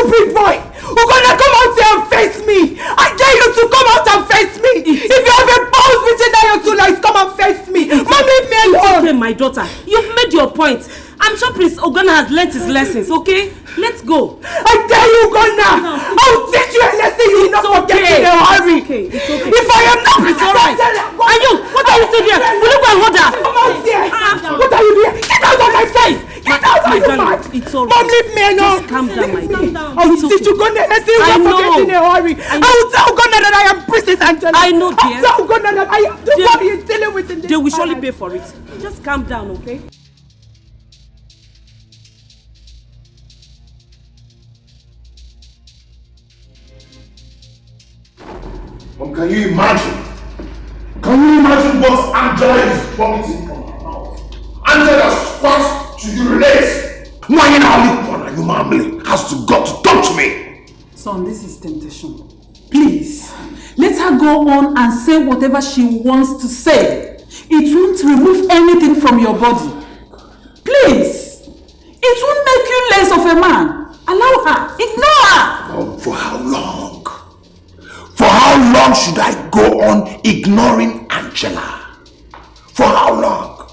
stupid boy! Who's gonna come out here and face me? I dare you to come out and face me! If you have a pulse between your two legs, come and face me! Mom, leave me alone! It's okay, my daughter. You've made your point. I'm sure Prince Ogana has learnt his lessons, okay? Let's go. I dare you, Ogana! I'll teach you a lesson you will not forget in a hurry! It's okay. If I am not it's alright. And you, what are you still here? Will you go and hold her? Come out here! What are you doing? Get out of my face! Get out of my mad! It's alright. Mom, leave me alone! Just calm down, my dear. I will teach you Ogana a lesson you will not forget in a hurry! I will tell Ogana that I am Princess Angela! I know, dear. I'll tell Ogana that I am the one he is dealing with in this. They will surely pay for it. Just calm down, okay? Can you imagine? Can you imagine what Angela is vomiting from her mouth? Angela starts to urinate. Why in a human being has to got to talk to me? Son, this is temptation. Please, let her go on and say whatever she wants to say. It won't remove anything from your body. Please, it won't make you less of a man. Allow her. Ignore her. Oh, for how long? For how long should I go on ignoring Angela? For how long?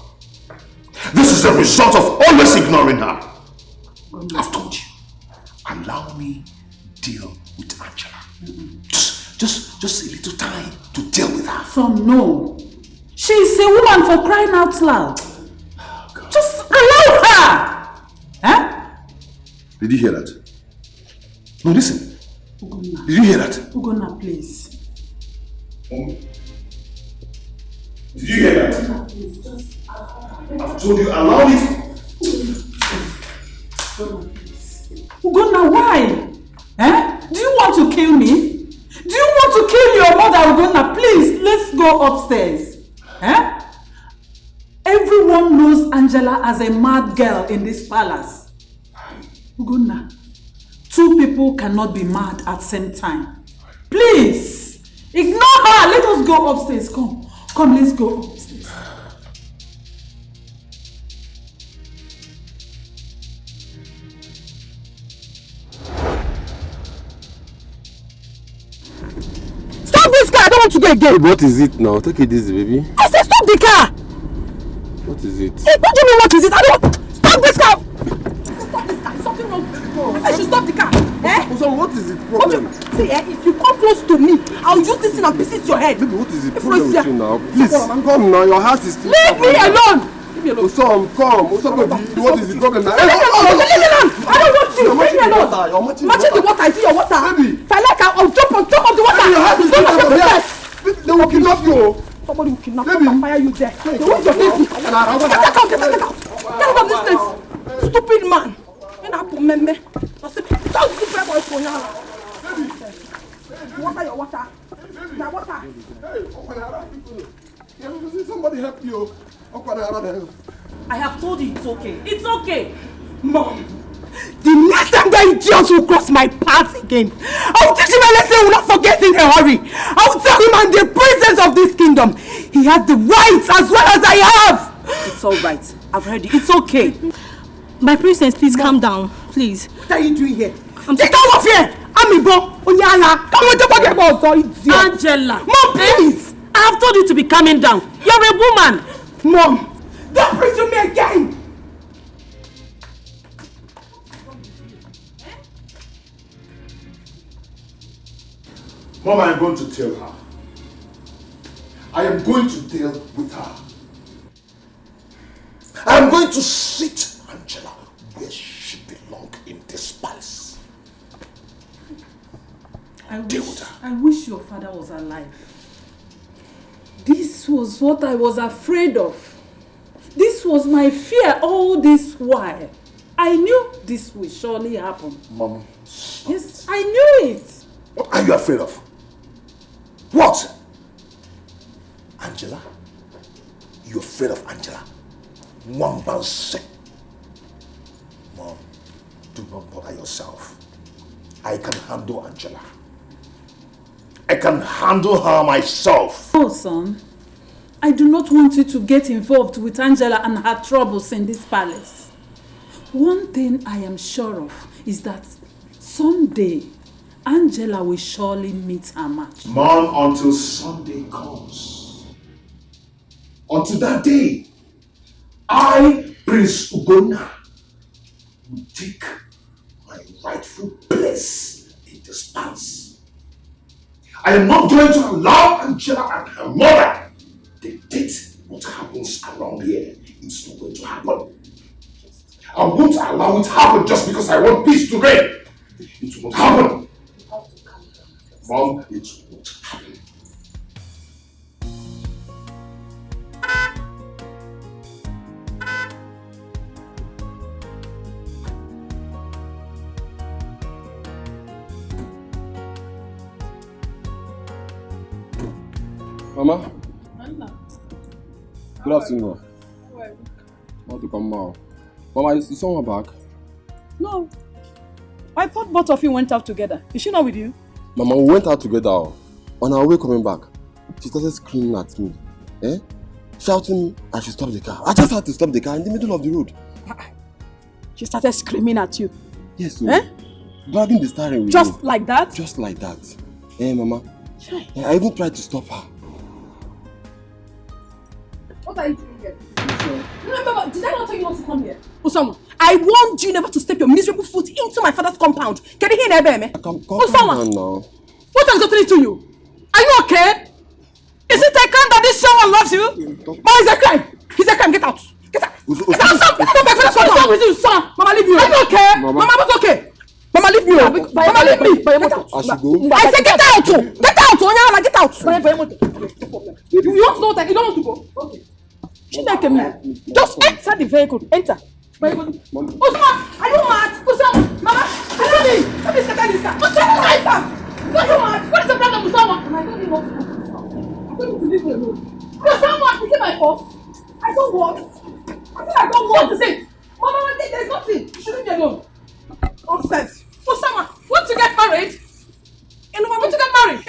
This is a result of always ignoring her. I've told you. Allow me deal with Angela. Just a little time to deal with her. Son, no. She is a woman for crying out loud. Oh, just allow her. Huh? Did you hear that? No, listen. Ugonna. Did you hear that? Ugonna, please. Did you hear that? Ugonna, please, just I've told you, allow me to. Ugonna, please. Ugonna, why? Eh? Do you want to kill me? Do you want to kill your mother, Ugonna? Please, let's go upstairs. Eh? Everyone knows Angela as a mad girl in this palace. Ugonna, two people cannot be mad at the same time. Please, ignore her. Let us go upstairs. Come, let's go upstairs. Stop this car! I don't want to go again. What is it now? Take it easy, baby. I said stop the car! What is it? Hey, what do you mean what is it? I don't... Stop this car! Stop this car! Something wrong with the car. I said you stop the car. Eh? So what is the problem? See, if you come close to me, I'll use this thing and pieces your head. Baby, what is the problem with you now? Please, come now. Your heart is still... Leave me alone! Leave me alone. Osam, come. Osam, what is the problem now? Leave me alone! Leave me alone! I don't want you! Leave me alone! You're matching the water. I see your water. Baby. If I like, I'll jump on top of the water. Baby, your heart is still over there. They will kidnap you. Somebody will kidnap you and fire you there. They want your baby. Get out! Get out of this place! Stupid man! Water, your water. Your water. Somebody help you. I have told you it's okay. It's okay. Mom, the next time that idiot will cross my path again, I will teach him a lesson he will not forget in a hurry. I will tell him I'm the princess of this kingdom. He has the rights as well as I have. It's alright. I've heard it. It's okay. My princess, please calm down. Please. What are you doing here? Get out of here! Amibo, Onyala, come on, don't forget about so Angela. Mom, please! I have told you to be calming down. You're a woman. Mom, don't preach to me again! Mom, I am going to tell her. I am going to deal with her. I am going to sit Angela where she belongs in this palace. I wish your father was alive. This was what I was afraid of. This was my fear all this while. I knew this would surely happen. Mom, yes, I knew it. What are you afraid of? What? Angela? You're afraid of Angela? One man sick. Mom, do not bother yourself. I can handle Angela. I can handle her myself. Oh, son. I do not want you to get involved with Angela and her troubles in this palace. One thing I am sure of is that someday, Angela will surely meet her match. Mourn until Sunday comes. Until that day, I, Prince Ugonna, will take my rightful place in this palace. I am not going to allow Angela and her mother dictate what happens around here. It's not going to happen. I won't allow it to happen just because I want peace to reign. It won't happen. Mom, it won't happen. Mama? Good afternoon. Want to come now? Mama, is someone back? No. I thought both of you went out together. Is she not with you? Mama, we went out together. On our way coming back, she started screaming at me. Shouting I should stop the car. I just had to stop the car in the middle of the road. She started screaming at you. Yes, sir. Dragging the steering wheel. Just like that? Just like that. Mama. I even tried to stop her. What are you doing here? Remember, did I not tell you not to come here? Osama, I warned you never to step your miserable foot into my father's compound. Can you hear me? Come Osama, now. what has gotten into you? Are you okay? Is it a crime that this someone loves you? Mama, it's a crime. It's a crime. Get out. Get out. Get out. What's wrong with you, son? Mama, leave me. Are you okay? Mama, what's okay? Mama, leave me. Mama, leave me. Get out. I should go. I said get out. Get out. Onyala, get out. You want to know that you don't want to go? Okay. Just enter the vehicle. Enter. Osama, are you mad? Osama, Mama, help me. Let me scatter this car. Osama, my car. Are you mad? What is the problem, Osama? And I don't even want to go to this house. I'm going to leave you alone. Osama, is it my fault? I don't want. I said I don't want to say. Mama, there's nothing. You shouldn't be alone. Nonsense. Osama, want to get married? Want to get married?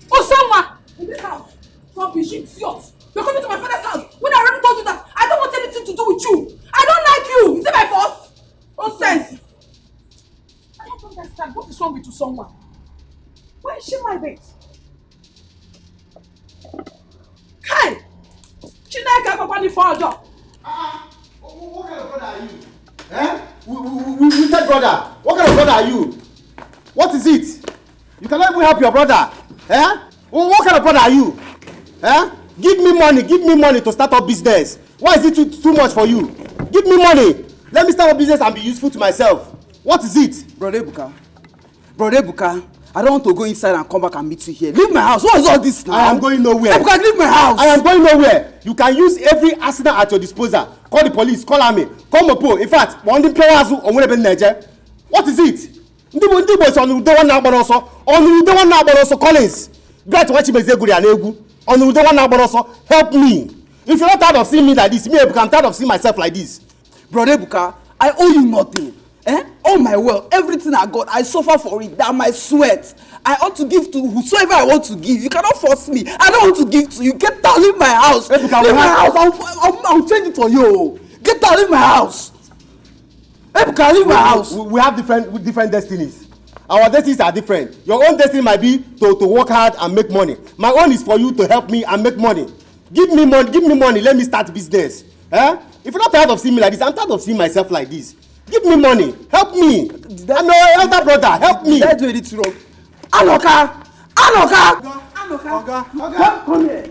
Osama, in this house, rubbish, idiot. You're coming to my father's house when I already told you that I don't want anything to do with you. I don't like you. Is it my fault? Nonsense. I don't understand. What is wrong with you, someone? Why is she my bait? Kai! Chineke Papa for a job. What kind of brother are you? We tell brother. What kind of brother are you? What is it? You cannot even help your brother. What kind of brother are you? Give me money to start up business. Why is it too much for you? Give me money. Let me start up business and be useful to myself. What is it? Brother Ebuka, I don't want to go inside and come back and meet you here. Leave my house. What is all this now? I am going nowhere. Ebuka, leave my house. I am going nowhere. You can use every arsenal at your disposal. Call the police, call army, call Mopo. In fact, one of the what is it? Ndibo is on the one now, but also on the one now, but also Collins. Great watch me Zeguri and Egu. On the one now, but also help me. If you're not tired of seeing me like this, me Ebuka, I'm tired of seeing myself like this. Brother Ebuka, I owe you nothing. All my wealth, everything I got, I suffer for it. That my sweat. I ought to give to whosoever I want to give. You cannot force me. I don't want to give to you. Get out, leave my house. Ebuka, leave my house. I'll change it for you. Get out, leave my house. Ebuka, leave my house. We have different destinies. Our destinies are different. Your own destiny might be to work hard and make money. My own is for you to help me and make money. Give me money. Let me start business. If you're not tired of seeing me like this, I'm tired of seeing myself like this. Give me money. Help me. I'm your elder brother. Help me. Did I do anything wrong? Anoka! Come here.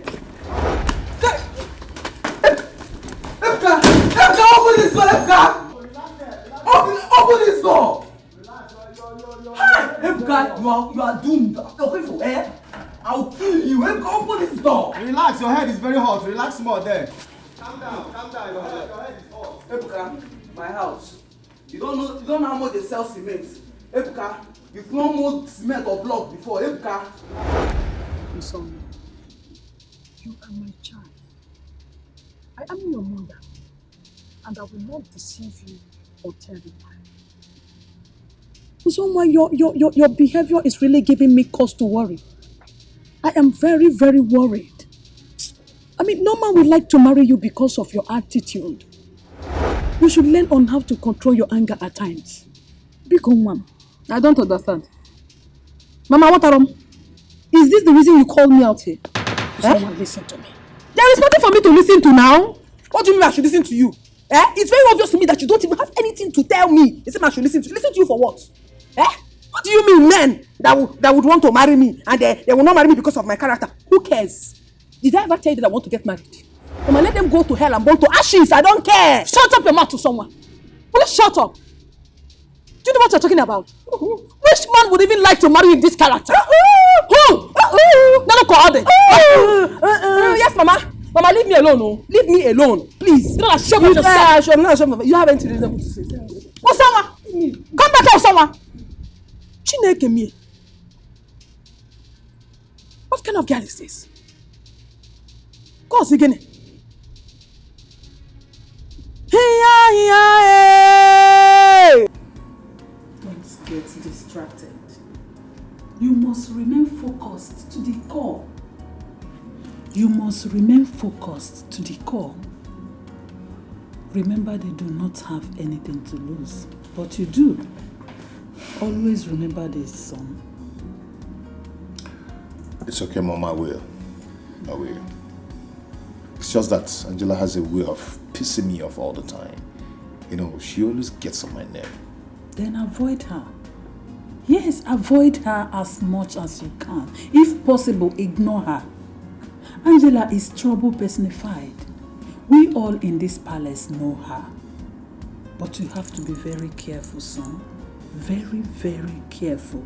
Ebuka, open this door, Ebuka! Open this door! Hi! Ebuka, you are doomed. Okay, for I'll kill you. Ebuka, open this door! Relax, your head is very hot. Relax more there. Calm down. Your head is hot. Ebuka, my house. You don't know how much they sell cement. Ebuka, you've no more cement or block before. Ebuka. Insomnia, you are my child. I am your mother, and I will not deceive you or tell you lie. Insomnia, your behavior is really giving me cause to worry. I am very, very worried. I mean, no man would like to marry you because of your attitude. You should learn on how to control your anger at times. Become one. I don't understand. Mama Wataram, is this the reason you called me out here? Someone listen to me. There is nothing for me to listen to now. What do you mean I should listen to you? It's very obvious to me that you don't even have anything to tell me. You say I should listen to you. Listen to you for what? What do you mean men that would want to marry me and they will not marry me because of my character? Who cares? Did I ever tell you that I want to get married? Mama, let them go to hell and burn to ashes. I don't care. Shut up your mouth to someone. Please shut up. Do you know what you're talking about? Which man would even like to marry in this character? Who? Yes, Mama. Mama, leave me alone. Oh. Leave me alone, please. You're not ashamed of yourself. I'm not ashamed of it. You have anything reasonable to say. Osama, come back here, Osama. Chineke me. What kind of girl is this? Go on, again. Don't get distracted. You must remain focused to the core. You must remain focused to the core. Remember, they do not have anything to lose, but you do. Always remember this, son. It's okay, Mom, I will. It's just that Angela has a way of pissing me off all the time. You know, she always gets on my nerve. Then avoid her. Yes, avoid her as much as you can. If possible, ignore her. Angela is trouble personified. We all in this palace know her. But you have to be very careful, son. Very, very careful.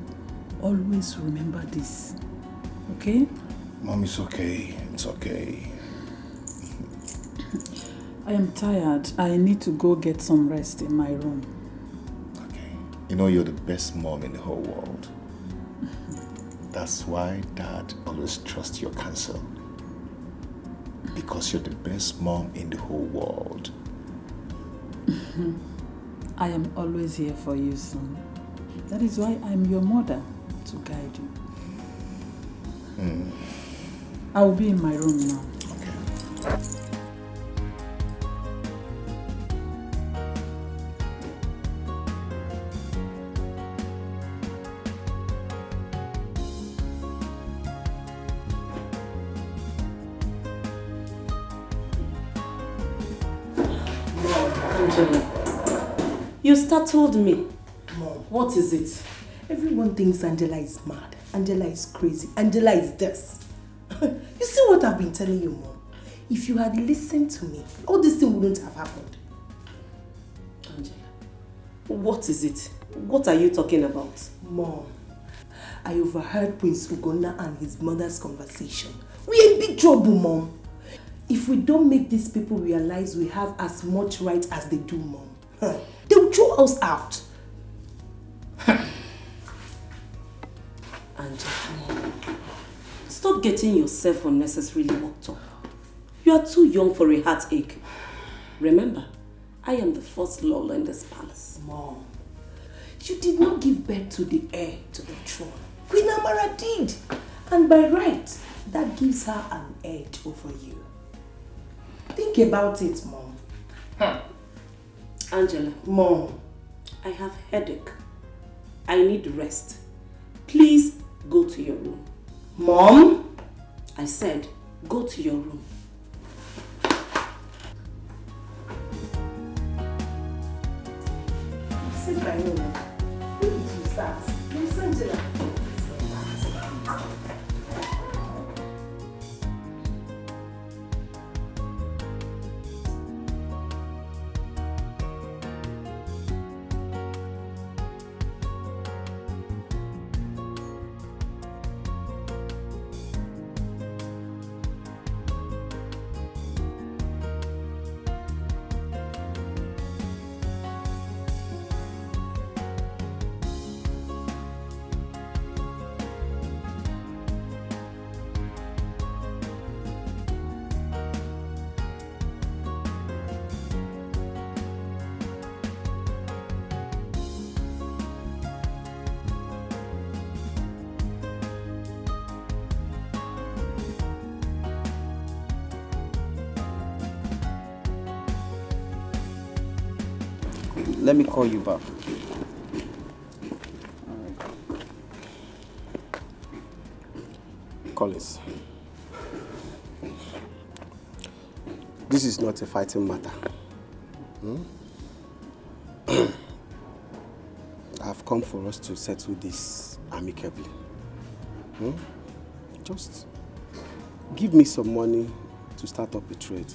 Always remember this. Okay? Mom, it's okay. It's okay. I am tired. I need to go get some rest in my room. Okay. You know you're the best mom in the whole world. That's why Dad always trusts your counsel. Because you're the best mom in the whole world. I am always here for you, son. That is why I am your mother, to guide you. I will be in my room now. Okay. You startled me. Mom, What is it? everyone thinks Angela is mad. Angela is crazy. Angela is this. You see what I've been telling you, Mom? If you had listened to me, all this thing wouldn't have happened. Angela, what is it? What are you talking about? Mom, I overheard Prince Ugonna and his mother's conversation. We're in big trouble, Mom. If we don't make these people realize we have as much right as they do, Mom, they will throw us out. Angela, stop getting yourself unnecessarily worked up. You are too young for a heartache. Remember, I am the first Lola in this palace. Mom, you did not give birth to the heir to the throne. Queen Amara did. And by right, that gives her an edge over you. Think about it, Mom. Angela, Mom, I have headache. I need rest. Please go to your room. Mom? I said, go to your room. Sit by me. Where did you start? Miss Angela. Let me call you back. Collins, this is not a fighting matter. I've come for us to settle this amicably. Just give me some money to start up a trade.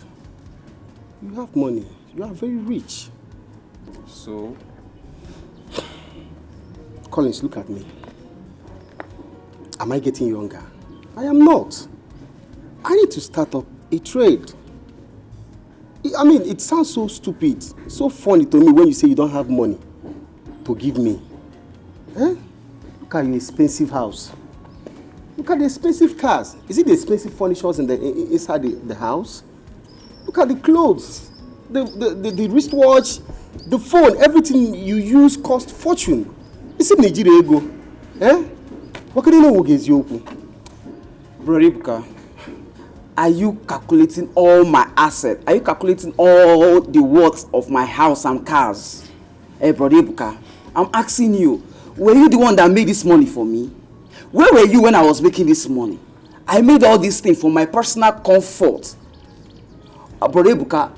You have money. You are very rich. So? Collins, look at me. Am I getting younger? I am not. I need to start up a trade. I mean, it sounds so stupid, so funny to me when you say you don't have money to give me. Look at your expensive house. Look at the expensive cars. Is it the expensive furniture inside the house? Look at the clothes, the wristwatch, the phone, everything you use costs fortune. Is it Nigeria ego? What can you know who gets you open? Bro Ibuka, are you calculating all my assets? Are you calculating all the worth of my house and cars? Hey, Bro Ibuka, I'm asking you, were you the one that made this money for me? Where were you when I was making this money? I made all these things for my personal comfort. Bro Ibuka,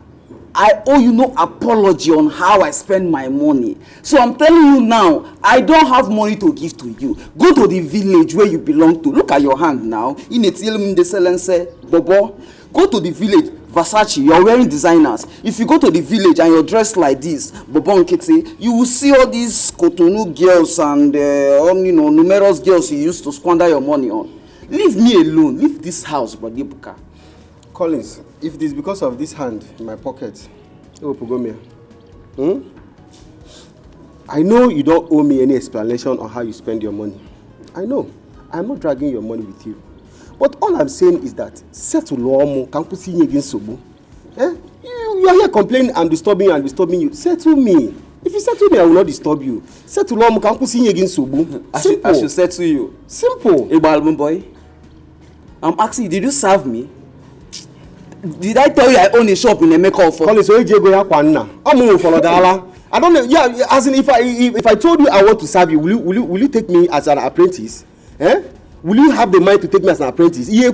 I owe you no apology on how I spend my money. So I'm telling you now, I don't have money to give to you. Go to the village where you belong to. Look at your hand now. Bobo. Go to the village. Versace, you're wearing designers. If you go to the village and you're dressed like this, Bobo and Kitty, you will see all these Cotonou girls and numerous girls you used to squander your money on. Leave me alone. Leave this house, Bro Ibuka. Collins, if it is because of this hand in my pocket, I know you don't owe me any explanation on how you spend your money. I know. I'm not dragging your money with you. But all I'm saying is that settle Lomo, you are here complaining I'm disturbing you and disturbing you. Settle me. If you settle me, I will not disturb you. Settle Lomo, I should settle you. Simple. Ibalbum boy, I'm asking you, did you serve me? Did I tell you I own a shop in Emeka for? Collins, I don't know. Yeah, as in if I told you I want to serve you, will you take me as an apprentice? Will you have the mind to take me as an apprentice? Check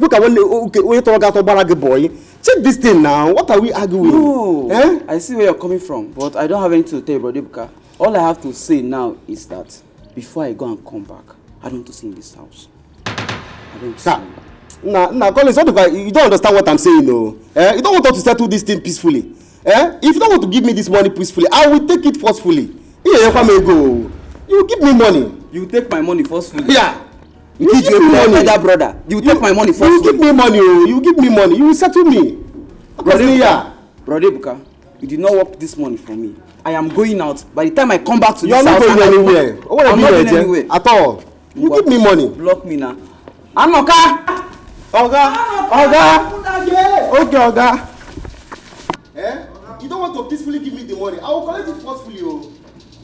this thing now. What are we arguing? No, I see where you're coming from, but I don't have anything to tell you, Bro Ibuka. All I have to say now is that before I go and come back, I don't want to see in this house. I don't see you. Nah, Collins, you don't understand what I'm saying, though. You don't want us to settle this thing peacefully. If you don't want to give me this money peacefully, I will take it forcefully. You give me money. You take my money forcefully? Yeah. You give me money, brother. You take my money forcefully. You give me money. You give me money. You will settle me. Bro Ibuka, you did not work this money for me. I am going out. By the time I come back to this house, you are not going anywhere. I'm not going anywhere at all. You give me money. Block me now. Anoka. Oga. Okay, Oga. You don't want to peacefully give me the money. I will collect it forcefully.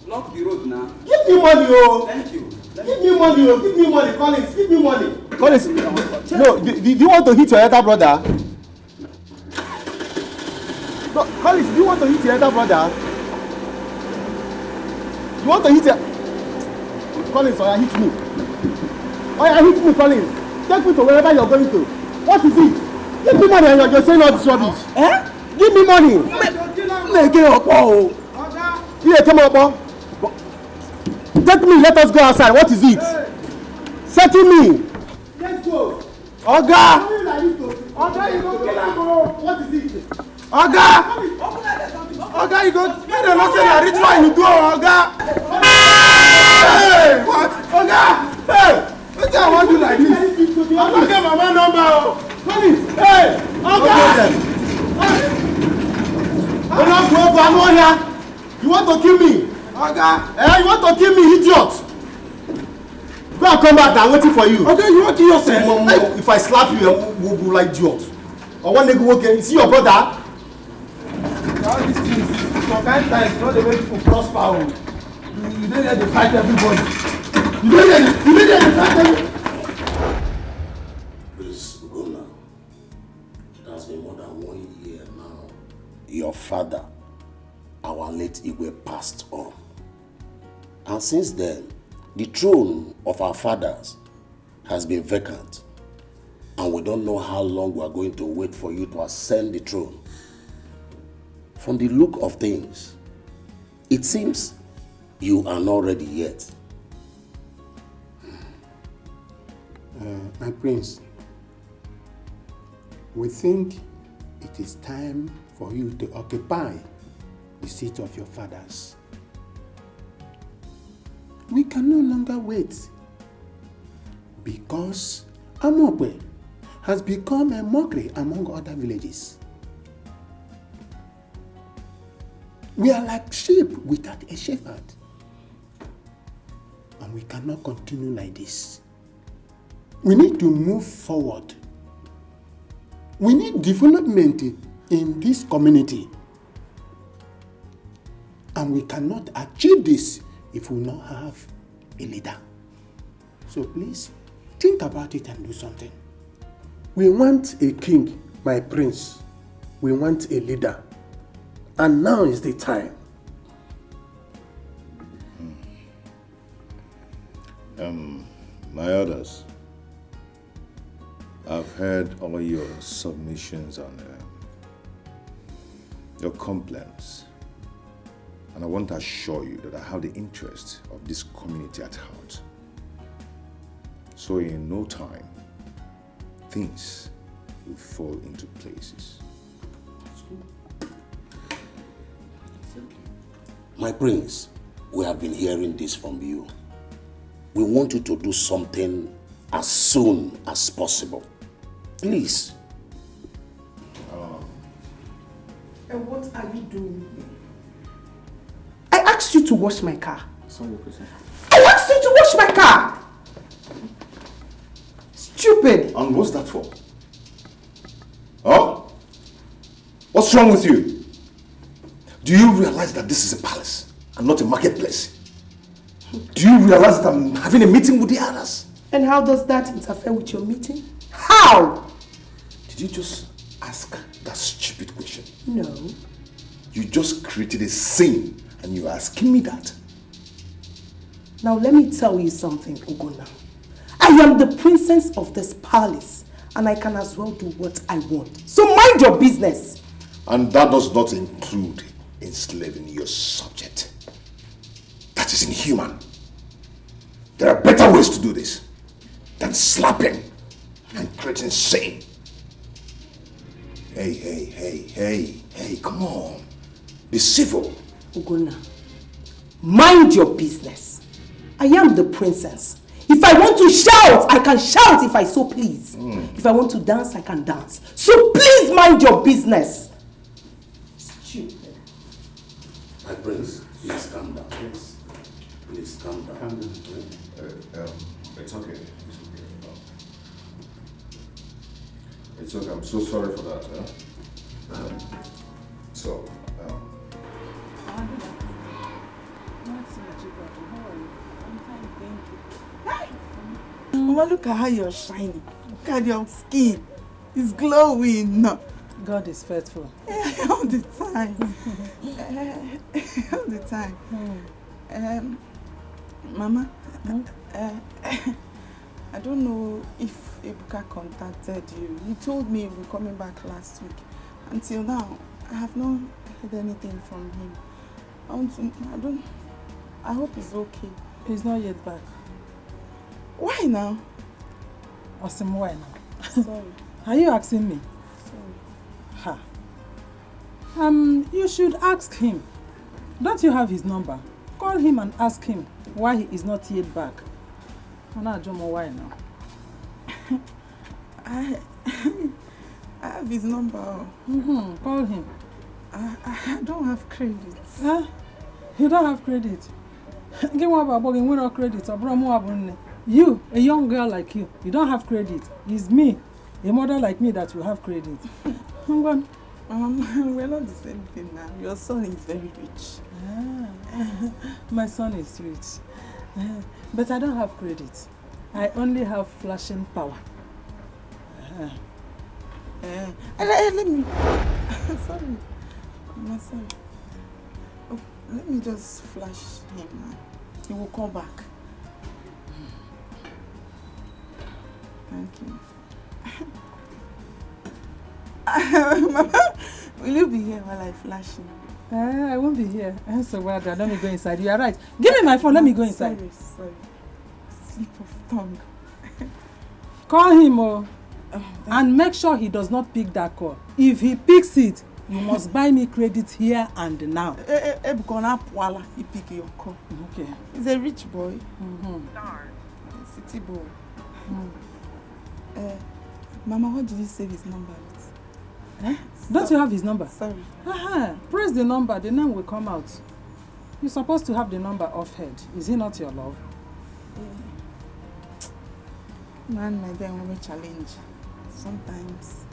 Block the road now. Give me money, Thank you. Give me money, Give me money, Collins. Give me money. Collins, no, do you want to hit your elder brother? No, Collins, do you want to hit your elder brother? You want to hit your... Collins, hit me. Hit me, Collins. Take me to wherever you're going to. What is it? Give me money and you're saying all this rubbish. Give me money. Here, come on, take me, let us go outside. What is it? Settle me. Let's go. Oga, you go kill him. What is it? Oga, you go. You don't know say na ritual you do, Oga. Hey, what? Oga, hey. What I want you like this? I'm not get mama number. Police, hey, Oga. I'm not here. You want to kill me? Oga. You want to kill me, idiot? Go and come back, I'm waiting for you. Okay, you want to kill yourself? Hey. If I slap you, we'll go like idiot. Or one nigga walking, you see your brother? All these things, some kind of times, not the way people prosper. You don't have to fight everybody. You don't have to fight everybody. Please, go now. It has been more than 1 year now. Your father, our our late Igwe passed on. And since then, the throne of our fathers has been vacant. And we don't know how long we are going to wait for you to ascend the throne. From the look of things, it seems you are not ready yet. My prince, we think it is time for you to occupy the seat of your fathers. We can no longer wait because Amokwe has become a mockery among other villages. We are like sheep without a shepherd. And we cannot continue like this. We need to move forward. We need development in this community. And we cannot achieve this if we not have a leader. So please, think about it and do something. We want a king, my prince. We want a leader. And now is the time. My orders. I've heard all your submissions and your complaints. And I want to assure you that I have the interest of this community at heart. So in no time, things will fall into places. My prince, we have been hearing this from you. We want you to do something as soon as possible. Please. And what are you doing? I asked you to wash my car. Sorry, Princess. I asked you to wash my car! Stupid! And what's that for? Huh? What's wrong with you? Do you realize that this is a palace and not a marketplace? Do you realize that I'm having a meeting with the others? And how does that interfere with your meeting? How? Did you just ask that stupid question? No. You just created a scene and you're asking me that. Now let me tell you something, Ogona. I am the princess of this palace and I can as well do what I want. So mind your business. And that does not include enslaving your subject. That is inhuman. There are better ways to do this than slapping and creating shame. Hey, come on. Be civil. Ogona, mind your business. I am the princess. If I want to shout, I can shout if I so please. If I want to dance, I can dance. So please mind your business. Stupid. My prince, please calm down. Yes. Please calm down. Calm down. It's okay. It's okay. I'm so sorry for that. Mama, look at how you're shining. Look at your skin. It's glowing. God is faithful. All the time. All the time. Mama, I don't know if Ebuka contacted you. He told me he was coming back last week. Until now, I have not heard anything from him. I hope he's okay. He's not yet back. Why now? Awesome, why now? Sorry. Are you asking me? Sorry. Ha. You should ask him. Don't you have his number? Call him and ask him why he is not yet back. Why now? I have his number. Call him. I don't have credit. Huh? You don't have credit? Give one about no credit. You, a young girl like you don't have credit. It's me, a mother like me, that will have credit. We're not the same thing now. Your son is very rich. My son is rich. But I don't have credit. I only have flashing power. Let me... Sorry. I'm sorry. Oh, let me just flash him. He will call back. Thank you. Mama, will you be here while I flash him? I won't be here. So well done. Let me go inside. You are right. Give me my phone. Let me go inside. Sorry. Slip of tongue. Call him, and make sure he does not pick that call. If he picks it, you must buy me credit here and now. He pick your call. Okay. He's a rich boy. Darn. A city boy. Mama, what did you save his number with? Don't you have his number? Sorry. Press the number, the name will come out. You're supposed to have the number off head. Is he not your love? Man, my dear, want me challenge. Sometimes.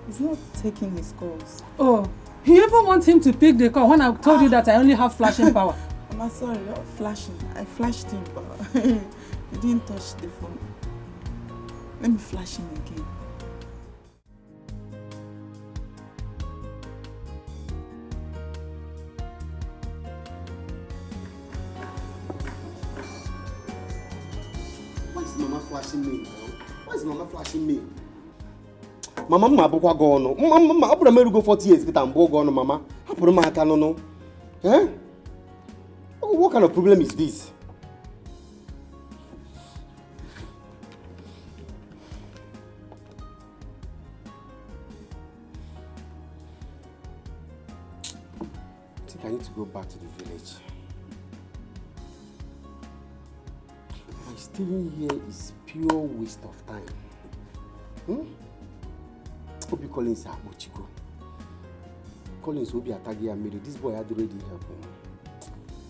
He's not taking his calls. Oh, you even want him to pick the call when I told you that I only have flashing power. I'm sorry, you're flashing. I flashed him, but he didn't touch the phone. Let me flash him again. Why is Mama flashing me now? Why is Mama flashing me? Mama, I'm going to go 40 years, but I'm going Mama. Eh? What kind of problem is this? I think I need to go back to the village. My staying here is pure waste of time. Obi Collins Mochiko. Collins will be attacking and married. This boy had already helped him.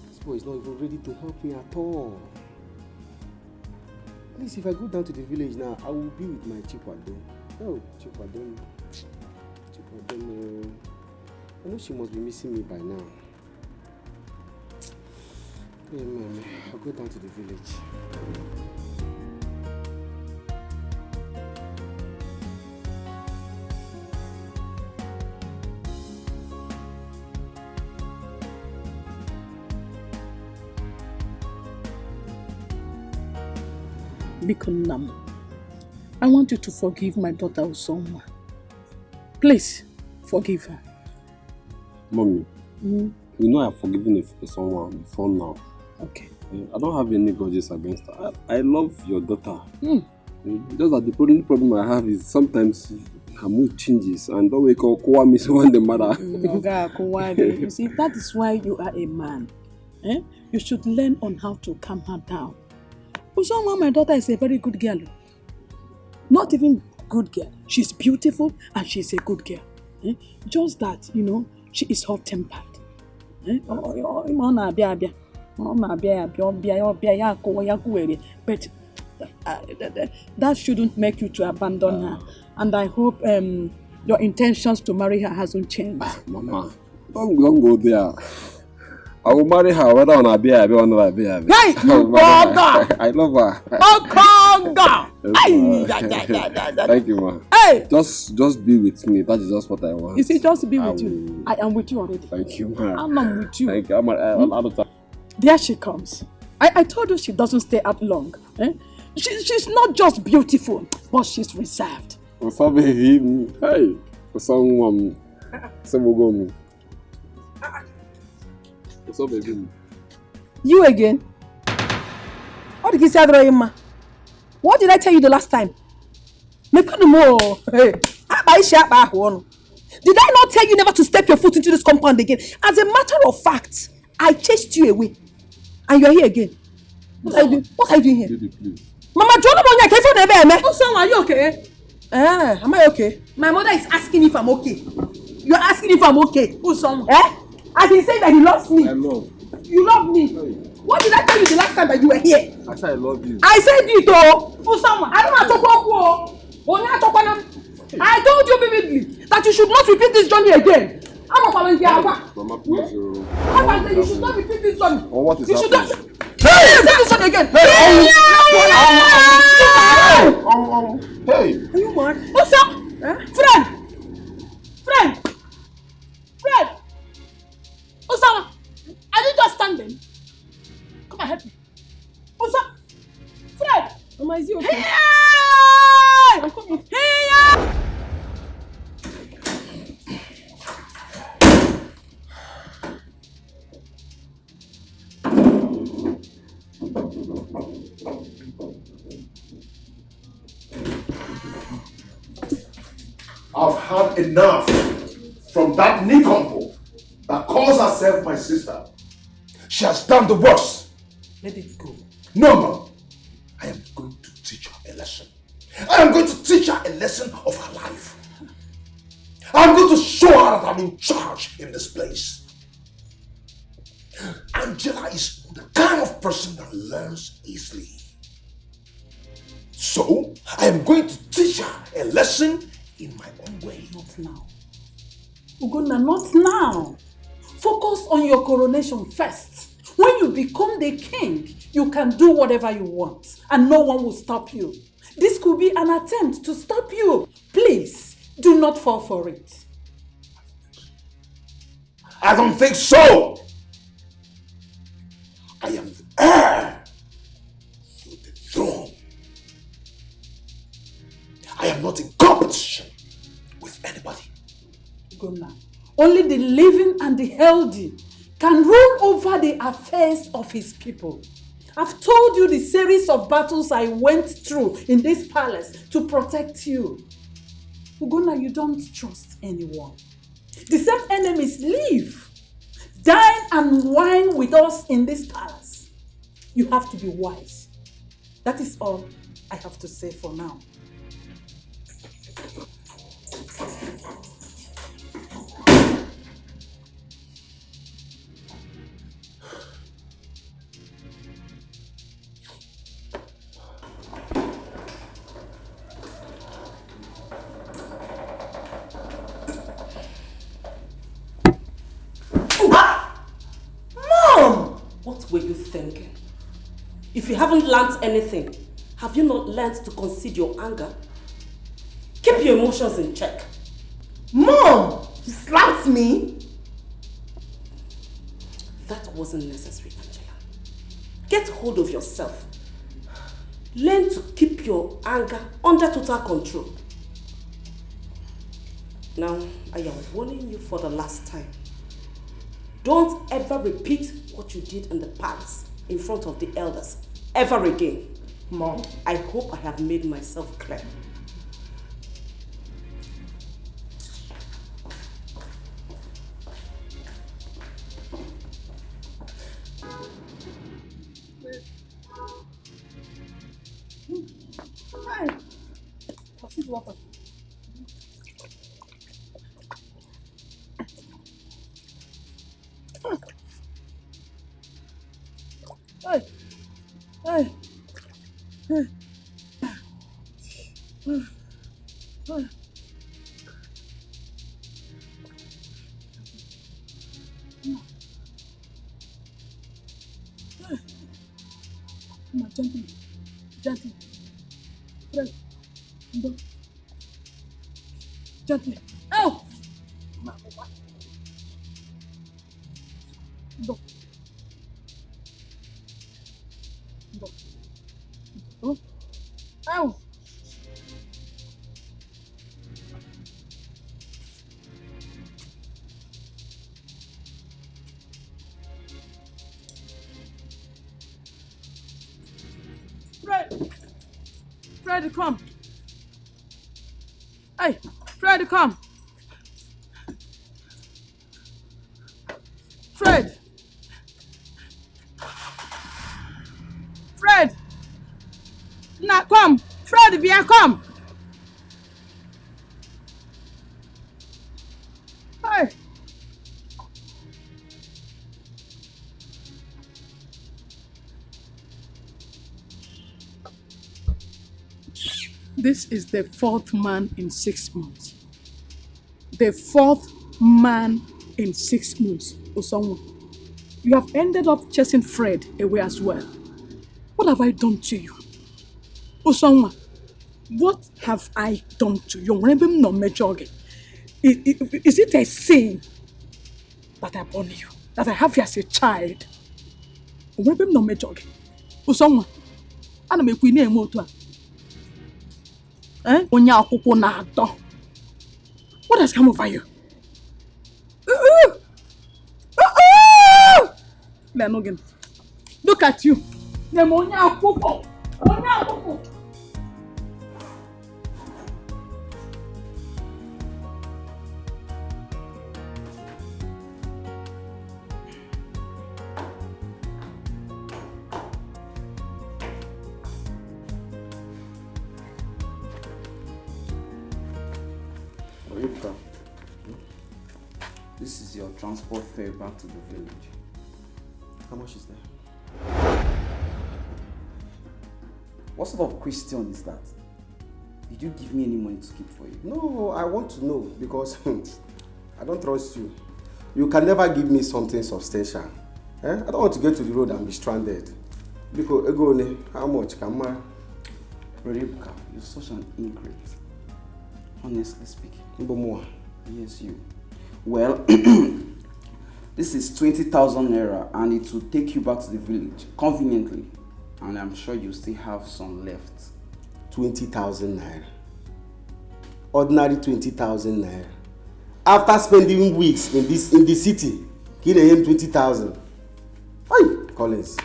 This boy is not even ready to help me at all. At least if I go down to the village now, I will be with my Chikwadon. Oh, Chikwadon. I know she must be missing me by now. Hey, man, I'll go down to the village. Bikunam, I want you to forgive my daughter Usoma. Please, forgive her. Mommy, you know I've forgiven someone before now. Okay. I don't have any grudges against her. I love your daughter. Just that the only problem I have is sometimes her mood changes and don't wake up me when the mother. You see, that is why you are a man. You should learn on how to calm her down. Usoma, my daughter, is a very good girl. Not even good girl. She's beautiful and she's a good girl. Just that, she is hot-tempered. But that shouldn't make you to abandon her. And I hope your intentions to marry her hasn't changed. Mama, don't go there. I will marry her whether on a beer or not a beer. Hey, I love her. Thank you, ma. Hey! Just be with me. That is just what I want. You see, just be with you. I am with you already. Thank you, ma. I'm with you. Thank you. There she comes. I told you she doesn't stay out long. She's not just beautiful, but she's reserved. For some baby, hey, for someone, go me. What's up, baby? You again? What did you say, Adroima? What did I tell you the last time? Did I not tell you never to step your foot into this compound again? As a matter of fact, I chased you away. And you're here again. What are you doing? What are you doing here? Baby, please. Mama, are you okay? Am I okay? My mother is asking if I'm okay. You're asking if I'm okay. As in saying that he loves me. I love. You love me. What did I tell you the last time that you were here? I said I love you. I said it oh. Usama, I don't want to talk about I told you vividly that you should not repeat this journey again. Mama, please. You should not repeat this journey. Oh, what is happening? happening? Say this one again. Hey! Are you mad? What's up? Friend! Osama, are you just standing? Come and help me. Osama! Fred! Mama, is you okay? Hey! I'm coming. Hey! I've had enough from that Nikombo that calls herself my sister. She has done the worst. Let it go. No. I am going to teach her a lesson. I am going to teach her a lesson of her life. I'm going to show her that I'm in charge in this place. Angela is the kind of person that learns easily. So, I am going to teach her a lesson in my own way. Not now. Ugonna, not now. Focus on your coronation first. When you become the king, you can do whatever you want and no one will stop you. This could be an attempt to stop you. Please, do not fall for it. I don't think so. I am the heir to the throne. I am not in competition with anybody. Ugonna, only the living and the healthy can rule over the affairs of his people. I've told you the series of battles I went through in this palace to protect you. Ugonna, you don't trust anyone. The same enemies live, dine and wine with us in this palace. You have to be wise. That is all I have to say for now. What were you thinking? If you haven't learnt anything, have you not learnt to conceal your anger? Keep your emotions in check. Mom! You slapped me? That wasn't necessary, Angela. Get hold of yourself. Learn to keep your anger under total control. Now, I am warning you for the last time. Don't ever repeat what you did in the palace in front of the elders ever again. Mom, I hope I have made myself clear. Hi. Water. Hey. Hey. Hey. Gently. Gently. Fred. Gently. Ow! Go. Go. Go. Ow! Fred! Fred, come! Hey! Fred, come! Fred! Fred! Now come! Fred, Bia, come! Hey! This is the 4th man in 6 months. The 4th man in 6 months. Osonwa, you have ended up chasing Fred away as well. What have I done to you? Osonwa, what have I done to you? Is it a sin that I born you? That I have you as a child? Osonwa, ana m ekwu na-eme otu a. Onye akwụkwọ na-atọ. What has come over you? Look at you. Onye akwụkwọ. Onye akwụkwọ. This is your transport fare back to the village. How much is that? What sort of question is that? Did you give me any money to keep for you? No, I want to know because I don't trust you. You can never give me something substantial. I don't want to get to the road and be stranded. Because, how much can I? Rebecca, you're such an ingrate. Honestly speaking. Yes, you. Well, this is 20,000 naira and it will take you back to the village conveniently. And I'm sure you still have some left. 20,000 naira. Ordinary 20,000 naira. After spending weeks in the city, he him 20,000. Hey, Collins,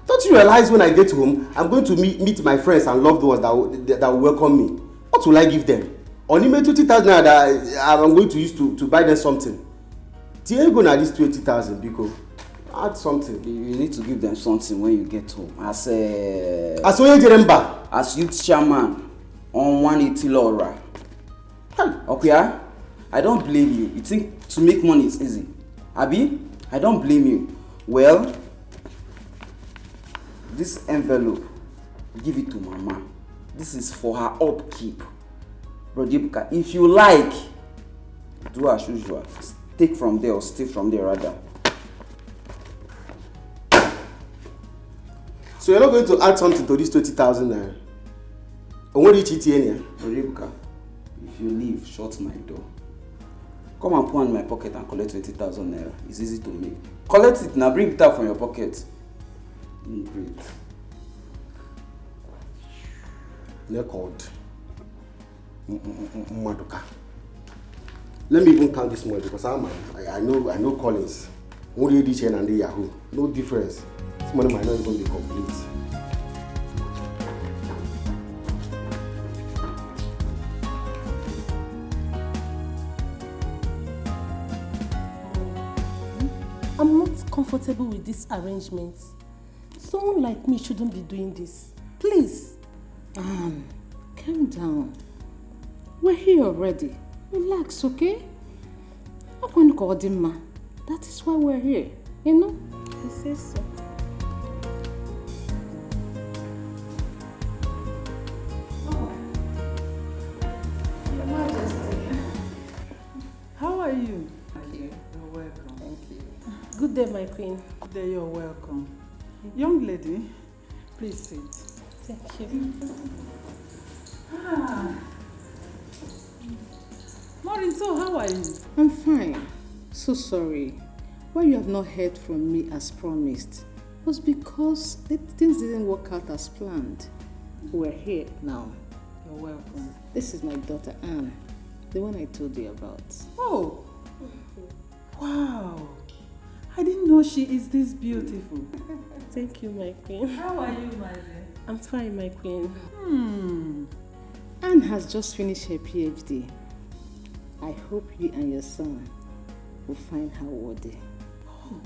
don't you realize when I get home, I'm going to meet my friends and loved ones that will welcome me? What will I give them? Only 20,000 that I'm going to use to buy them something. Till go na this 20,000 because add something. You need to give them something when you get home. As youth chairman on 180 Laura. Okay, I don't blame you. You think to make money is easy. Abi, I don't blame you. Well, this envelope, give it to Mama. This is for her upkeep. Brodibuka, if you like, do as usual. Take from there or steal from there rather. So you're not going to add something to this 20,000 naira? What did you here? Brodibuka, if you leave, shut my door. Come and put in my pocket and collect 20,000 naira. It's easy to make. Collect it now, bring it out from your pocket. Great. Record. Madoka. Let me even count this money because I know Collins. Only this and the Yahoo. No difference. This money might not even be complete. I'm not comfortable with this arrangement. Someone like me shouldn't be doing this. Please. Calm down. We're here already. Relax, okay? That is why we're here, you know? He says so. Your Majesty. How are you? Thank you. You're welcome. Thank you. Good day, my queen. Good day, you're welcome. Young lady, please sit. Thank you. Maureen, so how are you? I'm fine. So sorry. Why you have not heard from me as promised was because things didn't work out as planned. We're here now. You're welcome. This is my daughter Anne, the one I told you about. Oh, wow. I didn't know she is this beautiful. Thank you, my queen. How are you, my dear? I'm fine, my queen. Anne has just finished her PhD. I hope you and your son will find her worthy. Oh,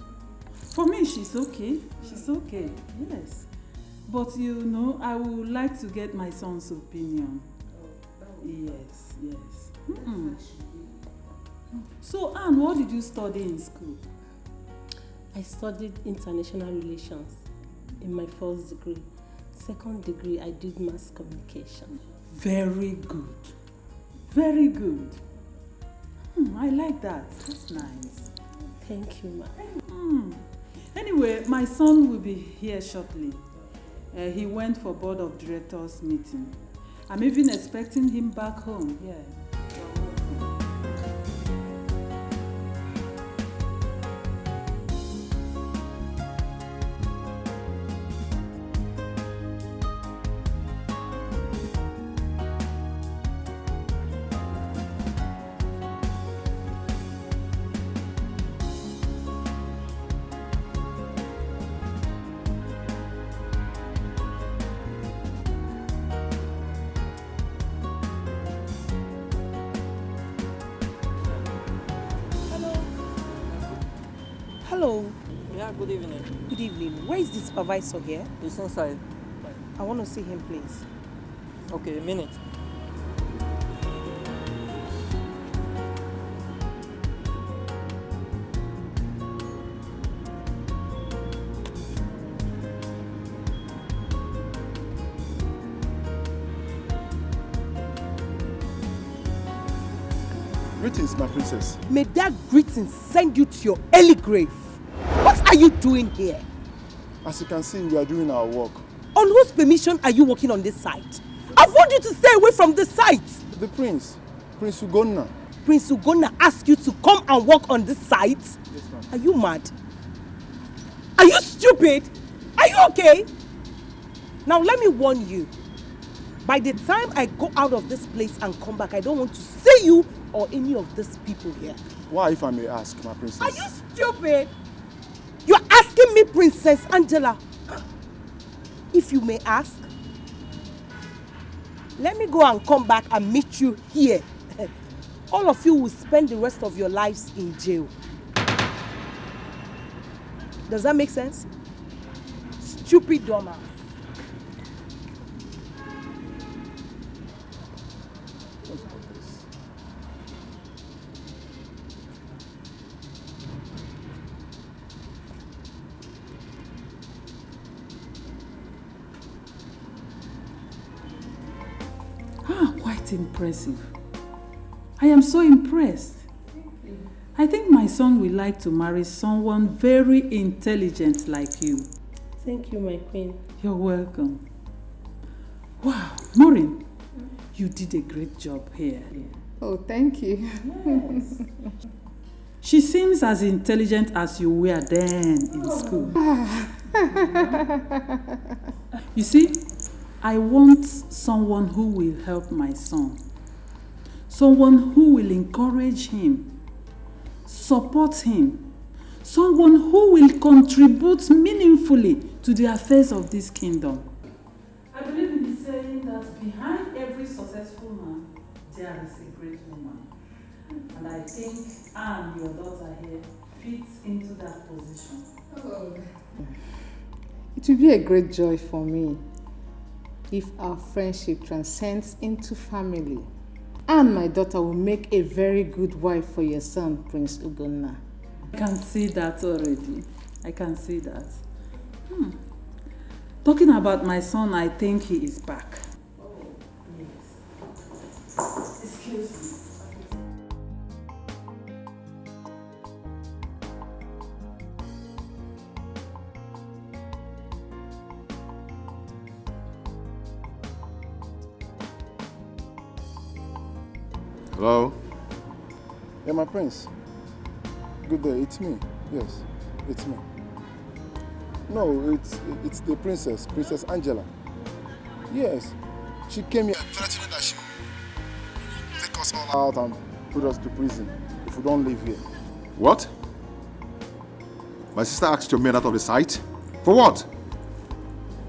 for me, she's okay. She's okay, yes. But you know, I would like to get my son's opinion. Yes, yes. So, Anne, what did you study in school? I studied international relations. in my first degree. Second degree, I did mass communication. Very good. Very good. I like that. That's nice. Thank you, ma. Anyway, my son will be here shortly. He went for board of directors meeting. I'm even expecting him back home. Yeah. Hello. Yeah, good evening. Good evening. Where is the supervisor here? He's inside. I want to see him, please. Okay, a minute. Greetings, my princess. May that greeting send you to your early grave. What are you doing here? As you can see, we are doing our work. On whose permission are you working on this site? I've warned you to stay away from this site. The prince, Prince Ugonna. Prince Ugonna asked you to come and work on this site? Yes, ma'am. Are you mad? Are you stupid? Are you okay? Now let me warn you. By the time I go out of this place and come back, I don't want to see you or any of these people here. Why, if I may ask, my princess? Are you stupid? You're asking me, Princess Angela. If you may ask, let me go and come back and meet you here. All of you will spend the rest of your lives in jail. Does that make sense? Stupid dumbass. Quite impressive. I am so impressed. I think my son will like to marry someone very intelligent like you. Thank you, my queen. You're welcome. Wow, Maureen, you did a great job here. Oh, thank you. Yes. She seems as intelligent as you were then in school. You see, I want someone who will help my son. Someone who will encourage him, support him. Someone who will contribute meaningfully to the affairs of this kingdom. I believe in the saying that behind every successful man, there is a great woman. And I think Anne, your daughter here, fits into that position. Oh. It will be a great joy for me if our friendship transcends into family. And my daughter will make a very good wife for your son, Prince Ugonna. I can see that already. I can see that. Talking about my son, I think he is back. Oh, yes. Excuse me. Hello? Yeah, my prince. Good day, it's me. Yes, it's me. No, it's the princess, Princess Angela. Yes, she came here threatening that she will take us all out and put us to prison if we don't leave here. What? My sister asked your men out of the site? For what?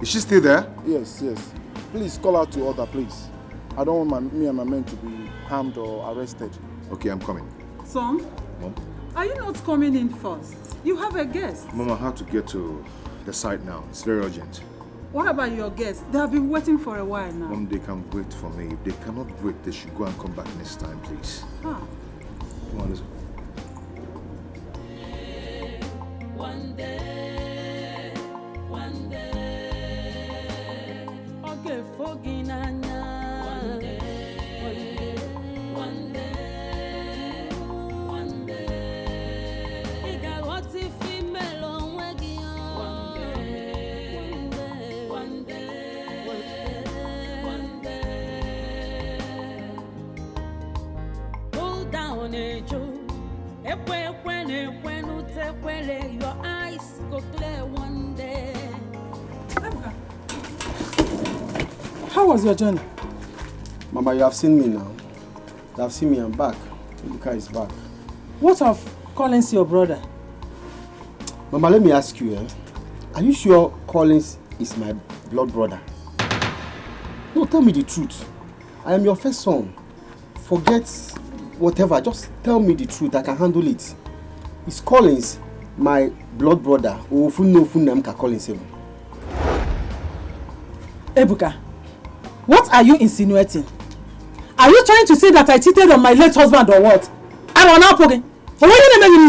Is she still there? Yes, yes. Please call her to order, please. I don't want me and my men to be harmed or arrested. Okay, I'm coming. Son, Mom? are you not coming in first? You have a guest. Mom, I have to get to the site now. It's very urgent. What about your guests? They have been waiting for a while now. Mom, they can wait for me. If they cannot wait, they should go and come back next time, please. Ah. Come on, let's go. One day, Your eyes go clear one day. How was your journey? Mama, you have seen me now. You have seen me, I'm back. Ebuka is back. What of Collins, your brother? Mama, let me ask you, are you sure Collins is my blood brother? No, tell me the truth. I am your first son. Forget whatever, just tell me the truth, I can handle it. Is Collins my blood brother? Or Collins? Ebuka, what are you insinuating? Are you trying to say that I cheated on my late husband or what? I don't know.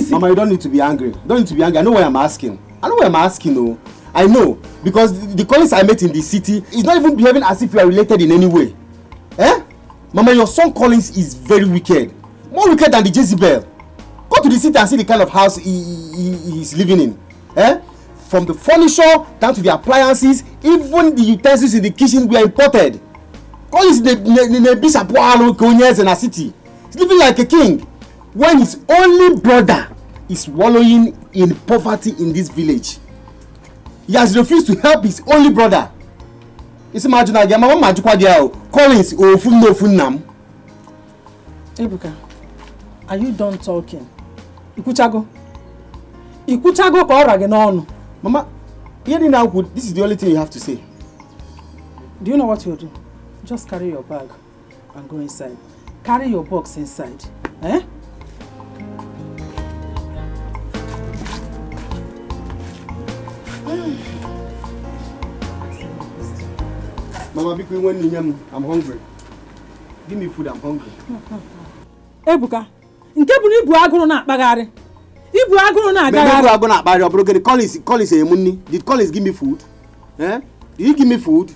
Mama, you don't need to be angry. Don't need to be angry. I know why I'm asking. No. I know. Because the Collins I met in the city is not even behaving as if you are related in any way. Mama, your son Collins is very wicked. More wicked than the Jezebel. Go to the city and see the kind of house he is living in. From the furniture down to the appliances, even the utensils in the kitchen were imported. Collins is in a bishop in a city. He's living like a king. When his only brother is wallowing in poverty in this village. He has refused to help his only brother. It's imagine again, Collins or Funam. Ebuka, are you done talking? Ikuchago ko Mama, hearing now, this is the only thing you have to say. Do you know what you'll do? Just carry your bag and go inside. Carry your box inside. Mama, I'm hungry. Give me food, I'm hungry. Ebuka, nke bu ni ibu aguru na akpagari. Ibu aguru na agagari. Ibu aguru na akpagari. Collins did Collins give me food? Did he give me food?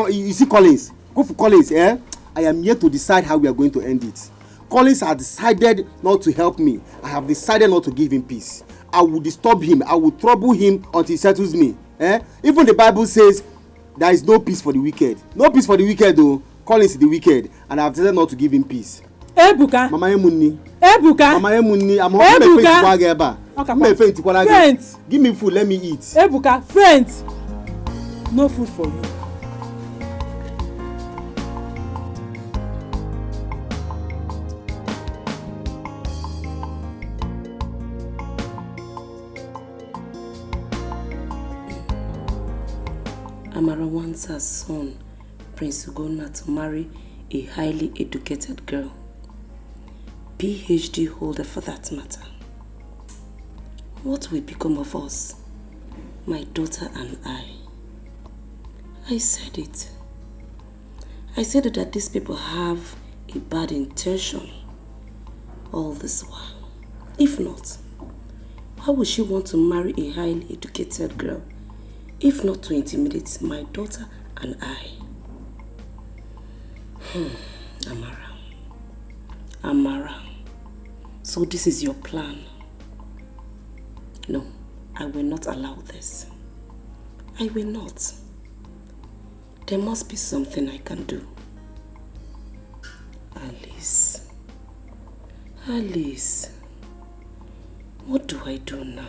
You see Collins. Go for Collins, I am here to decide how we are going to end it. Collins has decided not to help me. I have decided not to give him peace. I will disturb him. I will trouble him until he settles me. Even the Bible says there is no peace for the wicked. No peace for the wicked though. Collins is the wicked, and I have decided not to give him peace. Ebuka. Mama Emunni. Ebuka. Mama Emunni. I'm hungry. Friends. Give me food. Let me eat. Ebuka, friends. No food for you. Amara wants her son, Prince Ugonna, to marry a highly educated girl. PhD holder for that matter. What will become of us? My daughter and I. I said it. I said that these people have a bad intention all this while. If not, why would she want to marry a highly educated girl? If not to intimidate my daughter and I. Amara. So this is your plan? No, I will not allow this. I will not. There must be something I can do. Alice. What do I do now?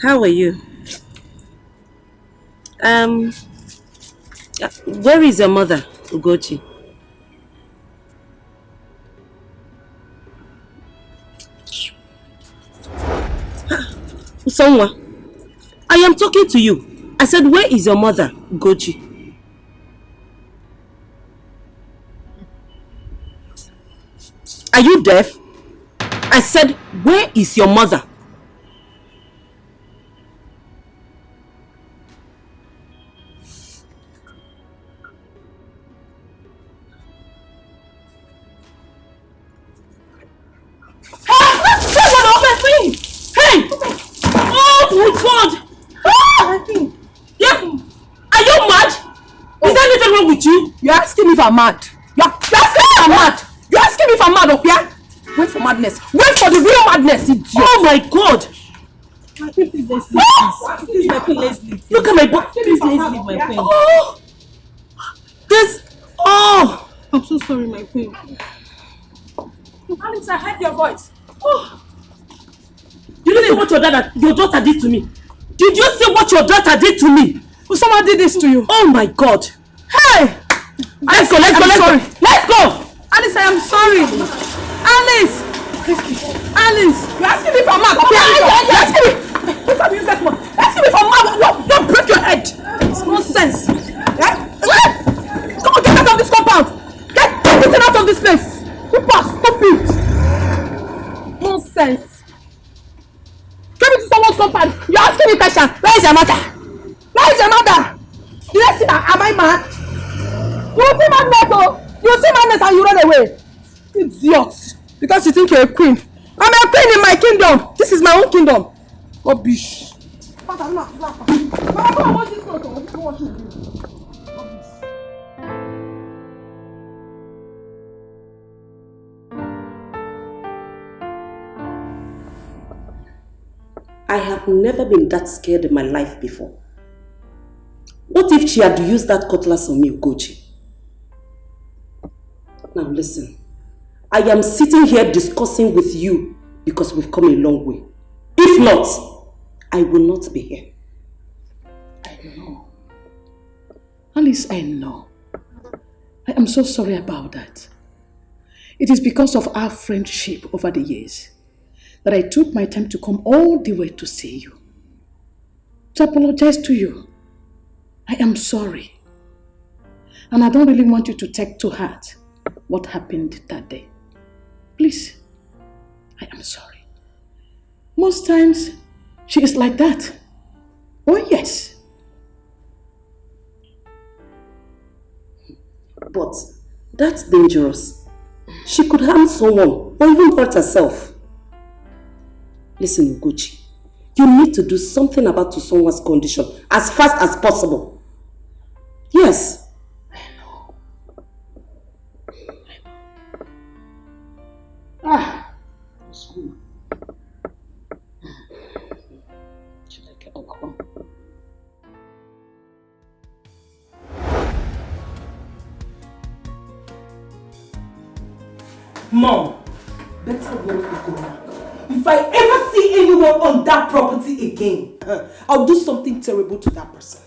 How are you? Where is your mother, Ugochi? Usonwa, I am talking to you. I said, where is your mother, Ugochi? Are you deaf? I said, where is your mother? Hey! Oh my God! Yeah. Are you mad? Is there anything wrong with you? You're asking me if I'm mad. You're asking me if I'm mad. You're asking me if I'm mad, okay? Wait for madness. Wait for the real madness, idiot. Oh my God! Please, let's leave. Please, my queen, let's leave. Look at my butt. Please, let's leave, my queen. Oh! This... Oh! I'm so sorry, my queen. Alex, I heard your voice. Oh! Did you see what your daughter did to me? Did you see what your daughter did to me? Well, someone did this to you. Oh my God! Hey! Let's go! Let's go! Alice, I am sorry. Alice! Alice! You're asking me for mad. You're asking me. Look at me, you man. Asking me for mad. Don't break your head. It's nonsense. Come on, get out of this compound. Get out of this place. Stop it. Nonsense. Come into someone's compound. You're asking me question. Where is your mother? Where is your mother? Did I see that? Am I mad? You see madness, oh? You see madness and you run away. Idiot. Because you think you're a queen. I'm a queen in my kingdom. This is my own kingdom. Rubbish. I have never been that scared in my life before. What if she had used that cutlass on me, Ugochi? Now listen, I am sitting here discussing with you because we've come a long way. If not, I will not be here. I know. Alice, I know. I am so sorry about that. It is because of our friendship over the years that I took my time to come all the way to see you, to apologize to you. I am sorry. And I don't really want you to take to heart what happened that day. Please, I am sorry. Most times, she is like that. Oh yes. But that's dangerous. She could harm someone or even hurt herself. Listen, Ugochi, you need to do something about someone's condition as fast as possible. Yes. Mom, better warn Igora. If I ever see anyone on that property again, I'll do something terrible to that person.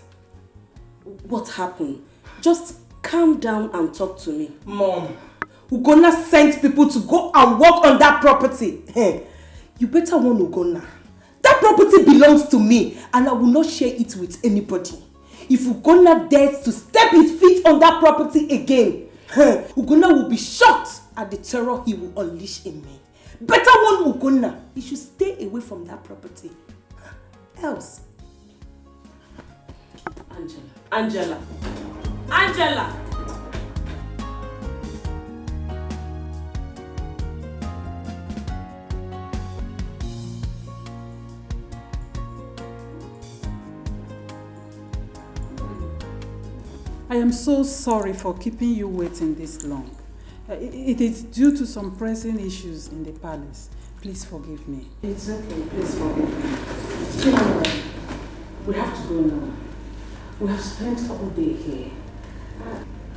What happened? Just calm down and talk to me. Mom, Ugonna sent people to go and work on that property. You better warn Ugonna. That property belongs to me and I will not share it with anybody. If Ugonna dares to step his feet on that property again, Ugonna will be shocked at the terror he will unleash in me. Better warn Ugonna. He should stay away from that property. Else. Angela. I am so sorry for keeping you waiting this long. It is due to some pressing issues in the palace. Please forgive me. It's okay, please forgive me. We have to go now. We have spent all day here.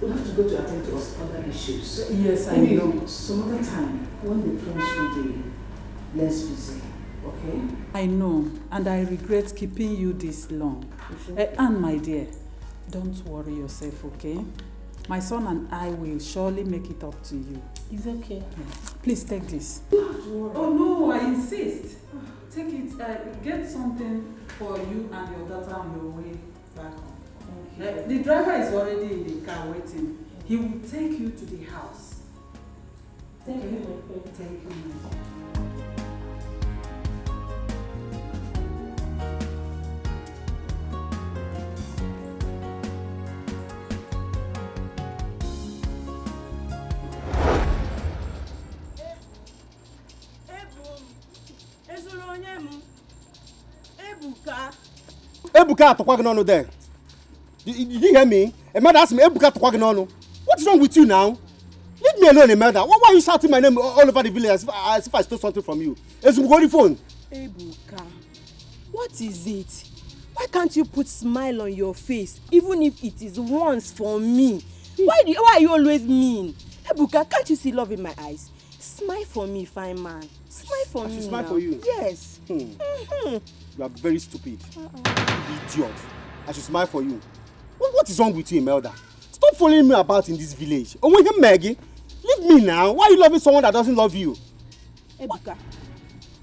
We have to go to attend to other issues. Yes, I Maybe know. some other time, when the prince will be less busy, okay? I know, and I regret keeping you this long. And my dear, don't worry yourself, okay? My son and I will surely make it up to you. It's okay. Yes. Please take this. Oh no, I insist. Take it. Get something for you and your daughter on your way The driver is already in the car waiting. He will take you to the house. Thank you, my friend. Thank you, my friend. Ebuka Tokwaginono there. Did you hear me? A mother asked me, Ebuka Tokwaginono. What's wrong with you now? Leave me alone, Emelda. Why are you shouting my name all over the village as if I stole something from you? It's a good phone. Ebuka, what is it? Why can't you put smile on your face, even if it is once for me? Why are you always mean? Ebuka, can't you see love in my eyes? Smile for me, fine man. Smile for me. Smile now. for you? Yes. You are very stupid. Idiot. I should smile for you. What is wrong with you, Imelda? Stop following me about in this village. Oh, when you Maggie, leave me now. Why are you loving someone that doesn't love you? Ebuka,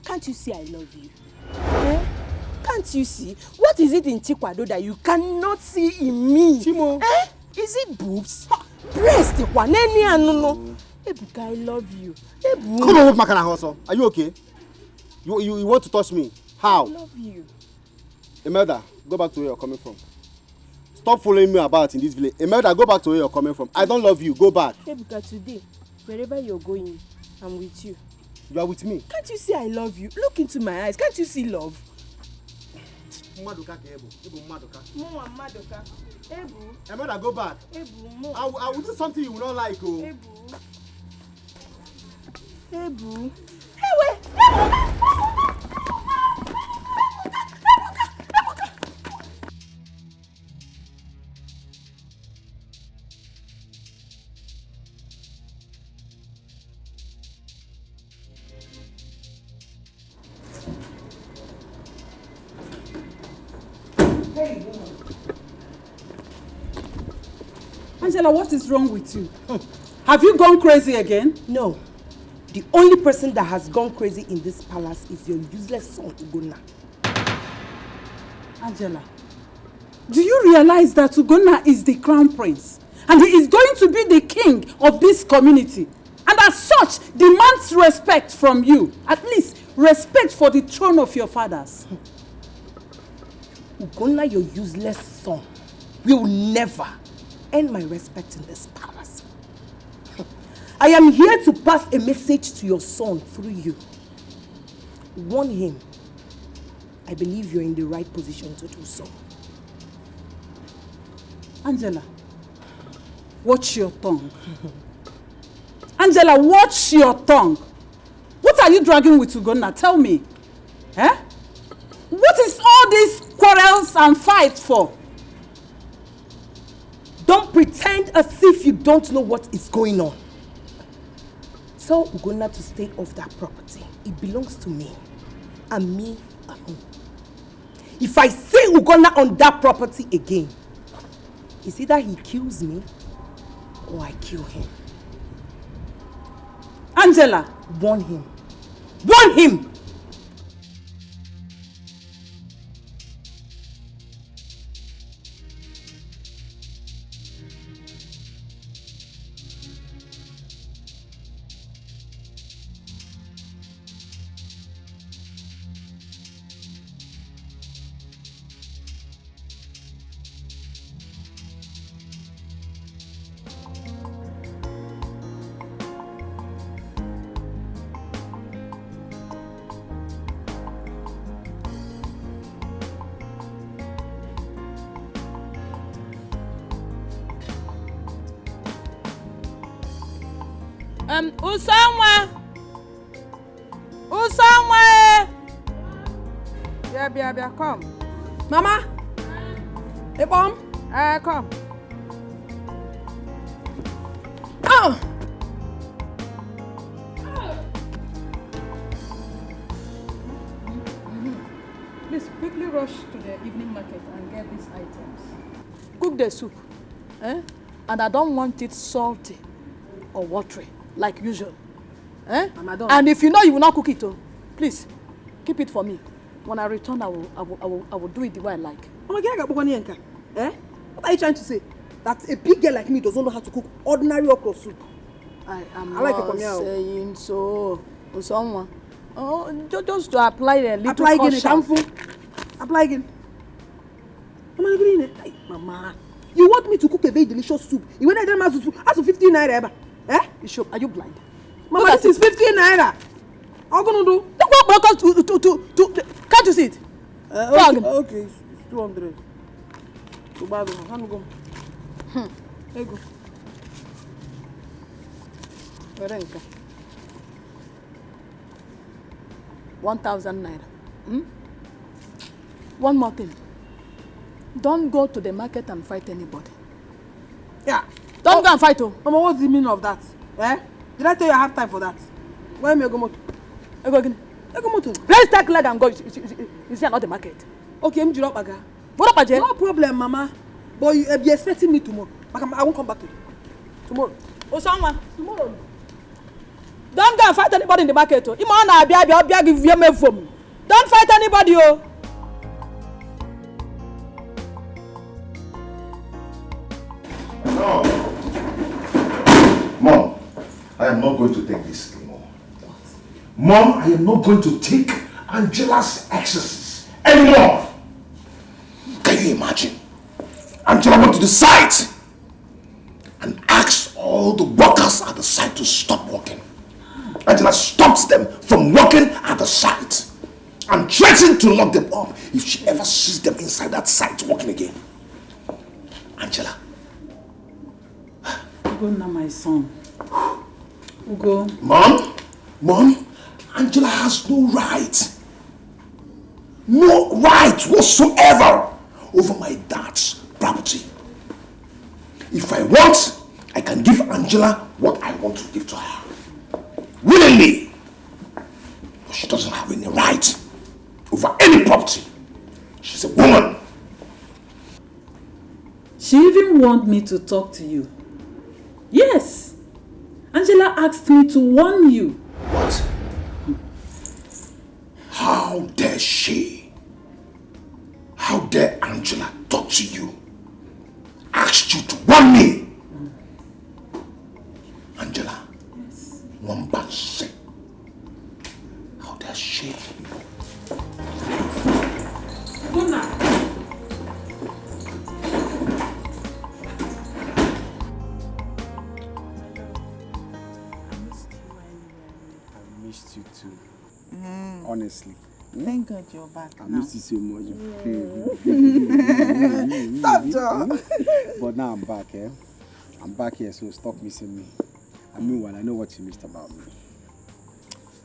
can't you see I love you? Eh? Can't you see? What is it in Chikwado that you cannot see in me? Chimo. Eh? Is it boobs? Breast? Ebuka, I love you. Ebu. Come on with my kind of hustle. Are you okay? You want to touch me? How? I love you. Imelda, go back to where you're coming from. Stop following me about in this village. Imelda, go back to where you're coming from. I don't love you. Go back. Ebuka, today, wherever you're going, I'm with you. You are with me. Can't you see I love you? Look into my eyes. Can't you see love? Madoka Ebu. Ebu Madoka. Mo Madoka. Ebu. Imelda, go back. Ebu, Mo. I will do something you will not like. Oh. Ebu. Ebu. Hey, wait. Hey, Angela, what is wrong with you? Have you gone crazy again? No. The only person that has gone crazy in this palace is your useless son, Ugonna. Angela, do you realize that Ugonna is the crown prince? And he is going to be the king of this community. And as such, demands respect from you. At least, respect for the throne of your fathers. Ugonna, your useless son, will never earn my respect in this palace. I am here to pass a message to your son through you. Warn him. I believe you're in the right position to do so. Angela, watch your tongue. Angela, watch your tongue. What are you dragging with Ugonna? Tell me. Eh? What is all these quarrels and fights for? Don't pretend as if you don't know what is going on. Tell Ugonna to stay off that property. It belongs to me. And me alone. If I see Ugonna on that property again, it's either he kills me or I kill him. Angela, warn him. Warn him! Usamwa. Bia, come. Mama. Hey, Mom. Come. Oh. Please quickly rush to the evening market and get these items. Cook the soup. Eh? And I don't want it salty or watery like usual. Eh? And if you know you will not cook it, please keep it for me. When I return, I will do it the way I like. Oh, my God, eh? What are you trying to say? That a big girl like me doesn't know how to cook ordinary okra soup? I am I like not it, saying so. Someone. Oh, just to apply a little apply again, caution. Apply again. Mama, you want me to cook a very delicious soup? You went and ask 15 naira. Eh? Are you blind? Mama, this is 15 naira. How can you do? Can't you see it? Okay, it's 200. Go back, go. There you go. Where 1,000 naira. One more thing. Don't go to the market and fight anybody. Yeah. Don't go and fight. Mama, what's the meaning of that? Eh? Did I tell you I have time for that? Why am I going to go? Let's take leg and go. You see, not the market. Okay, I'm going to go. No problem, Mama. But you be expecting me tomorrow. I won't come back to you. Tomorrow. Osama. Tomorrow. Don't go and fight anybody in the market. Don't fight anybody. No. Mom, I am not going to take this anymore. Mom, I am not going to take Angela's exercise anymore. Can you imagine? Angela went to the site and asked all the workers at the site to stop working. Angela stopped them from working at the site and threatened to lock them up if she ever sees them inside that site working again. Angela. Ugo, now my son. Ugo. Mom, Angela has no right whatsoever over my dad's property. If I want, I can give Angela what I want to give to her. Willingly. But she doesn't have any right over any property. She's a woman. She even want me to talk to you. Yes. Angela asked me to warn you. What? How dare she? How dare Angela talk to you? Asked you to warn me? Angela. Yes. One bad sick. How dare she? Good night. I missed you too. Honestly. Thank God you're back I now. missed you so much. Stop, Joe. But now I'm back, eh? I'm back here, so stop missing me. And meanwhile, I know what you missed about me.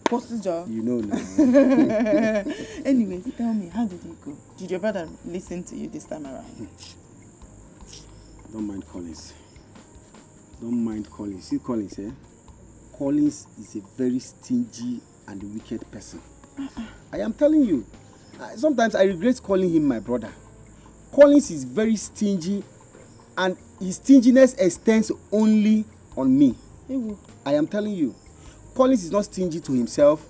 What's the job? You know now. Anyways, tell me, how did it go? Did your brother listen to you this time around? Don't mind Collins. Don't mind Collins. See Collins, eh? Collins is a very stingy and wicked person. I am telling you. Sometimes I regret calling him my brother. Collins is very stingy, and his stinginess extends only on me. I am telling you. Collins is not stingy to himself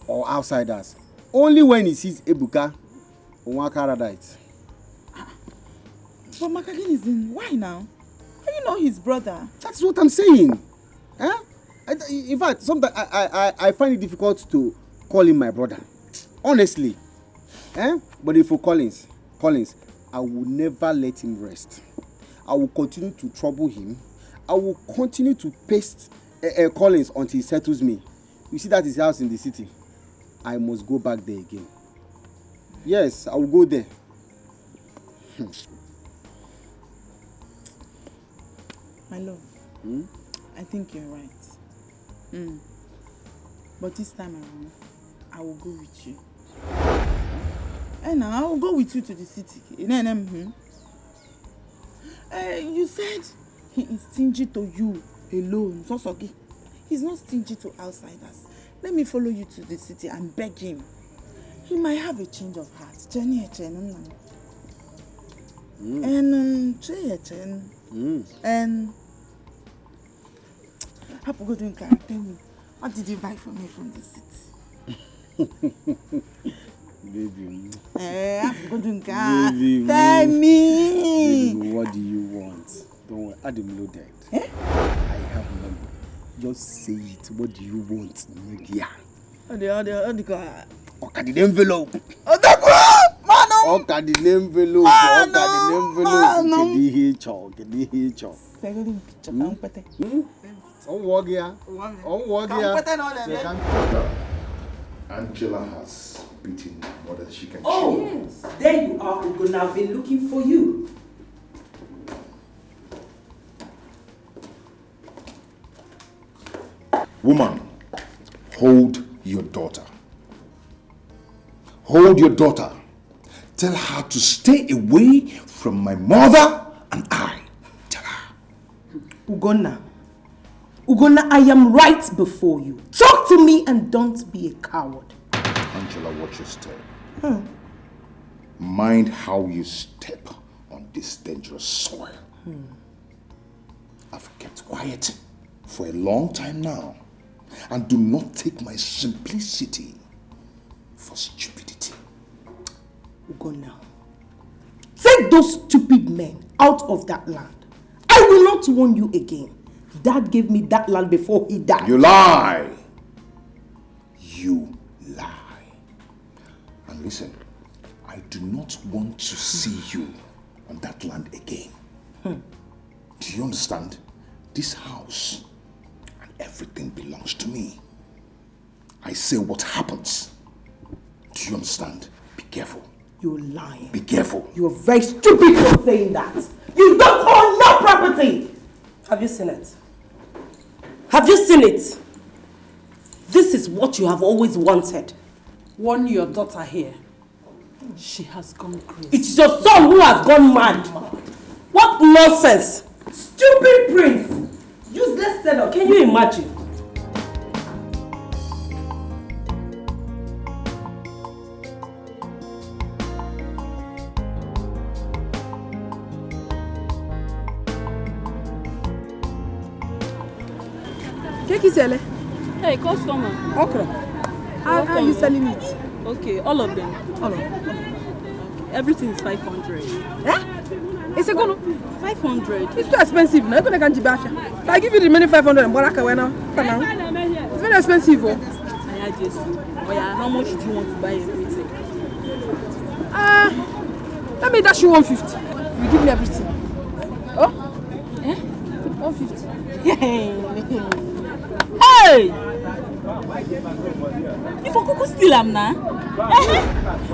or outsiders. Only when he sees Ebuka or Wakaradite. But Makagin is in. Why now? Are you not his brother? That's what I'm saying. Huh? In fact, sometimes I find it difficult to call him my brother. Honestly. But if for Collins, I will never let him rest. I will continue to trouble him. I will continue to paste Collins until he settles me. You see that his house in the city. I must go back there again. Yes, I will go there. My love, I think you're right. But this time around, I will go with you. And I will go with you to the city. You said he is stingy to you alone. Sosogi. He's not stingy to outsiders. Let me follow you to the city and beg him. He might have a change of heart. And tell me, what did you buy for me from the city? Baby. Tell me. Baby, what do you add him loaded. I have money. Just say it. What do you want, Media? Okay, the envelope. Okay, the envelope. Angela has beaten more than she can chew. Oh, yes. There you are, Ugonna. I've been looking for you. Woman, hold your daughter. Hold your daughter. Tell her to stay away from my mother and I. Tell her. Ugonna, I am right before you. Talk to me and don't be a coward. Angela, watch your step. Mind how you step on this dangerous soil. I've kept quiet for a long time now, and do not take my simplicity for stupidity. Ugonna, take those stupid men out of that land. I will not warn you again. Dad gave me that land before he died. You lie. You lie. And listen, I do not want to see you on that land again. Do you understand? This house and everything belongs to me. I say what happens. Do you understand? Be careful. You're lying. Be careful. You're very stupid for saying that. You don't own no property. Have you seen it? Have you seen it? This is what you have always wanted. Warn your daughter here. She has gone crazy. It's your son who has gone mad. What nonsense! Stupid prince! Useless seller. Can you imagine? Hey, customer. Okra. How are you selling it? Okay, all of them. All of them. Okay. Everything is 500. Eh? It's a good 500. It's too expensive now. If I give you the remaining 500, it's very expensive. Oh yeah, how much do you want to buy everything? Let me dash you 150. You give me everything. Oh? Eh? 150. Hey! You for Kuku still am na?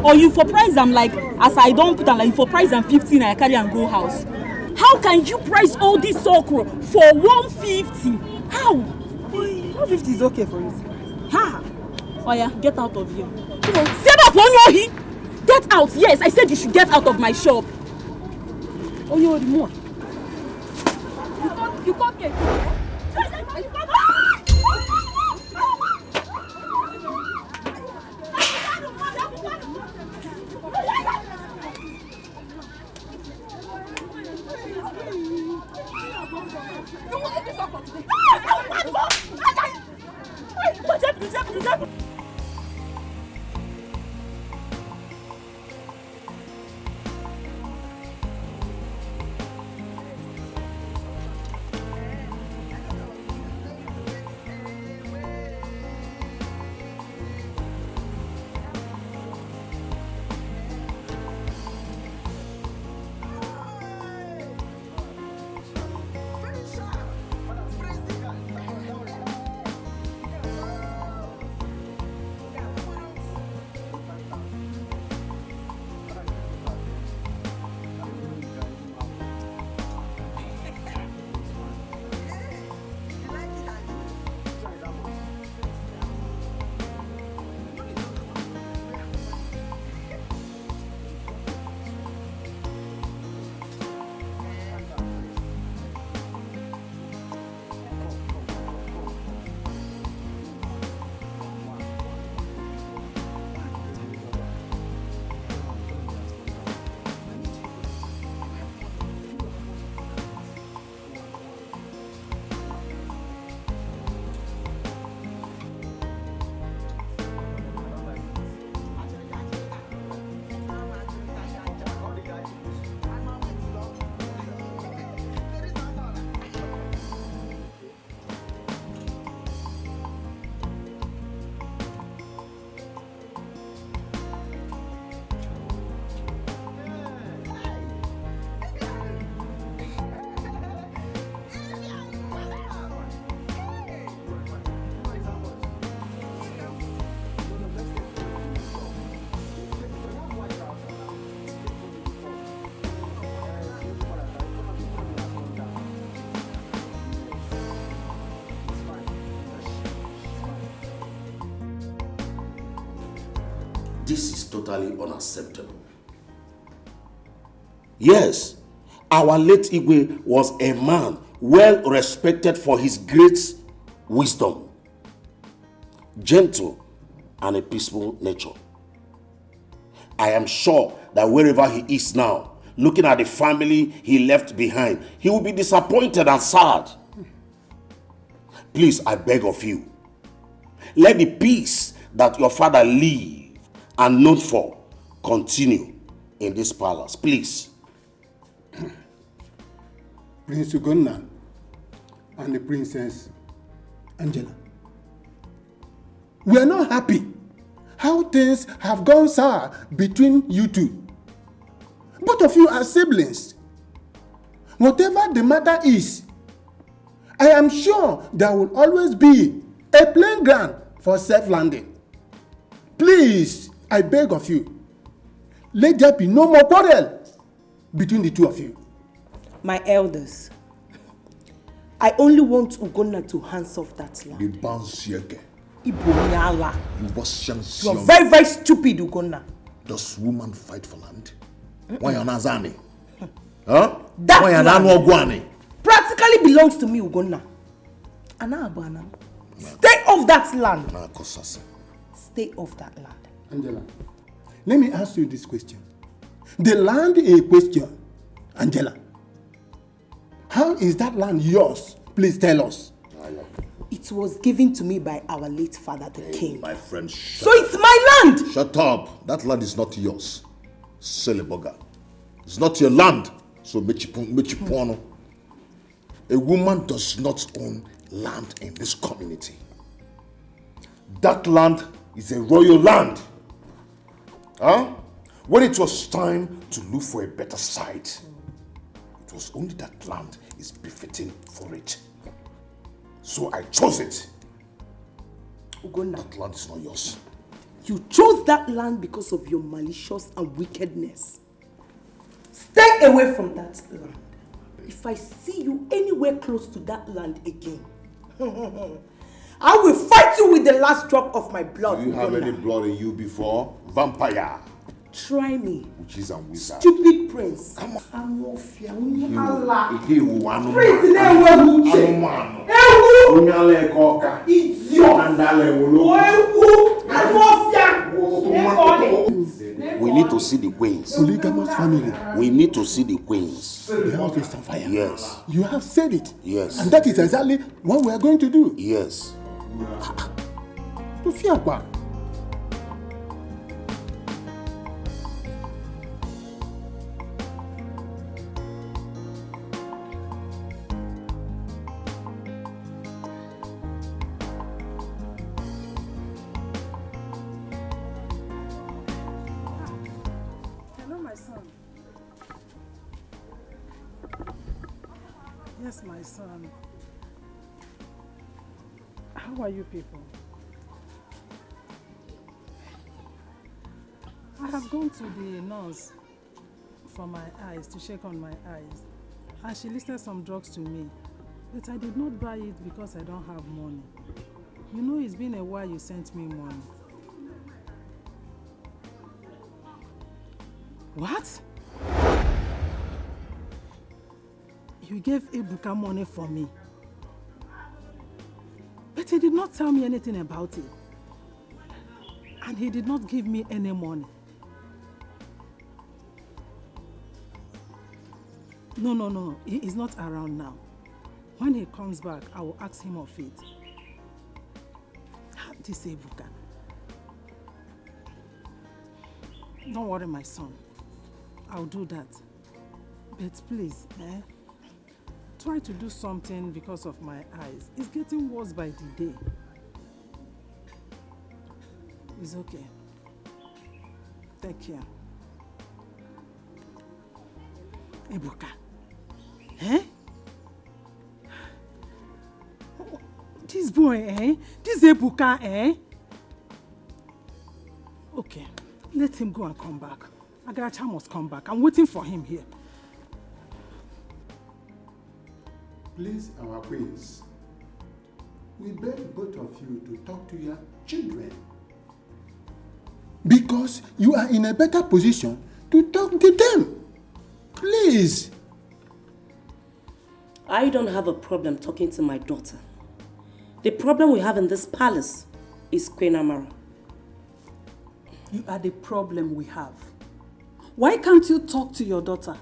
Or you for price am like, as I don't put am like, you for price am 15 I carry and go house. How can you price all this okra for 150? How? 150 is okay for you. Ha! Oh yeah, get out of here. Set up on your heat. Get out. Yes, I said you should get out of my shop. Oh, you want more? You come here. this is totally unacceptable. Yes, our late Igwe was a man well respected for his great wisdom, gentle, and a peaceful nature. I am sure that wherever he is now, looking at the family he left behind, he will be disappointed and sad. Please, I beg of you, let the peace that your father lived and known for continue in this palace, please. Prince Ugonna and the Princess Angela. We are not happy how things have gone sour between you two. Both of you are siblings. Whatever the matter is, I am sure there will always be a playing ground for self-landing. Please, I beg of you, let there be no more quarrel between the two of you. My elders, I only want Ugonna to hands off that land. You are very, very stupid, Ugonna. Does woman fight for land? Why are Nazani? Huh? That Why are land practically belongs to me, Ugonna. Anabana. Stay off that land. Stay off that land. Angela, let me ask you this question. The land is a question, Angela. How is that land yours? Please tell us. It was given to me by our late father, the king. My friend, so it's my land. Shut up. That land is not yours. Silly bugger. It's not your land. So mechipono. A woman does not own land in this community. That land is a royal land. Huh? When it was time to look for a better site, it was only that land is befitting for it. So I chose it. Ugonna, that land is not yours. You chose that land because of your malicious and wickedness. Stay away from that land. If I see you anywhere close to that land again, I will fight you with the last drop of my blood. Do you have any blood in you before? Vampire. Try me. Witches and wizards. Stupid prince. Come on. Amofia. Allah. Prince never We need to see the queens. Polygamous family. We need to see the queens. The house is on fire. Yes. You have said it. Yes. And that is exactly what we are going to do. Yes. To fear what? Yes, my son. How are you people? I have gone to the nurse for my eyes, to check on my eyes. And she listed some drugs to me. But I did not buy it because I don't have money. You know, it's been a while you sent me money. What? You gave Ebuka money for me. But he did not tell me anything about it. And he did not give me any money. No. He is not around now. When he comes back, I will ask him of it. This Ebuka. Don't worry, my son. I'll do that. But please, try to do something because of my eyes. It's getting worse by the day. It's okay. Take care. Ebuka. This boy, This Ebuka, Okay, let him go and come back. Agaracha must come back. I'm waiting for him here. Please, our queens, we beg both of you to talk to your children. Because you are in a better position to talk to them. Please. I don't have a problem talking to my daughter. The problem we have in this palace is Queen Amara. You are the problem we have. Why can't you talk to your daughter?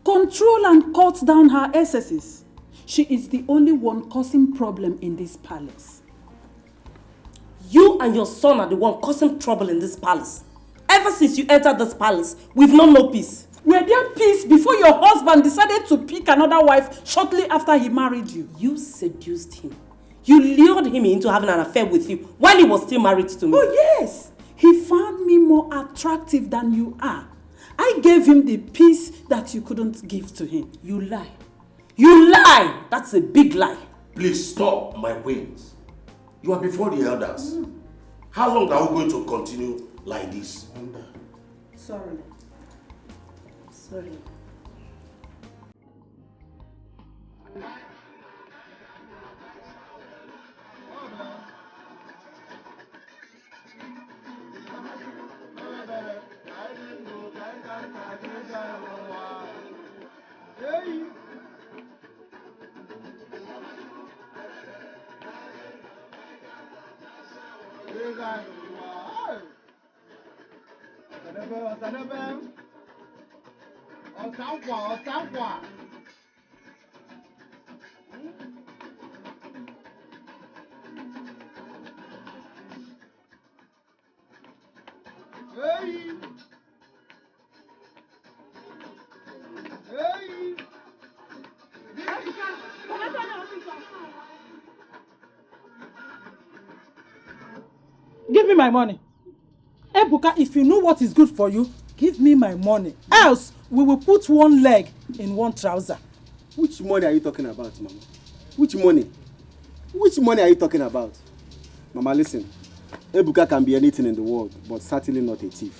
Control and cut down her excesses. She is the only one causing problem in this palace. You and your son are the one causing trouble in this palace. Ever since you entered this palace, we've known no peace. Were there peace before your husband decided to pick another wife shortly after he married you? You seduced him. You lured him into having an affair with you while he was still married to me. Oh yes! He found me more attractive than you are. I gave him the peace that you couldn't give to him. You lie. You lie! That's a big lie. Please stop my ways. You are before the elders. How long are we going to continue like this? Sorry. Sorry. Give me my money. Ebuka, if you know what is good for you, give me my money. Else, we will put one leg in one trouser. Which money are you talking about, Mama? Which money? Which money are you talking about? Mama, listen. Ebuka can be anything in the world, but certainly not a thief.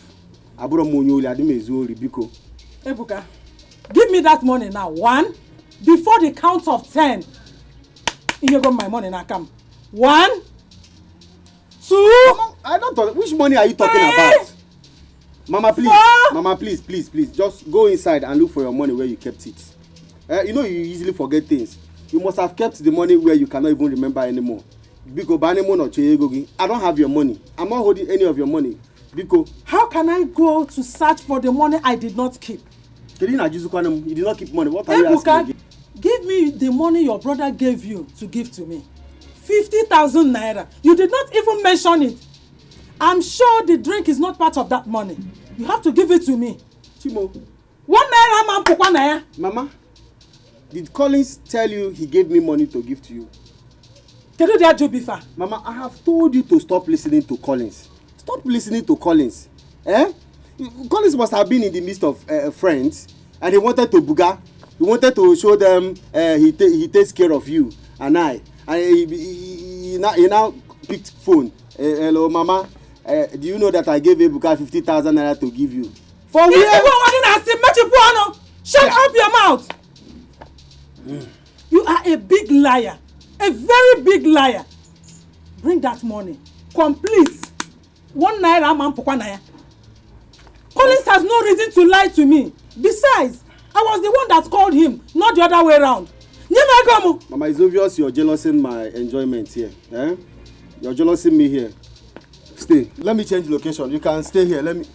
Ebuka, give me that money now. 1, before the count of 10. You got my money now, come. 1, 2. Mama, I don't know. Which money are you talking about? Mama, please. 4. Mama, please. Just go inside and look for your money where you kept it. You know you easily forget things. You must have kept the money where you cannot even remember anymore. Biko, I don't have your money. I'm not holding any of your money. Biko. How can I go to search for the money I did not keep? You did not keep money. What are you asking again? Give me the money your brother gave you to give to me. 50,000 naira. You did not even mention it. I'm sure the drink is not part of that money. You have to give it to me. Chimo. 1 naira man pokwa naira. Mama, did Collins tell you he gave me money to give to you? Mama, I have told you to stop listening to Collins. Stop listening to Collins. Collins must have been in the midst of friends and he wanted to buga. He wanted to show them he takes care of you and I. And he now picked phone. Hello, Mama. Do you know that I gave Ebuka 50,000 naira to give you? For where? Shut up your mouth. You are a big liar. A very big liar. Bring that money. Come, please. 1 naira man pokwa naira. Collins has no reason to lie to me. Besides, I was the one that called him, not the other way around. Mama, it's obvious you're jealousing my enjoyment here. You're jealousing me here. Stay. Let me change location. You can stay here. Let me.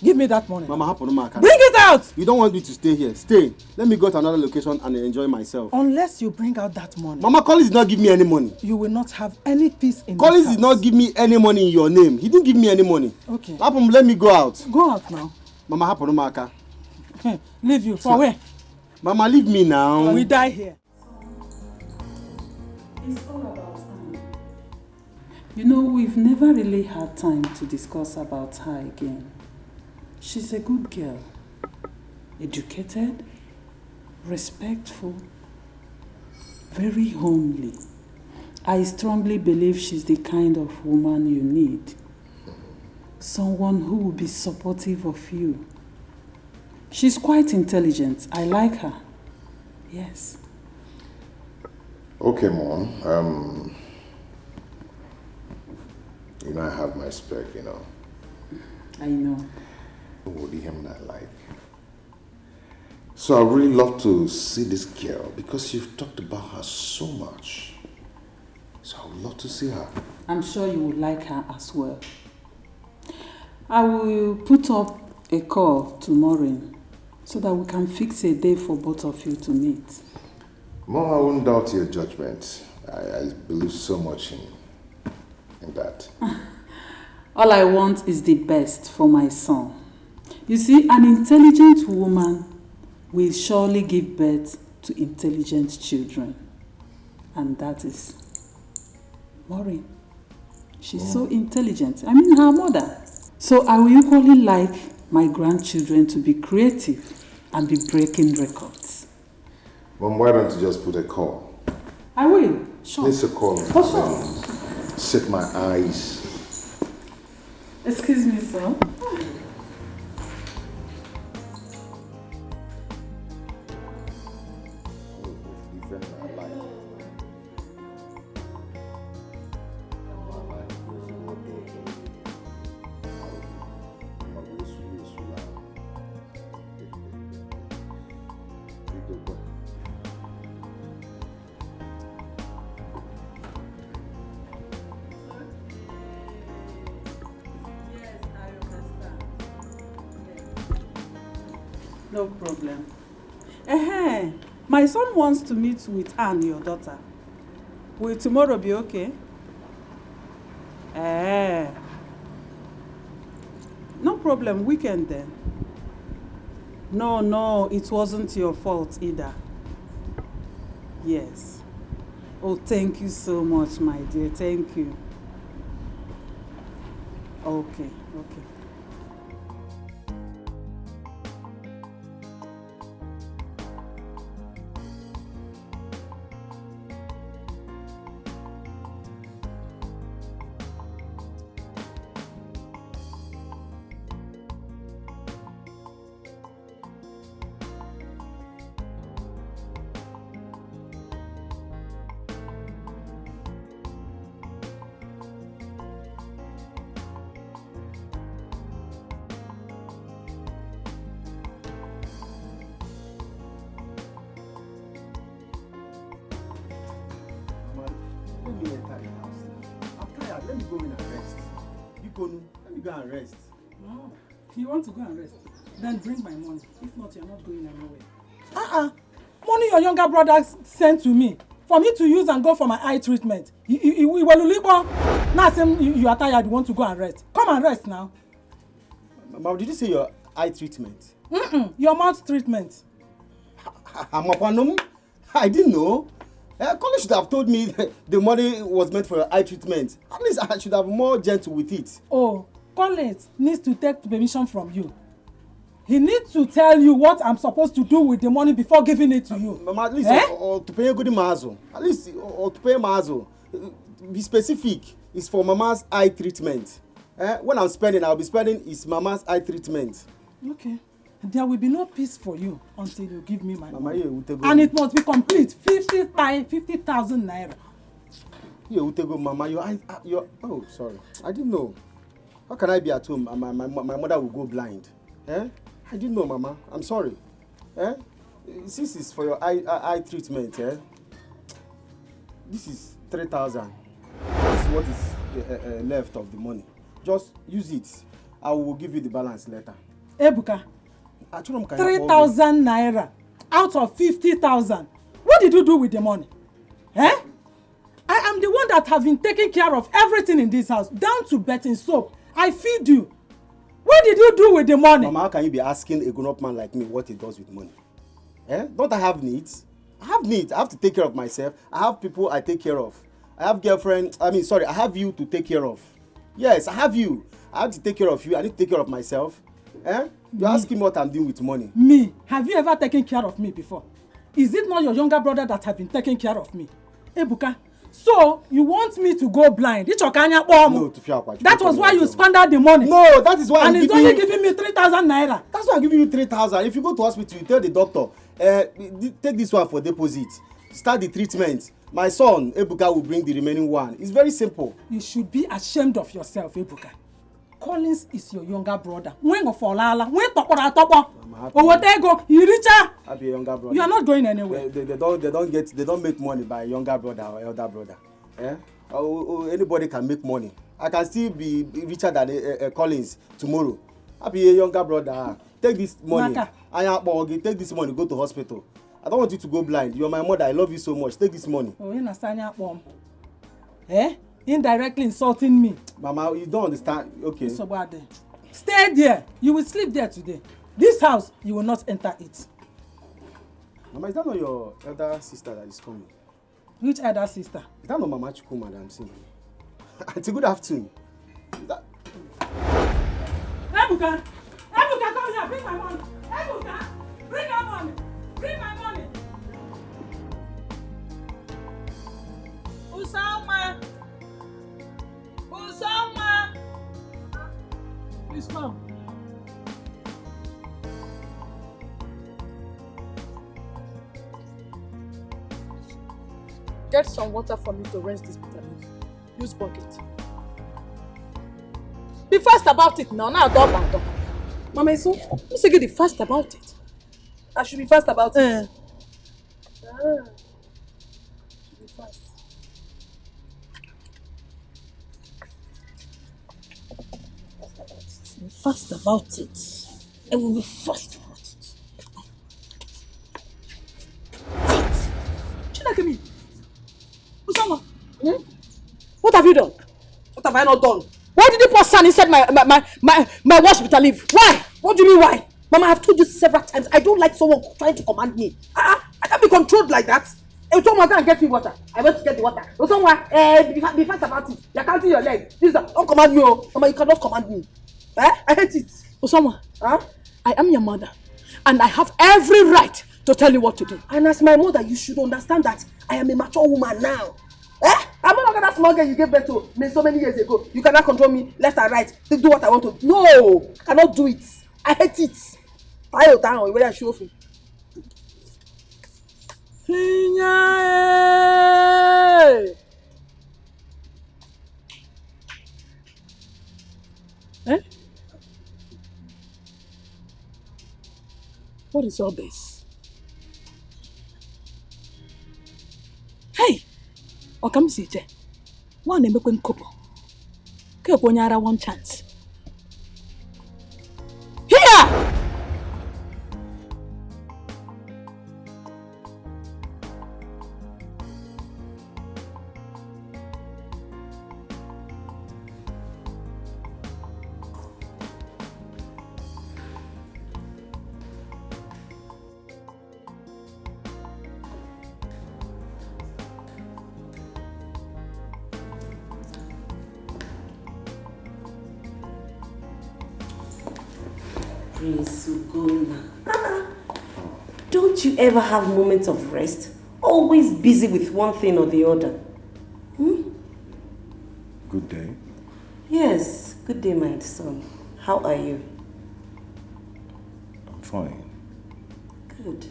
Give me that money. Mama, bring it out. You don't want me to stay here. Stay. Let me go to another location and enjoy myself. Unless you bring out that money. Mama, Collins did not give me any money. You will not have any peace in Collins this house. did not give me any money in your name. He didn't give me any money. Okay. Let me go out. Go out now. Mama, leave you. For where? Mama, leave me now. We die here. It's all about her. You know, we've never really had time to discuss about her again. She's a good girl. Educated, respectful, very homely. I strongly believe she's the kind of woman you need. Someone who will be supportive of you. She's quite intelligent. I like her. Yes. Okay, Mom. You know, I have my spec, you know. I know. What do you not like? So I really love to see this girl because you've talked about her so much. So I would love to see her. I'm sure you would like her as well. I will put up a call to Maureen so that we can fix a day for both of you to meet. Mom, I wouldn't doubt your judgment. I believe so much in that. All I want is the best for my son. You see, an intelligent woman will surely give birth to intelligent children. And that is Maureen. She's so intelligent. I mean, her mother. So I will equally like my grandchildren to be creative and be breaking records. Mom, why don't you just put a call? I will. Sure. Place a call. For sure. Set my eyes. Excuse me, sir. No problem. My son wants to meet with Anne, your daughter. Will tomorrow be okay? No problem, weekend then. No, it wasn't your fault either. Yes. Oh, thank you so much, my dear. Thank you. Okay. Rest. No. You want to go and rest? Then bring my money. If not, you're not going anywhere. Money your younger brother sent to me for me to use and go for my eye treatment. Now you are tired, you want to go and rest. Come and rest now. Mama, did you say your eye treatment? Your mouth treatment. I didn't know. College should have told me the money was meant for your eye treatment. At least I should have more gentle with it. Oh, College needs to take permission from you. He needs to tell you what I'm supposed to do with the money before giving it to you. Mama, at least or to pay a good mazo. At least or to pay mazo. Be specific. It's for Mama's eye treatment. When I'm spending, I'll be spending is Mama's eye treatment. Okay. There will be no peace for you until you give me my money. And it must be complete. 50,000 naira. Mama, oh, sorry. I didn't know. How can I be at home and my mother will go blind? I didn't know, Mama. I'm sorry. This is for your eye treatment. This is 3,000. This is what is left of the money. Just use it. I will give you the balance later. Ebuka, 3,000 naira out of 50,000. What did you do with the money? I am the one that have been taking care of everything in this house, down to betting soap. I feed you. What did you do with the money? Mama, how can you be asking a grown-up man like me what he does with money? Don't I have needs? I have needs. I have to take care of myself. I have people I take care of. I have girlfriend. I have you to take care of. Yes, I have you. I have to take care of you. I need to take care of myself. You ask him what I'm doing with money. Me? Have you ever taken care of me before? Is it not your younger brother that have been taking care of me? Ebuka, so you want me to go blind? No, that was why you squandered the money. No, that is why and it's only giving me 3,000 naira. That's why I'm giving you 3,000. If you go to hospital, you tell the doctor, take this one for deposit. Start the treatment. my son, Ebuka, will bring the remaining one. It's very simple. You should be ashamed of yourself, Ebuka. Collins is your younger brother. When of Olala, when Tokora. Oh, what they go, you richer. I'll be a younger brother. You are not going anywhere. They don't make money by younger brother or elder brother. Eh? Anybody can make money. I can still be richer than Collins tomorrow. I'll be a younger brother. Take this money. Take this money, go to hospital. I don't want you to go blind. You're my mother. I love you so much. Take this money. Oh, you understand your mom? Eh? Indirectly insulting me. Mama, you don't understand. Okay. So bad. Stay there. You will sleep there today. This house, you will not enter it. Mama, is that not your elder sister that is coming? Which elder sister? Is that not Mama Chukuma that I'm seeing? It's a good afternoon. Ebuka! Ebuka, come here. Bring my money. Ebuka! Bring my money. Bring my money. Usama! Usama! Please come. Get some water for me to rinse this bitter leaf. Use bucket. Be fast about it now. Now talk and talk. Mama, so you say be fast about it. I should be fast about it. Should be fast. Be fast about it. I will be fast about it. Chinakemi. Usama. What have you done? What have I not done? Why did you pour sand inside my wash bitter leaf? Why? What do you mean why? Mama, I've told you several times. I don't like someone trying to command me. I can't be controlled like that. You told me go and get me water. I went to get the water. Usama, be fast about it. You're counting your legs. Don't command me, oh. Mama, you cannot command me. I hate it. Usama, I am your mother. And I have every right to tell you what to do. And as my mother, you should understand that I am a mature woman now. I'm not like that small girl you gave birth to me so many years ago. You cannot control me left and right to do what I want to do. No, I cannot do it. I hate it. I down where I show you. What is all this? Hey! Okam CJ. One make one couple. Ke ponyara one chance. Here! Don't you ever have moments of rest? Always busy with one thing or the other. Good day. Yes, good day, my son. How are you? I'm fine. Good.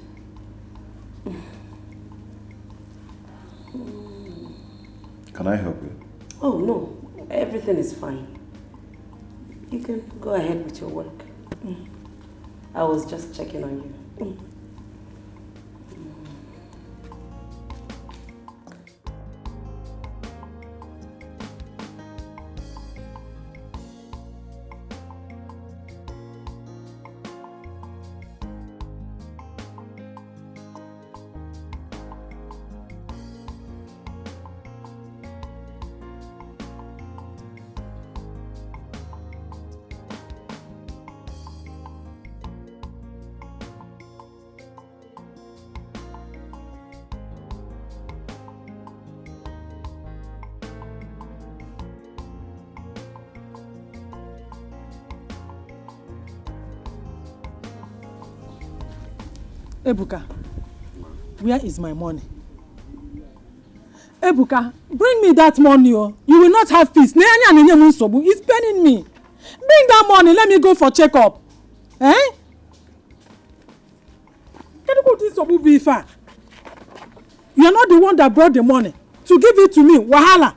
Can I help you? Oh, no. Everything is fine. You can go ahead with your work. I was just checking on you. Ebuka, where is my money? Ebuka, bring me that money, oh. You will not have peace. It's paining me. Bring that money, let me go for checkup. Eh? Can you go to Sobu Bifa? You are not the one that brought the money. To give it to me, wahala.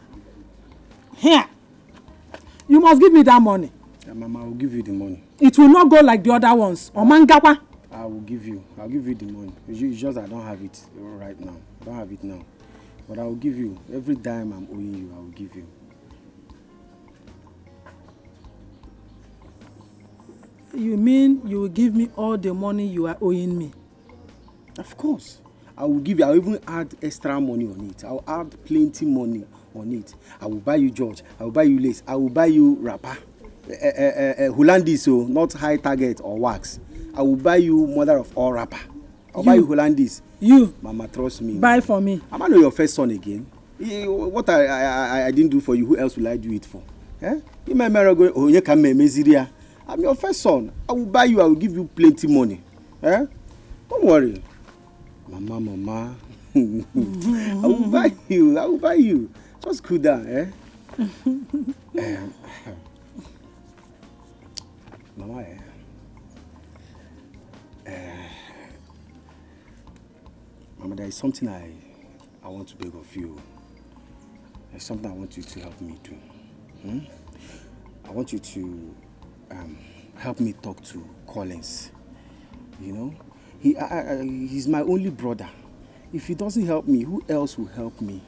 Here. You must give me that money. Yeah, Mama, I will give you the money. It will not go like the other ones. Omangawa. I'll give you the money. It's just I don't have it right now. I don't have it now. But I will give you. Every dime I'm owing you, I will give you. You mean you will give me all the money you are owing me? Of course. I will give you. I will even add extra money on it. I will add plenty money on it. I will buy you George. I will buy you lace. I will buy you wrapper. Hollandis, so not high target or wax. I will buy you mother of all wrapper. I'll buy you Hollandis. You. Mama, trust me. Buy for me. Am I not your first son again? What I didn't do for you, who else will I do it for? Eh? You may go, oh, you can make Meziria. I'm your first son. I will buy you. I will give you plenty money. Eh? Don't worry. Mama. I will buy you. I will buy you. Just cool down, eh? Mama, Mama, there is something I want to beg of you. There's something I want you to help me do. I want you to help me talk to Collins. You know, he's my only brother. If he doesn't help me, who else will help me?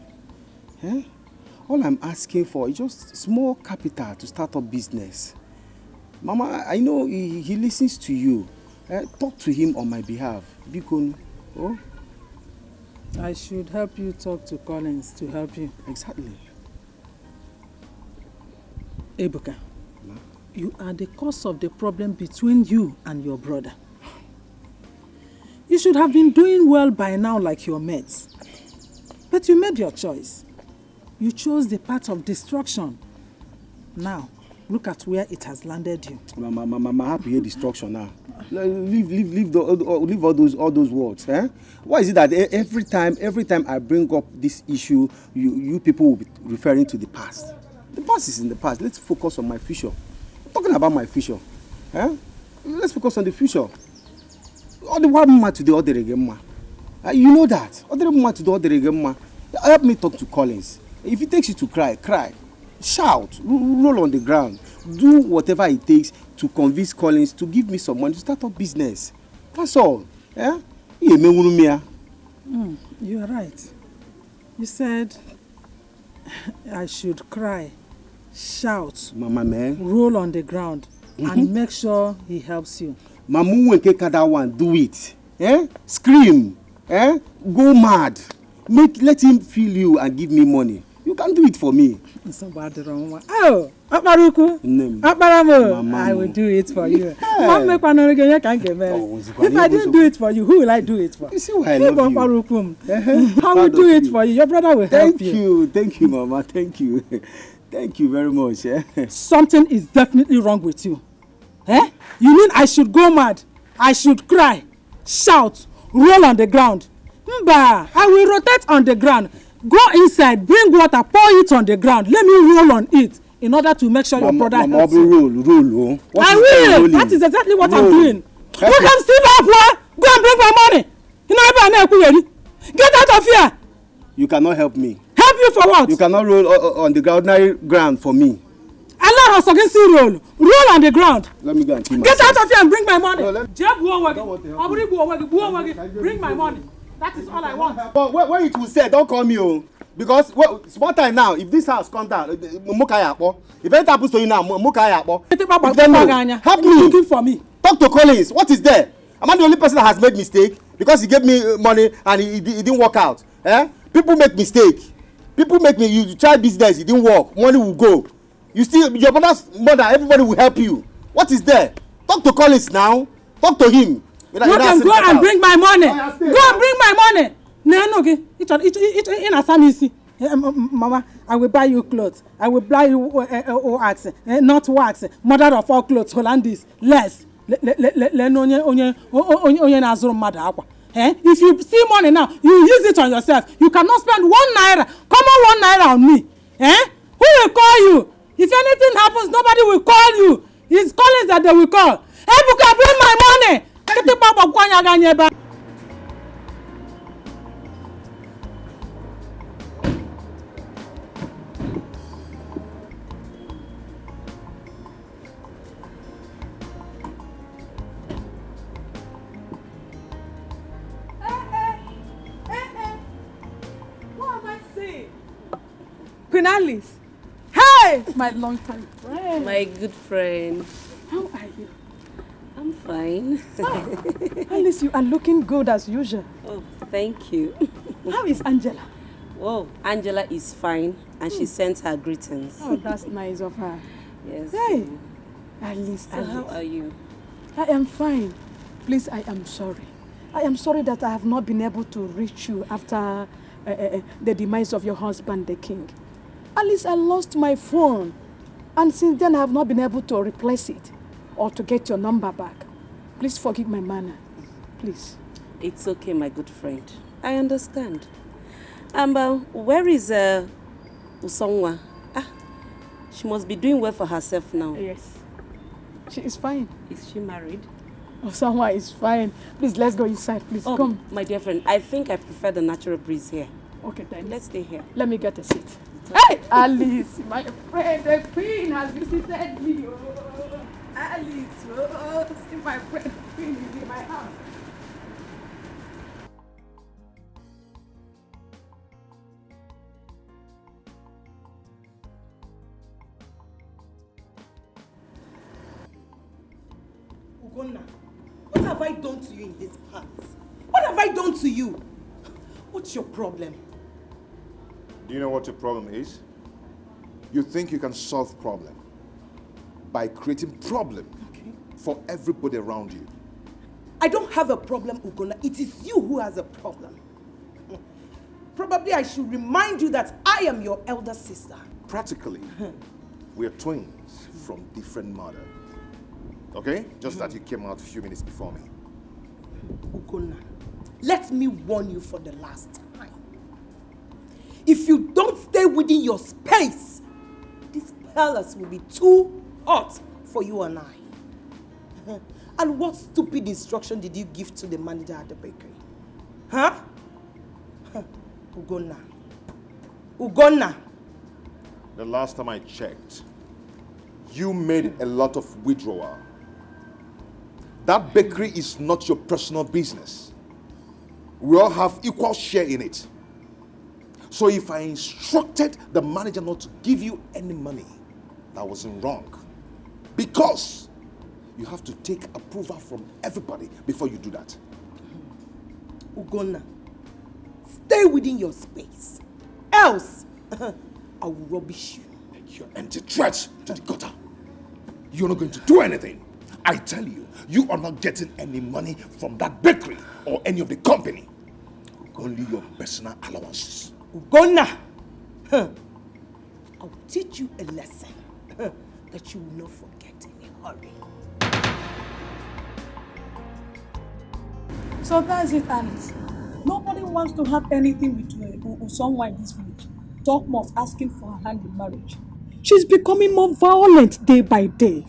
Eh? All I'm asking for is just small capital to start up business. Mama, I know he listens to you. Talk to him on my behalf. Bikon. Oh? I should help you talk to Collins to help you. Exactly. Ebuka, you are the cause of the problem between you and your brother. You should have been doing well by now like your mates. But you made your choice. You chose the path of destruction. Now, look at where it has landed you. Mama, happy here destruction now. Leave all those words. Eh? Why is it that every time I bring up this issue, you people will be referring to the past? The past is in the past. Let's focus on my future. I'm talking about my future. Eh? Let's focus on the future. All the one man to the other again, you know that. Other man to the other again, help me talk to Collins. If it takes you to cry. Shout, roll on the ground. Do whatever it takes to convince Collins to give me some money to start up business. That's all. Yeah? You are right. You said I should cry, shout, Mama, man, roll on the ground, and make sure he helps you. Mamu when take that one, do it. Eh? Scream. Eh? Go mad. Let him feel you and give me money. You can do it for me. Oh, Aparuku. I will do it for you. If I didn't do it for you, who will I do it for? You see why I love you. I will do it for you. Your brother will help you. Thank you, Mama. Thank you. Thank you very much. Something is definitely wrong with you. Eh? You mean I should go mad? I should cry, shout, roll on the ground? Mba, I will rotate on the ground. Go inside, bring water, pour it on the ground. Let me roll on it in order to make sure your brother helps you. Roll. I will. That is exactly what I'm doing. You can still up. Go and bring my money. Get out of here. You cannot help me. Help you for what? You cannot roll on the ordinary ground for me. Allah has against you roll. Roll on the ground. Let me go and kill myself. Get out of here and bring my money. Bring my money. That is all I want. But when it will say, don't call me, oh. Because small time now, if this house comes down, if anything happens to you now, help me. Looking for me. Talk to Collins. What is there? Am I the only person that has made mistake? Because he gave me money and it didn't work out. Eh? People make mistake. You try business, it didn't work. Money will go. You still, your mother's mother, everybody will help you. What is there? Talk to Collins now. Talk to him. You can go and bring my money. Go and bring my money. No, okay. Mama, I will buy you clothes. I will buy you wax, not wax. Mother of all clothes, Hollandis. Less. If you see money now, you use it on yourself. You cannot spend 1 naira. Come on, 1 naira on me. Who will call you? If anything happens, nobody will call you. It's Collins that they will call. Hey, Buka, bring my money. Queen Alice. Hey, my long time friend. My good friend. How are you? I'm fine. Alice, you are looking good as usual. Oh, thank you. How is Angela? Oh, Angela is fine and she sent her greetings. Oh, that's nice of her. Yes. Hey, Alice, So Alice. how are you? I am fine. Please, I am sorry. I am sorry that I have not been able to reach you after the demise of your husband, the king. Alice, I lost my phone. And since then, I have not been able to replace it or to get your number back. Please forgive my manner. Please. It's okay, my good friend. I understand. Where is Usongwa? She must be doing well for herself now. Yes. She is fine. Is she married? Usongwa is fine. Please, let's go inside. Please, come. My dear friend, I think I prefer the natural breeze here. Okay, then. Let's stay here. Let me get a seat. Hey, Alice, my friend, the queen has visited me. Oh, Alice, oh, see my friend, the queen is in my house. Ugonna, what have I done to you in this past? What have I done to you? What's your problem? Do you know what your problem is? You think you can solve problem by creating problem for everybody around you. I don't have a problem, Ugonna. It is you who has a problem. Probably I should remind you that I am your elder sister. Practically, we are twins from different mother. Okay? Just that you came out a few minutes before me. Ugonna, let me warn you for the last time. If you don't stay within your space, this palace will be too hot for you and I. And what stupid instruction did you give to the manager at the bakery? Huh? Ugonna. Ugonna. The last time I checked, you made a lot of withdrawal. That bakery is not your personal business. We all have equal share in it. So if I instructed the manager not to give you any money, that wasn't wrong. Because you have to take approval from everybody before you do that. Ugonna, stay within your space. Else, I will rubbish you. Take your empty threats to the gutter. You're not going to do anything. I tell you, you are not getting any money from that bakery or any of the company. Only your personal allowances. Ugonna, I'll teach you a lesson that you will not forget in a hurry. So that's it, Alice. Nobody wants to have anything with someone in this village. Talk more of asking for her hand in marriage. She's becoming more violent day by day.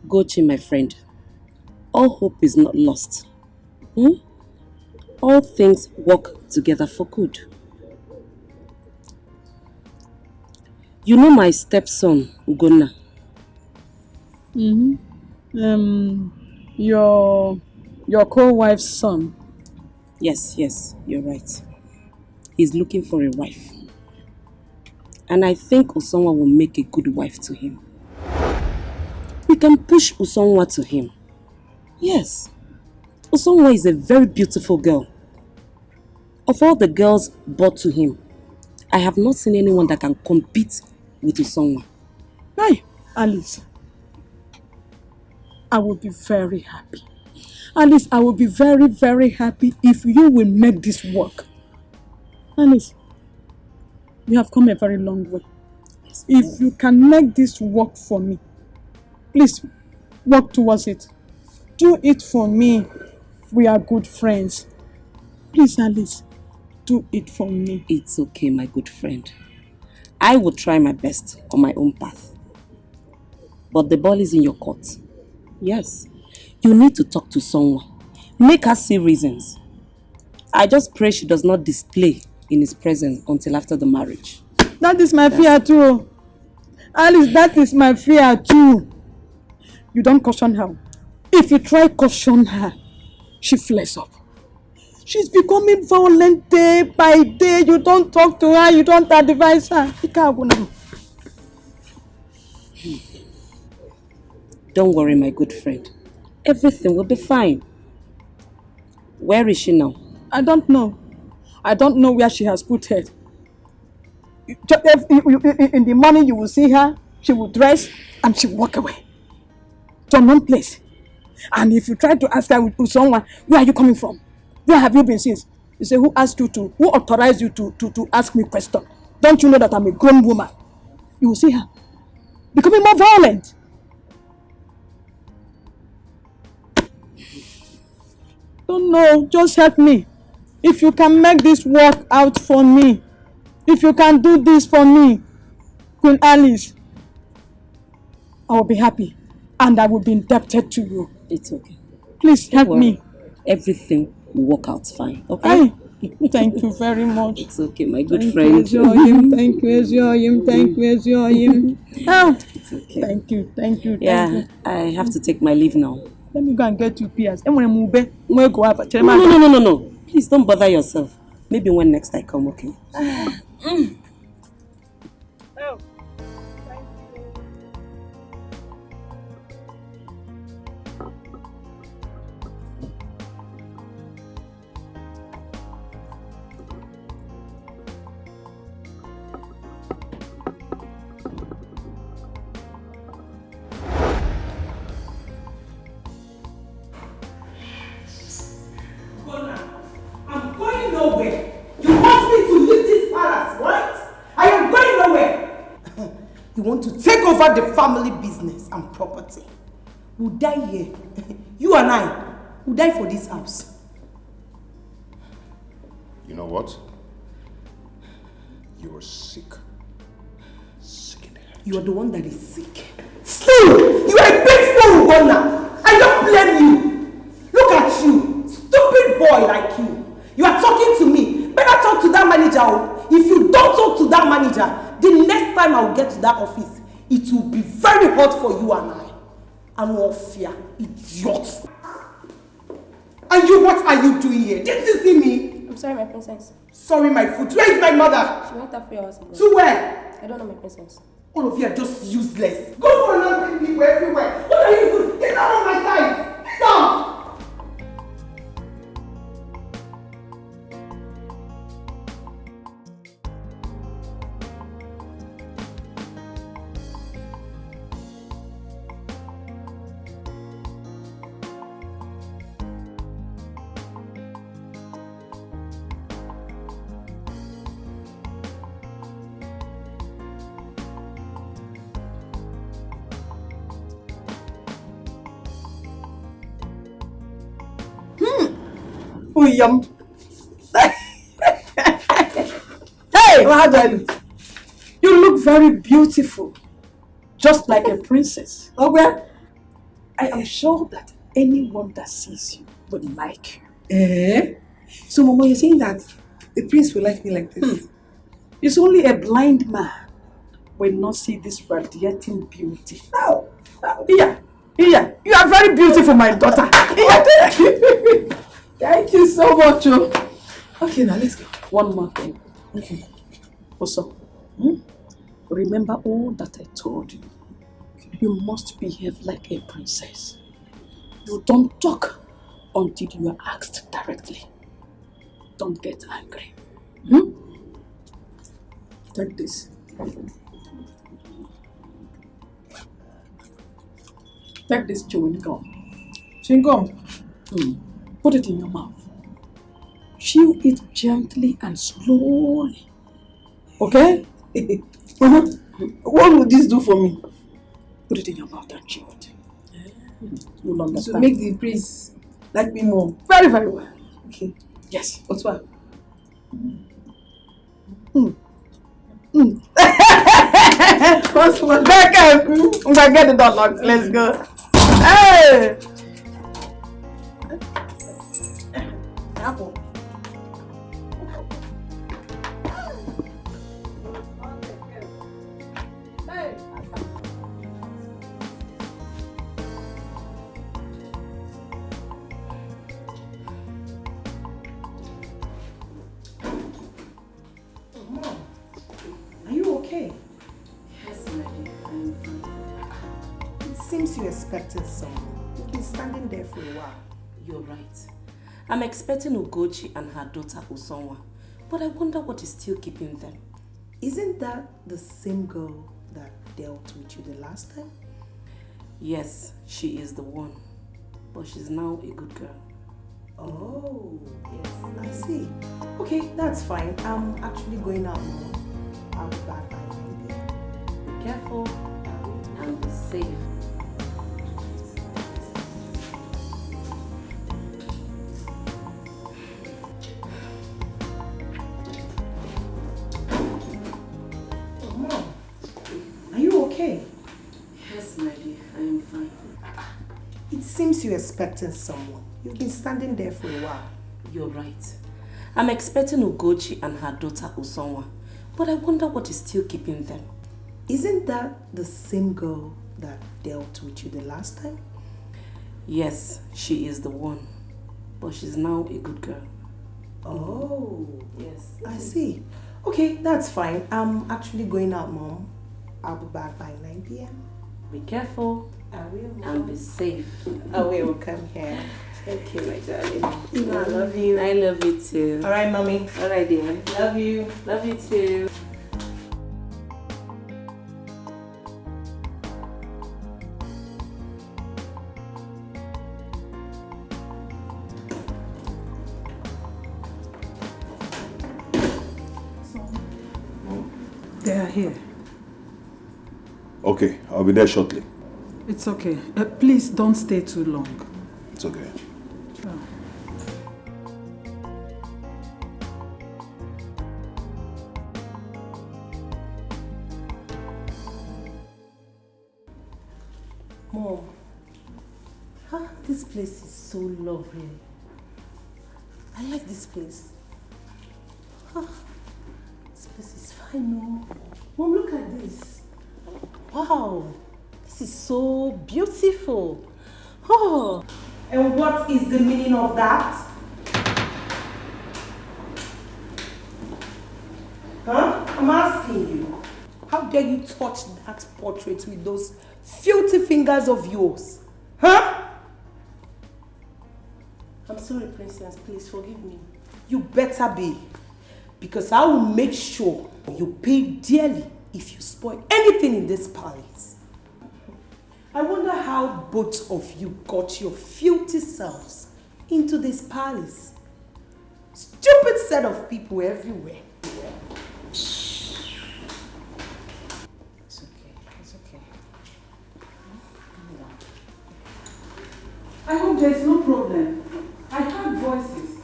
Gochi, my friend, all hope is not lost. All things work together for good. You know my stepson, Ugonna. Your co-wife's son. Yes, you're right. He's looking for a wife. And I think Usonwa will make a good wife to him. We can push Usonwa to him. Yes. Usonwa is a very beautiful girl. Of all the girls brought to him, I have not seen anyone that can compete with Usonwa. Hey, Alice. I will be very happy. Alice, I will be very, very happy if you will make this work. Alice, you have come a very long way. Yes, if you can make this work for me, please work towards it. Do it for me. We are good friends. Please, Alice, do it for me. It's okay, my good friend. I will try my best on my own path. But the ball is in your court. Yes. You need to talk to someone. Make her see reasons. I just pray she does not display in his presence until after the marriage. That is my fear too. Alice, that is my fear too. You don't caution her. If you try caution her, she flares up. She's becoming violent day by day. You don't talk to her, you don't advise her. Don't worry, my good friend. Everything will be fine. Where is she now? I don't know. I don't know where she has put her. In the morning you will see her, she will dress and she will walk away to another place. And if you try to ask her with someone, where are you coming from? Where have you been since? You say, who authorized you to ask me question? Don't you know that I'm a grown woman? You will see her becoming more violent. Don't know, just help me. If you can make this work out for me, if you can do this for me, Queen Alice, I will be happy and I will be indebted to you. It's okay. Please help me. Everything will work out fine, okay? Thank you very much. It's okay, my good friend. Thank you, Ezioyim. Thank you, Ezioyim. It's okay. Thank you. Yeah, I have to take my leave now. Let me go and get you Piers. No. Please don't bother yourself. Maybe when next I come, okay? I'm going nowhere. You want me to leave this palace, right? I am going nowhere. You want to take over the family business and property. We'll die here. You and I will die for this house. You know what? You are sick. Sick in the head. You are the one that is sick. Fool! You are a big fool, Ugonna. I don't blame you. Look at you. Stupid boy like you. You are talking to me. Better talk to that manager. If you don't talk to that manager, the next time I will get to that office, it will be very hot for you and I. And no fear, idiot. And you, what are you doing here? Didn't you see me? I'm sorry, my princess. Sorry, my foot. Where is my mother? She went out 3 hours ago. To where? I don't know, my princess. All of you are just useless. Go for another people everywhere. What are you doing? Get down on my side. Get down. Yum. Hey, how do I look? You look very beautiful, just like a princess. Okay? I am sure that anyone that sees you would like you. Eh? So, Mama, you're saying that the prince will like me like this? It's only a blind man will not see this radiating beauty. Oh, here. You are very beautiful, my daughter. Thank you so much. Okay, now let's go. One more thing. Okay. Also, remember all that I told you. You must behave like a princess. You don't talk until you are asked directly. Don't get angry. Take this. Take this chewing gum. Chewing gum? Put it in your mouth. Chew it gently and slowly. Okay? What would this do for me? Put it in your mouth and chew it. You'll understand. To make the prince like me more. Very, very well. Okay. Yes. What's what? What's what? Get the door locked. Let's go. Hey! Apple. seems you're expecting someone. You've been standing there for a while. You're right. I'm expecting Ugochi and her daughter Usonwa, but I wonder what is still keeping them. Isn't that the same girl that dealt with you the last time? Yes, she is the one, but she's now a good girl. Oh, yes, I see. Okay, that's fine. I'm actually going out now. I'll be back by 9 p.m. Be careful and be safe. Oh, Mom, are you okay? Yes, my dear, I am fine. It seems you're expecting someone. You've been standing there for a while. You're right. I'm expecting Ugochi and her daughter Usonwa, but I wonder what is still keeping them. Isn't that the same girl that dealt with you the last time? Yes, she is the one, but she's now a good girl. Oh, yes, I see. Okay, that's fine. I'm actually going out, Mom. I'll be back by 9 p.m. Be careful. I will. And be safe. I will come here. Okay, my darling. I love you. I love you too. All right, Mommy. All right, dear. Love you. Love you too. They are here. Okay, I'll be there shortly. It's okay. Please don't stay too long. It's okay. Mom, this place is so lovely. I like this place. This place is fine, no? Mom, look at this. Wow, this is so beautiful. Oh, and what is the meaning of that? Huh? I'm asking you. How dare you touch that portrait with those filthy fingers of yours? Huh? I'm sorry, Princess. Please forgive me. You better be. Because I will make sure you pay dearly if you spoil anything in this palace. I wonder how both of you got your filthy selves into this palace. Stupid set of people everywhere. It's okay. It's okay. I hope there's no problem. I heard voices.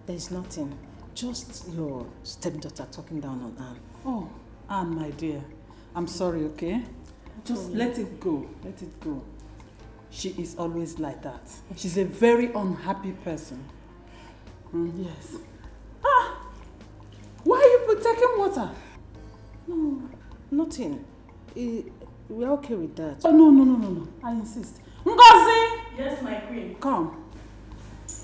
There's nothing. Just your stepdaughter talking down on Anne. Oh, Anne, my dear. I'm sorry, okay? Just let it go. Let it go. She is always like that. She's a very unhappy person. Yes. Why are you taking water? No, nothing. We're okay with that. Oh, no. I insist. Ngozi! Yes, my queen. Come.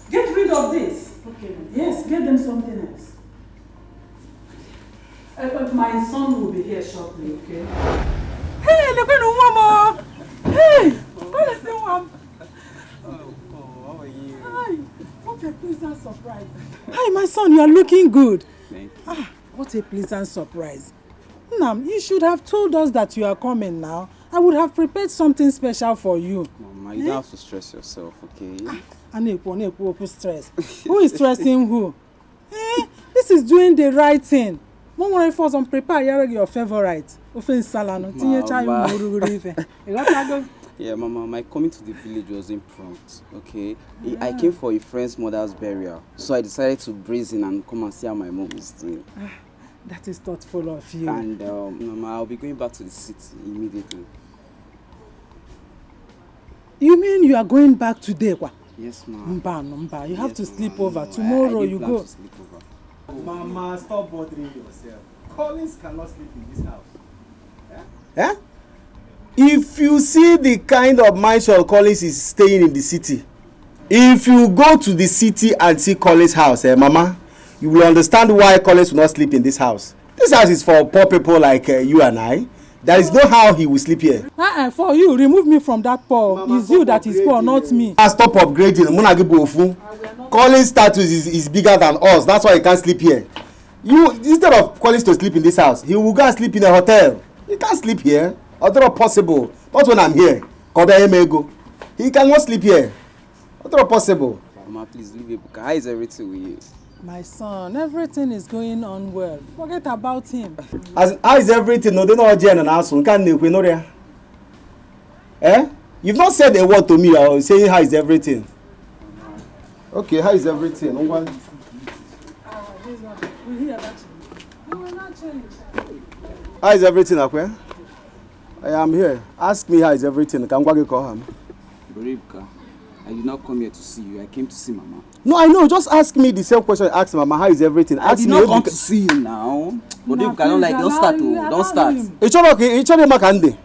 Get rid of this. Okay. Yes, get them something else. But my son will be here shortly, okay? Hey, look at the mama. Hey, what is the mom? How are you? Hi. What a pleasant surprise. Hi, my son, you are looking good. Thank you. What a pleasant surprise. Nam, you should have told us that you are coming now. I would have prepared something special for you. Mama, you don't have to stress yourself, okay? Stress. Who is stressing who? This is doing the right thing. Don't worry for some prepare your favorite. Yeah, Mama, my coming to the village was impromptu, okay? I came for a friend's mother's burial, so I decided to breeze in and come and see how my mom is doing. That is thoughtful of you. And, Mama, I'll be going back to the city immediately. You mean you are going back today, Kwa? Yes, Mama. Mba. You have to sleep over. Tomorrow you go. To sleep over. Mama, stop bothering yourself. Collins cannot sleep in this house. Eh? If you see the kind of mindset Collins is staying in the city, if you go to the city and see Collins' house, Mama, you will understand why Collins will not sleep in this house. This house is for poor people like you and I. There is no how he will sleep here. For you, remove me from that poor. It's you that is poor, not me. Stop upgrading. Collins' status is bigger than us. That's why he can't sleep here. You, instead of Collins to sleep in this house, he will go and sleep in a hotel. He can't sleep here. Although possible. Not when I'm here. He cannot sleep here. Although possible. Mama, please leave it. How is everything with you? My son, everything is going on well. Forget about him. How is everything? No, they know Jen and Asun. Can't you? Eh? You've not said a word to me or saying how is everything. Okay, how is everything? No one. How is everything, Akwe? I am here. Ask me how is everything. Can you call him? Beribka, I did not come here to see you. I came to see Mama. No, I know. Just ask me the same question. Ask Mama, how is everything? I did not come to see you now. Beribka, don't like. Don't start. Don't start. It's okay. It's okay.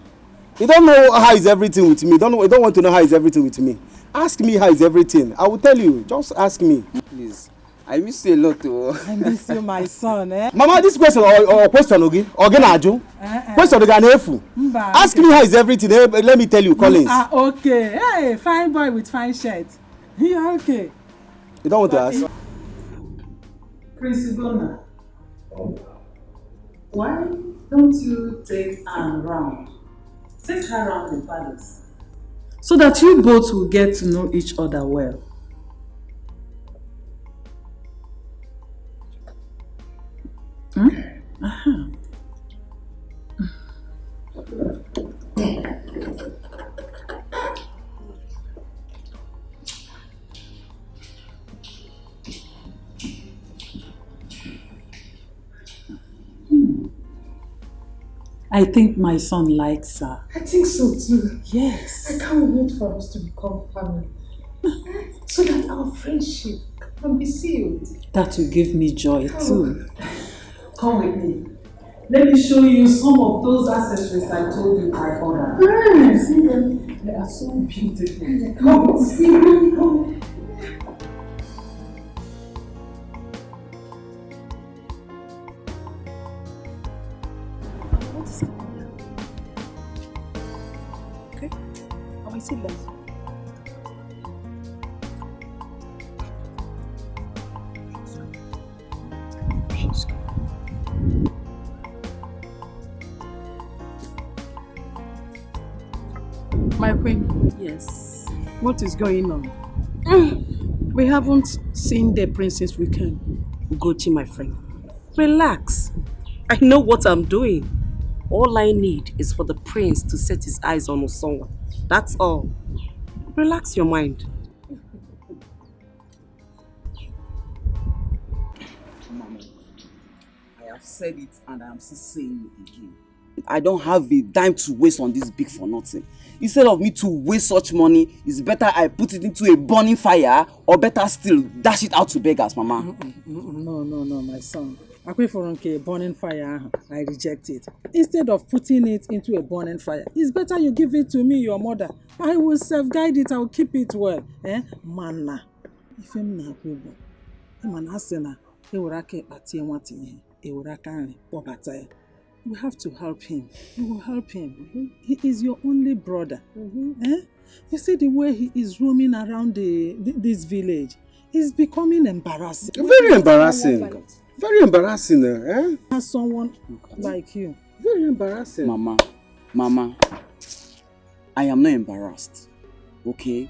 You don't know how is everything with me. You don't want to know how is everything with me. Ask me how is everything. I will tell you. Just ask me. Please. I miss you a lot too. I miss you, my son, eh? Mama, this question or question again? Question again. Ask me how is everything. Let me tell you, Collins. Okay. Hey, fine boy with fine shirt. Yeah, okay. You don't want to ask? Prince Igona, why don't you take Anne round? Take her around the palace, so that you both will get to know each other well. I think my son likes her. I think so too. Yes. I can't wait for us to become family. So that our friendship can be sealed. That will give me joy too. Come with me. Let me show you some of those accessories I told you I ordered. See them? They are so beautiful. Come, see them. Come. What is happening? Okay. I will see them. My queen. Yes. What is going on? We haven't seen the prince since we came. Ugochi, my friend. Relax. I know what I'm doing. All I need is for the prince to set his eyes on someone. That's all. Relax your mind. Mama, I have said it and I am still saying it again. I don't have a dime to waste on this big for nothing. Instead of me to waste such money, it's better I put it into a burning fire, or better still, dash it out to beggars, Mama. No, my son. Akwe Foronke, burning fire, I reject it. Instead of putting it into a burning fire, it's better you give it to me, your mother. I will self-guide it, I will keep it well. Manna. If I'm not able, I'm an asena, Eurake Atiamati, Eurakani, Bobatay. We have to help him. We will help him. He is your only brother. You see the way he is roaming around this village. It's becoming embarrassing. Very embarrassing. Very embarrassing. As someone like you. Very embarrassing. Mama, I am not embarrassed. Okay?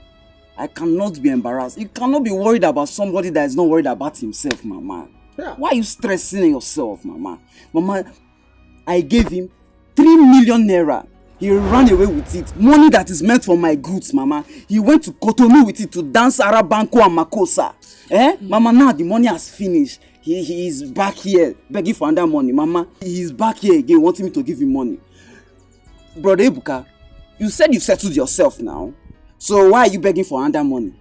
I cannot be embarrassed. You cannot be worried about somebody that is not worried about himself, Mama. Yeah. Why are you stressing yourself, Mama? Mama, I gave him 3 million naira. He ran away with it. Money that is meant for my goods, Mama. He went to Cotonou with it to dance Arabanko and Makosa. Mama, now the money has finished. He is back here begging for another money. Mama, he is back here again wanting me to give him money. Brother Ebuka, you said you settled yourself now. So why are you begging for another money?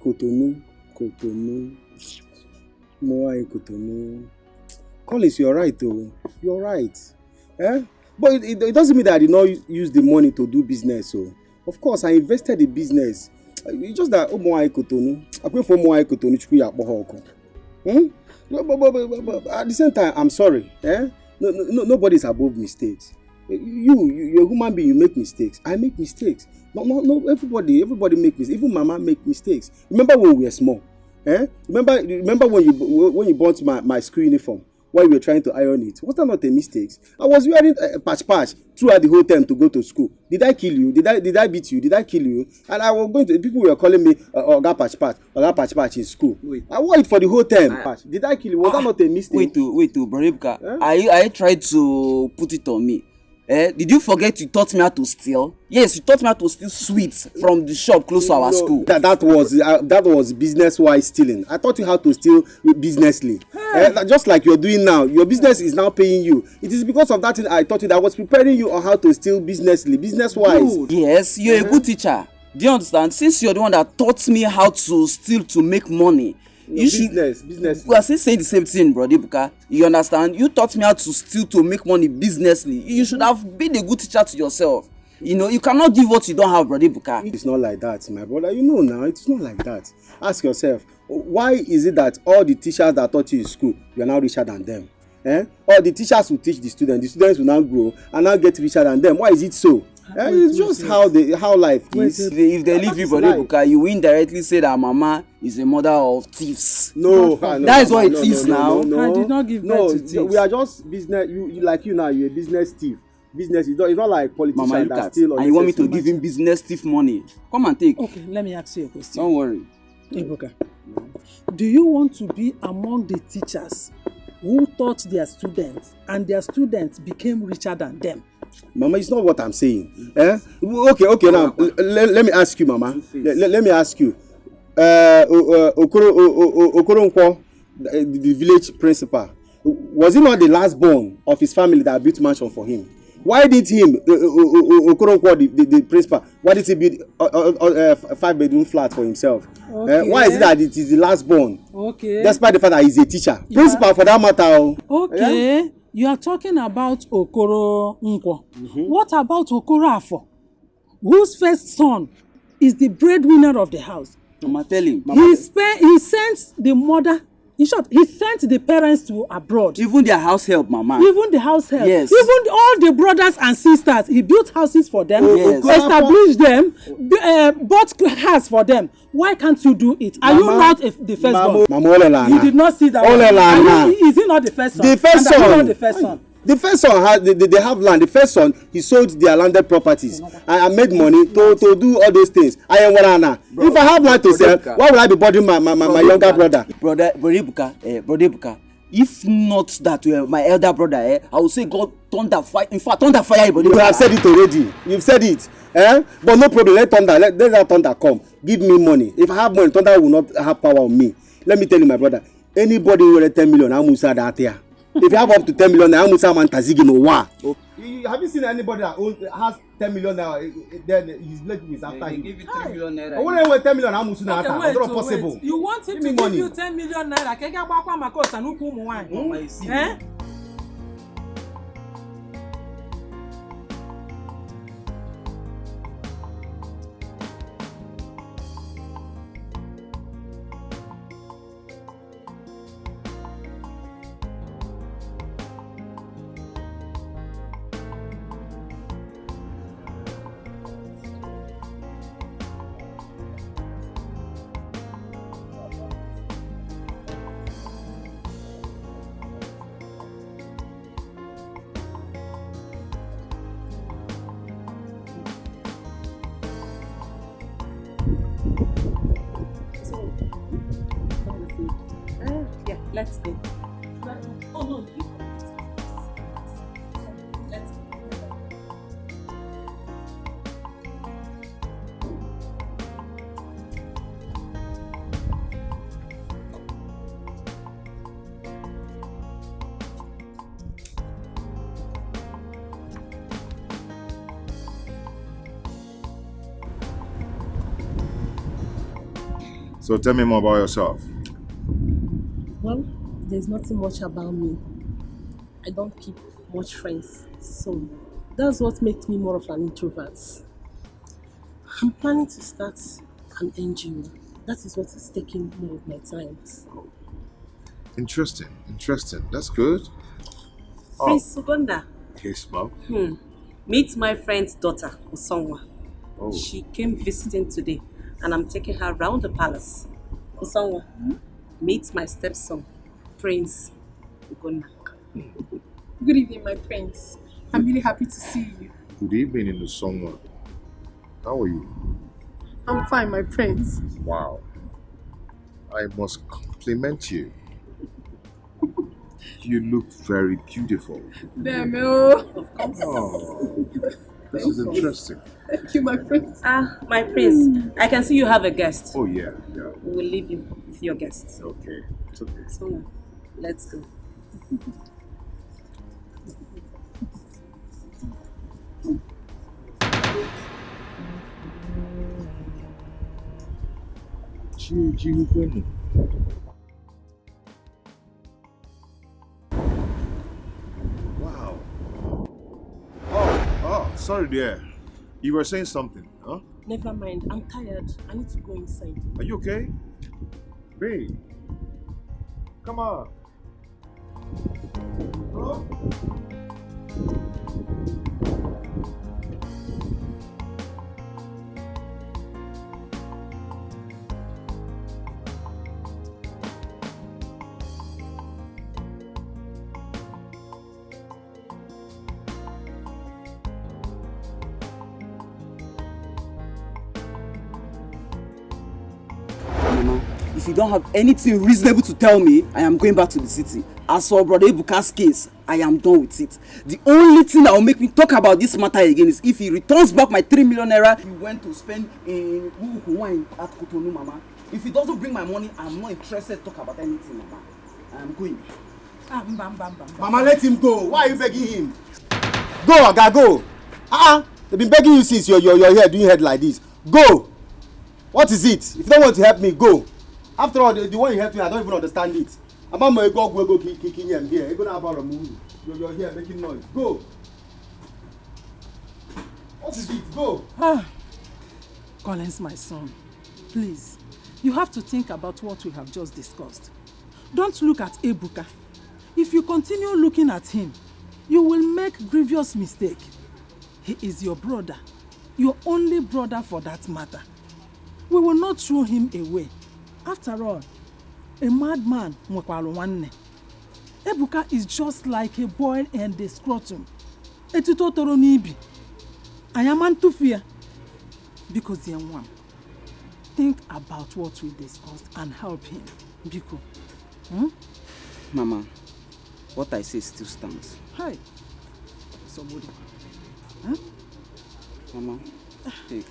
Cotonou. Cotonou. Collins, you're right though. You're right. But it doesn't mean that I did not use the money to do business. So of course I invested in business. It's just that I pay for more Cotonou. But at the same time, I'm sorry. Nobody's above mistakes. You're a human being, you make mistakes. I make mistakes. No, everybody make mistakes. Even Mama make mistakes. Remember when we were small? Remember when you bought my school uniform while we were trying to iron it? Was that not a mistake? I was wearing a patch throughout the whole time to go to school. Did I kill you? Did I beat you? Did I kill you? And I was going to, people were calling me Oga patch in school. I wore it for the whole time. Did I kill you? Was that not a mistake? Wait, Brother Ebuka. I tried to put it on me. Did you forget you taught me how to steal? Yes, you taught me how to steal sweets from the shop close to our school. That was business-wise stealing. I taught you how to steal businessly. Just like you're doing now. Your business is now paying you. It is because of that thing I taught you that I was preparing you on how to steal businessly, business-wise. Yes, you're a good teacher. Do you understand? Since you're the one that taught me how to steal to make money, business. We are still saying the same thing, Brother Ebuka. You understand? You taught me how to steal to make money businessly. You should have been a good teacher to yourself. You cannot give what you don't have, Brother Ebuka. It's not like that, my brother. You know now, it's not like that. Ask yourself, why is it that all the teachers that taught you in school, you are now richer than them? All the teachers who teach the students will now grow and now get richer than them. Why is it so? It's just how life is. If they leave you, Brother Ebuka, you will indirectly say that Mama is a mother of thieves. No, that is what it is now. I did not give birth to thieves. We are just business. You like you now. You're a business thief. Business is not like politicians Mama, that steal. And you want me to give him business thief money? Come and take. Okay, let me ask you a question. Don't worry. Ebuka, do you want to be among the teachers who taught their students and their students became richer than them? Mama, it's not what I'm saying. Okay, now let me ask you, Mama. Let me ask you. Okoronkwo, the village principal, was he not the last born of his family that built mansion for him? Why did him, Okoronkwo, the principal, why did he build a 5-bedroom flat for himself? Okay. Why is it that it is the last born? Okay. Despite the fact that he's a teacher. Principal for that matter. Okay. Yeah? You are talking about Okoronkwo. What about Okorafor, whose first son is the breadwinner of the house? Mama, tell him. He sent the mother. In short, he sent the parents to abroad. Even their house help, Mama. Even the house help. Yes. Even all the brothers and sisters, he built houses for them, yes. Established them, bought cars for them. Why can't you do it? Are you not the first one? You did not see that one. Is he not the first son? The first son. Not the first son. The first son they have land. The first son, he sold their landed properties and made money to do all those things. I am Warana. If I have land to sell, why would I be bothering my younger brother? Brother Ebuka, if not that my elder brother, I would say God thunder fire. In fact, thunder fire. You have said it already. You've said it. But no problem. Let that thunder come. Give me money. If I have money, thunder will not have power on me. Let me tell you, my brother. Anybody who will 10 million, I'm Musa that here. If you have up to 10 million, I'm Musa man Tazigi no wa. Have you seen anybody that has 10 million now? Then his relative is after him. Give you 3 million naira. I want to 10 million. I'm Musa na Okay, not possible. wait. You want him to give you 10 million naira? Kega bakwa makosa nuku muwai. Yeah, let's go. Oh no, you let's go. So tell me more about yourself. Well, there's nothing much about me. I don't keep much friends, so that's what makes me more of an introvert. I'm planning to start an NGO. That is what is taking more of my time. Interesting. That's good. Prince Uganda. Yes, ma'am. Meet my friend's daughter, Usongwa. Oh. She came visiting today, and I'm taking her around the palace. Usongwa, meet my stepson, Prince Uganda. Good evening, my prince. I'm really happy to see you. Good evening, Usongwa. How are you? I'm fine, my prince. Wow. I must compliment you. You look very beautiful. Damn, oh. Oh, this is interesting. Thank you, my prince. My prince, I can see you have a guest. Oh, yeah. We will leave you with your guest. Okay, it's okay. So, let's go. Wow. Oh, sorry, dear. You were saying something, huh? Never mind, I'm tired. I need to go inside. Are you okay? Babe. Come on. Hello? If you don't have anything reasonable to tell me, I am going back to the city. As for Brother Ebuka's case, I am done with it. The only thing that will make me talk about this matter again is if he returns back my 3 million naira he went to spend in wine at Cotonou, Mama. If he doesn't bring my money, I'm not interested to talk about anything, Mama. I am going. Mama, let him go. Why are you begging him? Go, Oga, go. They've been begging you since you're here doing head like this. Go. What is it? If you don't want to help me, go. After all, the one you helped me, I don't even understand it. I'm my go kicking him here. You're gonna about a movie. You're here making noise. Go. What is it? Go. Collins, my son, please, you have to think about what we have just discussed. Don't look at Ebuka. If you continue looking at him, you will make grievous mistake. He is your brother, your only brother for that matter. We will not throw him away. After all, a madman mwekwara nwanne. Ebuka is just like a boy in the scrotum. Etito toro n'ibi. Ayaman tufia. Because the young one. Think about what we discussed and help him. Biko. Mama, what I say still stands. Hi. Somebody. Mama, take.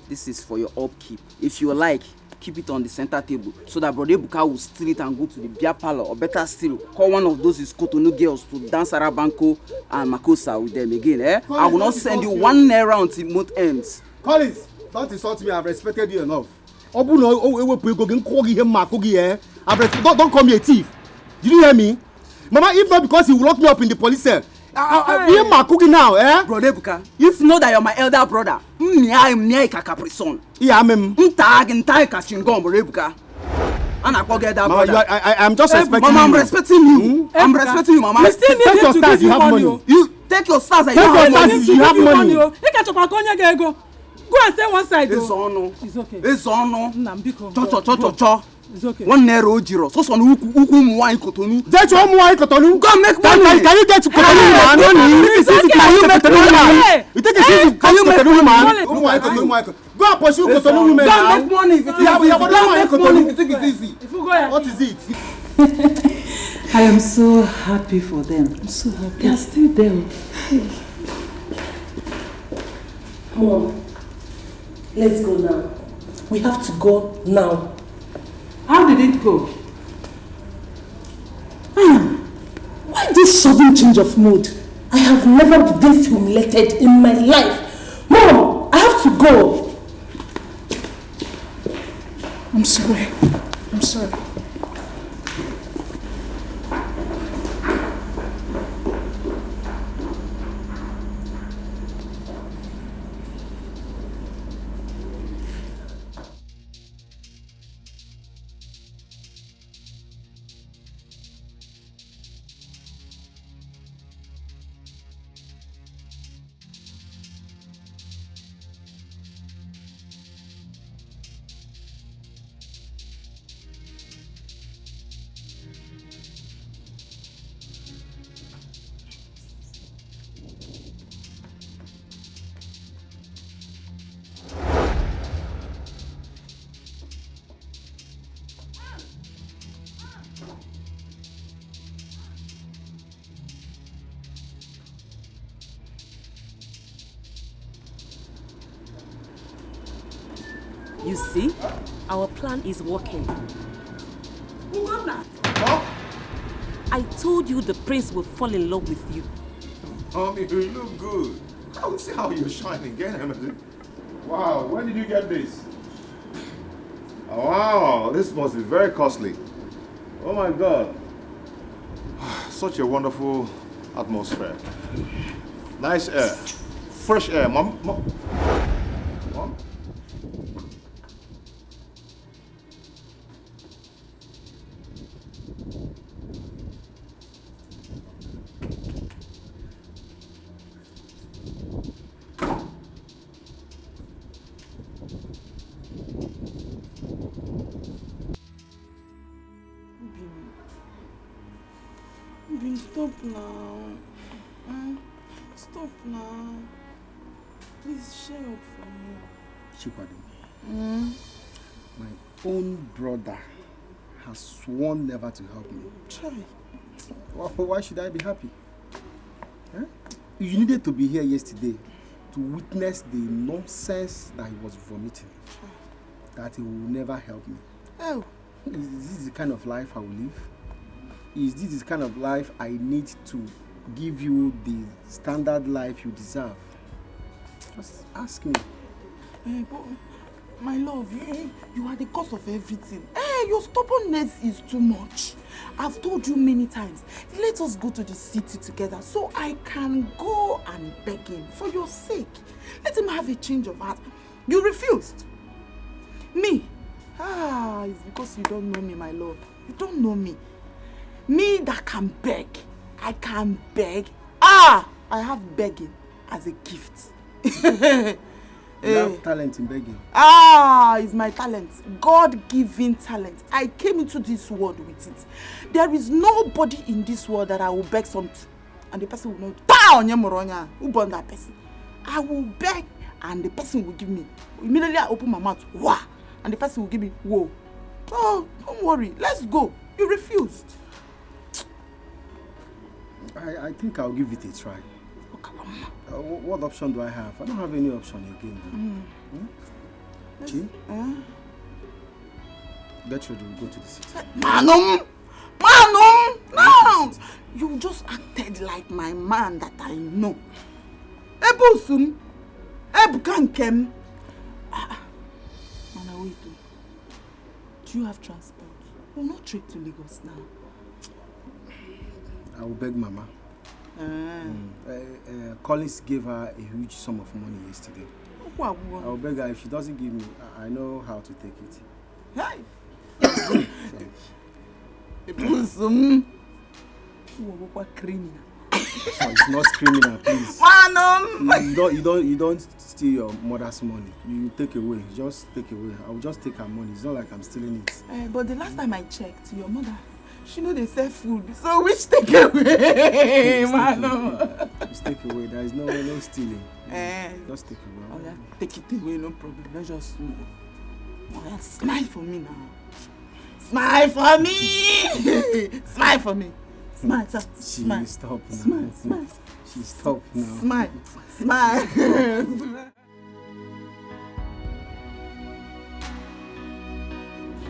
This is for your upkeep. If you like, keep it on the center table so that Brother Ebuka will steal it and go to the beer parlor, or better still, call one of those Cotonou girls to dance Arabanko and Makosa with them again. Collins, I will not send you 1 naira until month ends. Collins, don't insult me. I've respected you enough. Don't call me a thief. Did you hear me? Mama, if not because he will lock me up in the police cell, hear my cooking now, eh? Brother Ebuka, if you know that you're my elder brother, yeah, I'm I'm just respecting Mama, you. I'm respecting you. I'm respecting you, Mama. You still need Take your to stars, give you you have money. money. You take your stars and Take you your have stars, money. you have money. Go and stay one side. It's on. It's okay. It's on. Nambiko. Cho. It's okay. 1 naira ojiro. So son uku wine Cotonou. That's one more Cotonou. Go make money. Can you get to Cotonou, man? Can you make money? You think it's easy? Can you make Cotonou, man? Go and pursue Cotonou women now. Go make money if you think it's easy. If you go ahead. What is it? I am so happy for them. I'm so happy. They are still there. Mom, let's go now. We have to go now. How did it go? Why this sudden change of mood? I have never been this humiliated in my life. Mom, I have to go. I'm sorry. I'm sorry. You see, our plan is working. I told you the prince will fall in love with you. You look good. I will see how you're shining again, Emily. Wow, when did you get this? Oh, wow, this must be very costly. Oh my God. Such a wonderful atmosphere. Nice air. Fresh air, Mom. Mom? Stop now. Stop now. Please share up for me. Chikwado, my own brother has sworn never to help me. Try. Why should I be happy? Huh? You needed to be here yesterday to witness the nonsense that he was vomiting. That he will never help me. Oh. Is this the kind of life I will live? Is this the kind of life I need to give you the standard life you deserve? Just ask me. But my love, you are the cause of everything. Your stubbornness is too much. I've told you many times, let us go to the city together so I can go and beg him for your sake. Let him have a change of heart. You refused. Me? It's because you don't know me, my love. You don't know me. Me that can beg. I can beg. I have begging as a gift. You have talent in begging. It's my talent. God-given talent. I came into this world with it. There is nobody in this world that I will beg something and the person will not. Who born that person? I will beg and the person will give me. Immediately I open my mouth. Wah! And the person will give me. Whoa. Oh, don't worry. Let's go. You refused. I think I'll give it a try. What option do I have? I don't have any option again. Chi? Get ready, we'll go to the city. Manum! No! You just acted like my man that I know. Ebusum! Ebukankem! Mana, wait. Do you have transport? We'll not trek to Lagos now. I will beg Mama. Collins gave her a huge sum of money yesterday. I will beg her. If she doesn't give me, I know how to take it. Hey! Criminal. No, it's not criminal, please. You don't steal your mother's money. You take away. Just take away. I will just take her money. It's not like I'm stealing it. But the last time I checked, your mother, she know they sell food. So which take away, man? Just take away. There is no stealing. Just take away. Oh yeah, take it away, no problem. Let's just move. Oh yeah, smile for me now. Smile for me. Smile for me. Smile, sir. Smile. Stop now. Smile. She stopped now. Smile.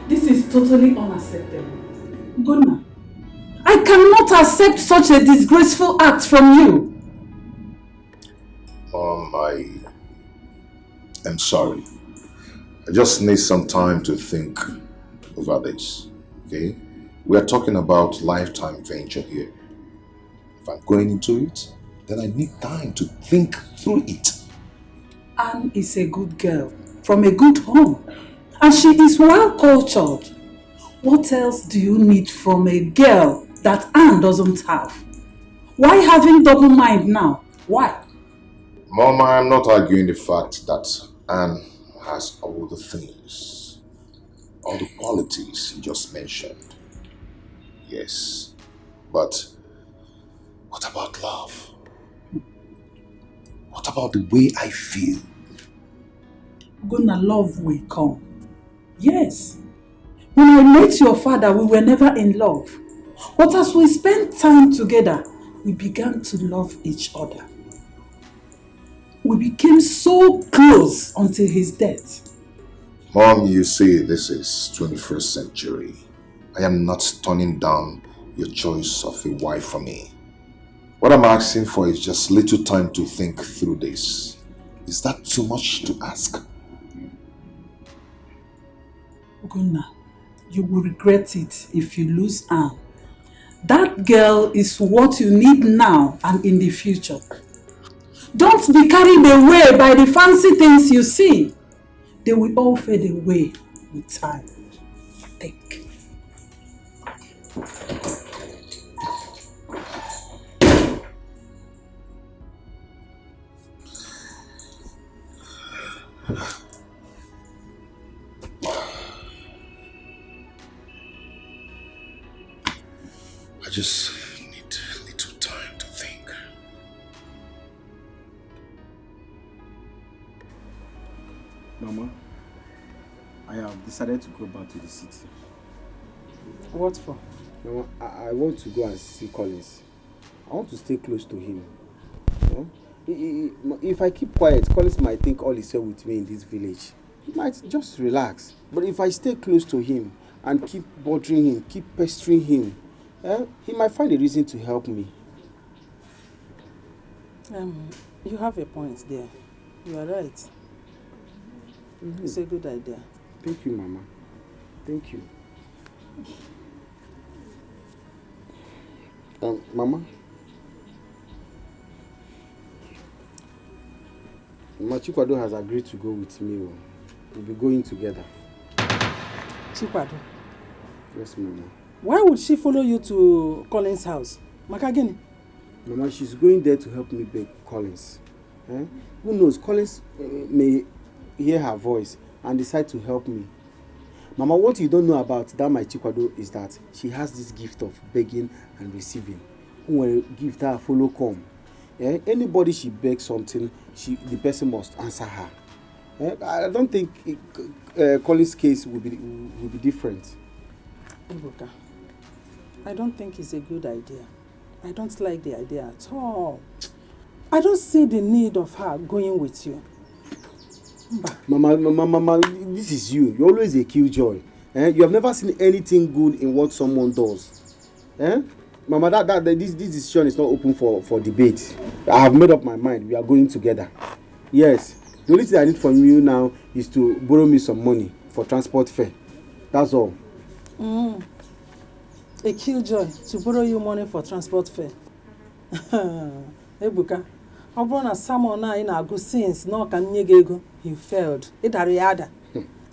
This is totally unacceptable. Gonna, I cannot accept such a disgraceful act from you. I am sorry. I just need some time to think over this, okay? We are talking about lifetime venture here. If I'm going into it, then I need time to think through it. Anne is a good girl from a good home, and she is well cultured. What else do you need from a girl that Anne doesn't have? Why having double mind now? Why? Mama, I'm not arguing the fact that Anne has all the things, all the qualities you just mentioned. Yes, but what about love? What about the way I feel? Gonna love will come. Yes. When I met your father, we were never in love. But as we spent time together, we began to love each other. We became so close until his death. Mom, you see, this is 21st century. I am not turning down your choice of a wife for me. What I'm asking for is just little time to think through this. Is that too much to ask? Ugonna, you will regret it if you lose Anne. That girl is what you need now and in the future. Don't be carried away by the fancy things you see. They will all fade away with time. Think. I just need little time to think. Mama, I have decided to go back to the city. What for? Mama, I want to go and see Collins. I want to stay close to him. If I keep quiet, Collins might think all is well with me in this village. He might just relax. But if I stay close to him and keep bothering him, keep pestering him, he might find a reason to help me. You have a point there. You are right. It's a good idea. Thank you, Mama. Thank you. Mama? Chikwado has agreed to go with me. We'll be going together. Chikwado? Yes, Mama. Why would she follow you to Collins' house? Makagini? Mama, she's going there to help me beg Collins. Who knows, Collins may hear her voice and decide to help me. Mama, what you don't know about that my Chikwado is that she has this gift of begging and receiving. Who will give her follow come. Anybody she begs something, the person must answer her. I don't think Collins' case will be different. Ibuka, I don't think it's a good idea. I don't like the idea at all. I don't see the need of her going with you. Mama, this is you. You're always a killjoy. You have never seen anything good in what someone does. Mama, this decision is not open for debate. I have made up my mind. We are going together. Yes. The only thing I need from you now is to borrow me some money for transport fare. That's all. A killjoy to borrow you money for transport fare. Ebuka, ọ bụrụ na Samuel na na-agụ since no ka nye gị ego, you failed. Idariada.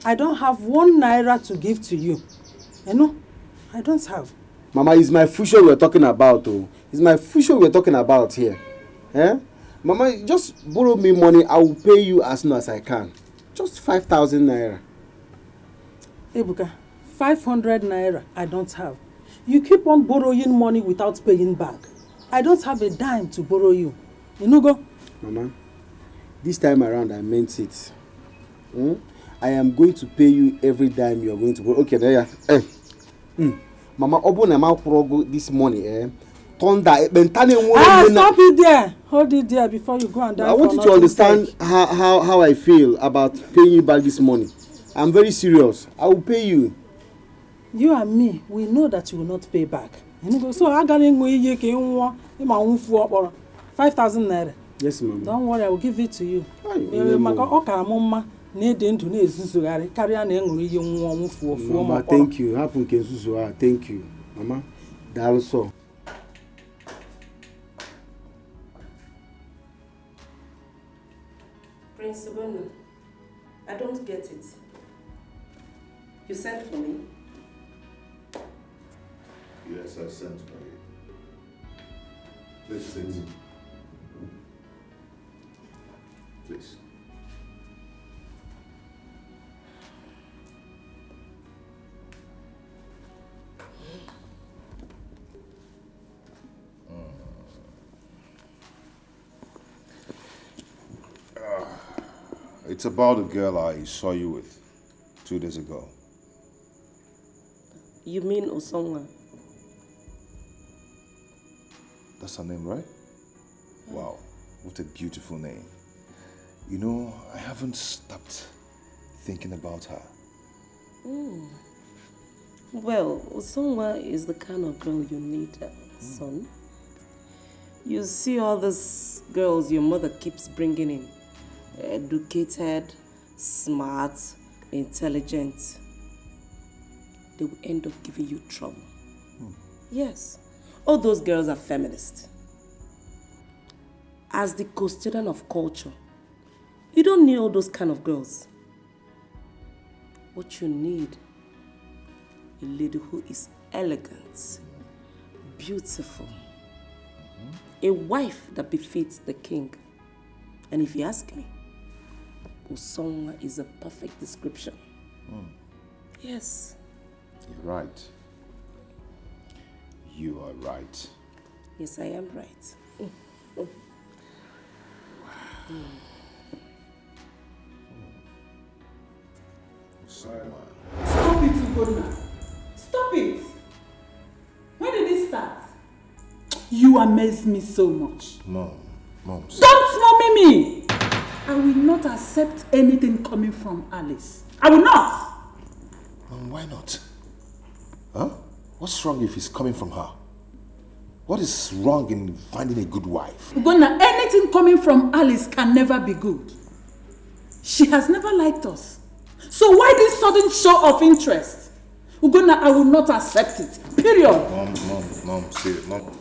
I don't have 1 naira to give to you. You know, I don't have. Mama, it's my future we're talking about. It's my future we're talking about here. Mama, just borrow me money. I will pay you as soon as I can. Just 5,000 naira. Ebuka, 500 naira I don't have. You keep on borrowing money without paying back. I don't have a dime to borrow you. You know go? Mama, this time around I meant it. I am going to pay you every dime you are going to borrow. Okay, there you Mama, open a mouth this money, Thunder, stop it there. Hold it there before you go and die. I want you to understand how I feel about paying you back this money. I'm very serious. I will pay you. You and me, we know that you will not pay back. So I got 5,000 naira. Yes, Mama. Don't worry, I will give it to you. Mama, thank you. Thank you. Mama, that's so. Prince Ugonna, I don't get it. You sent for me? Yes, I sent for you. Please sit. Please. It's about the girl I saw you with 2 days ago. You mean Osonga? That's her name, right? Wow, what a beautiful name. You know, I haven't stopped thinking about her? Well, Usonwa is the kind of girl you need, son. You see all these girls your mother keeps bringing in. Educated, smart, intelligent. They will end up giving you trouble. Yes. All those girls are feminists. As the custodian of culture, you don't need all those kind of girls. What you need, a lady who is elegant, beautiful, a wife that befits the king. And if you ask me, Usonwa is a perfect description. Yes. You're right. You are right. Yes, I am right. Stop it, Ugonna. Stop it. When did it start? You amaze me so much. Mom, Don't mommy me! I will not accept anything coming from Alice. I will not! Mom, why not? Huh? What's wrong if it's coming from her? What is wrong in finding a good wife? Ugonna, anything coming from Alice can never be good. She has never liked us. So why this sudden show of interest? Ugonna, I will not accept it. Period. Mom, seriously, Mom.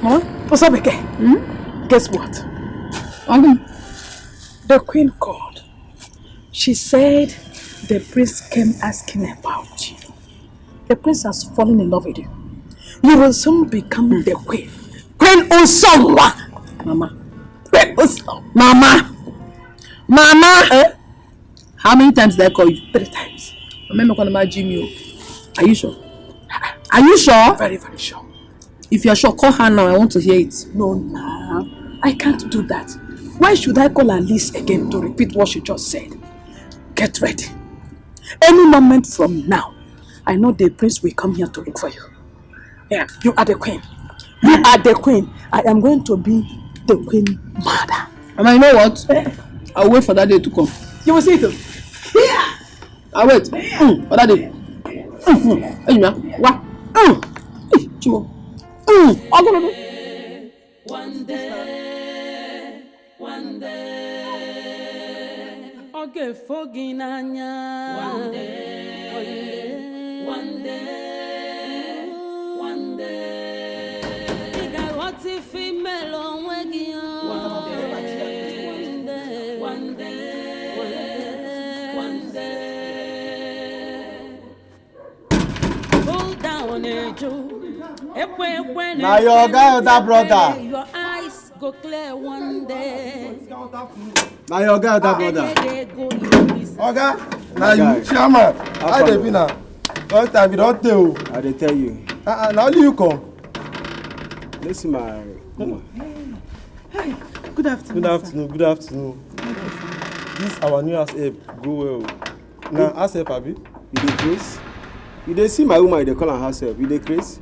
Mama, what's up again? Guess what? The queen called. She said the prince came asking about you. The prince has fallen in love with you. You will soon become the queen. Queen Usonwa! Mama. Queen Usonwa! Mama! How many times did I call you? 3 times. Remember when I Jimmy? Are you sure? Are you sure? Very, very sure. If you're sure, call her now. I want to hear it. No, I can't do that. Why should I call Alice again to repeat what she just said? Get ready. Any moment from now, I know the prince will come here to look for you. Yeah, you are the queen. You are the queen. I am going to be the queen mother. Mama, you know what? I'll wait for that day to come. You will see it. Yeah. I'll wait. For that day. What? Chimo. One day, okay, foggy nanya. One day, one day. You got what if female on waking on? One day. Pull down a Joe. Now your guy or that brother? Your eyes go clear one day. Now your guy or that brother? Oga, now you chairman. How they be now? Long time you don't tell. I dey tell you. Now only you come. Listen, my woman. Hi, good afternoon. Good afternoon. Good afternoon. This our new house help go well. Now house help abi? You dey craze? You dey see my woman, you dey call her house help. You dey craze?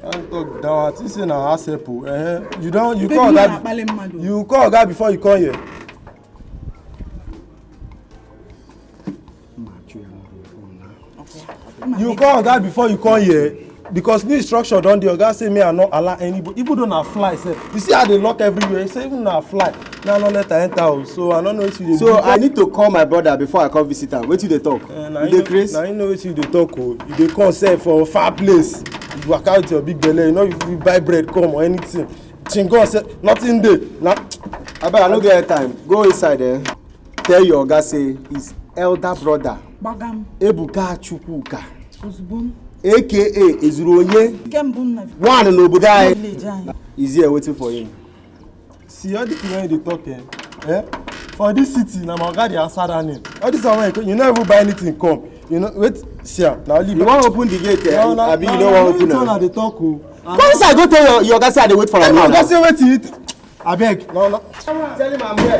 Can't talk down. I think say na house help. You call that. You call that before you come here. You call Oga before you come here. Because new instruction don dey, Oga say me I not allow anybody, even though na fly sef. You see how they lock everywhere, he say even na fly, now no let her enter. So I don't know what you dey do. So I need to call my brother before I come visit am. Wetin you dey talk? You dey craze? Na you know wetin you dey talk o. You dey come sef for far place. You waka with your big belle, you know if you buy bread come or anything. Chingon sef, nothing dey. Na abeg I no get time. Go inside there. Tell your Oga say his elder brother Bagam. Ebuka Chukwuka Ozubon. aka Ezuronye one n'obodo anyị is here waiting for him. See all the thing wey you dey talk for this city na my Oga dey answer that name. All this one wey you no even buy anything come. You know wait see am na only. You wan open the gate abi you no wan open am? Na dey talk o. Come inside go tell your Oga say I dey wait for am now. Oga say wetin? Abeg. No. Tell him I'm here.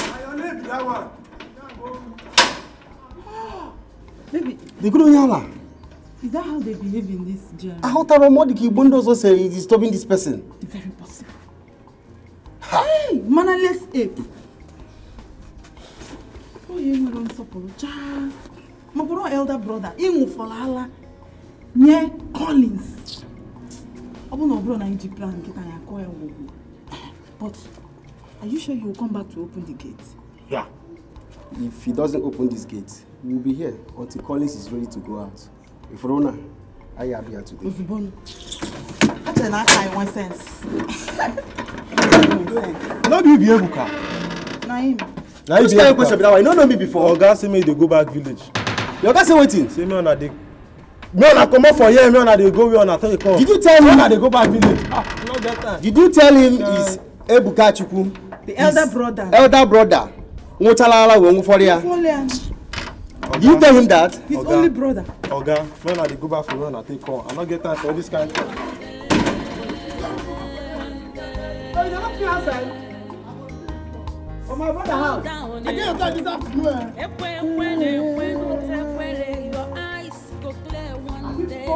Na your name be that one. Baby, The good Onyala. is that how they behave in this jail? Ahotaro Modiki Bondo also say he's disturbing this person. Very possible. Hey, mannerless ape. Oh, you know, I'm so apologize. My brother, elder brother, Imu Folala, near Collins. I don't know, bro, na IG plan, get an acquire. But are you sure you will come back to open the gate? Yeah. If he doesn't open this gate, we will be here until Collins is ready to go out. If Rona, I am here today. Ozubon. That's an answer in one sense. No be Ebuka. Naim. Which kind of question be that one? You don't know me before. Oga say me dey go back village. Your Oga say wetin? Say me una dey. Me una comot for here, me una dey go where una tell you come. Did you tell him? Una dey go back village. Ah, no get time. Did you tell him is Ebuka Chukwu? The elder brother. Elder brother. Nwochalala we Nwuforia. Did you tell him that? His only brother. Oga, when I dey go back for where una take come, I no get time for this kind of thing. Oh, you don't feel outside? For my brother house. I get your car this afternoon. Your eyes go clear one day.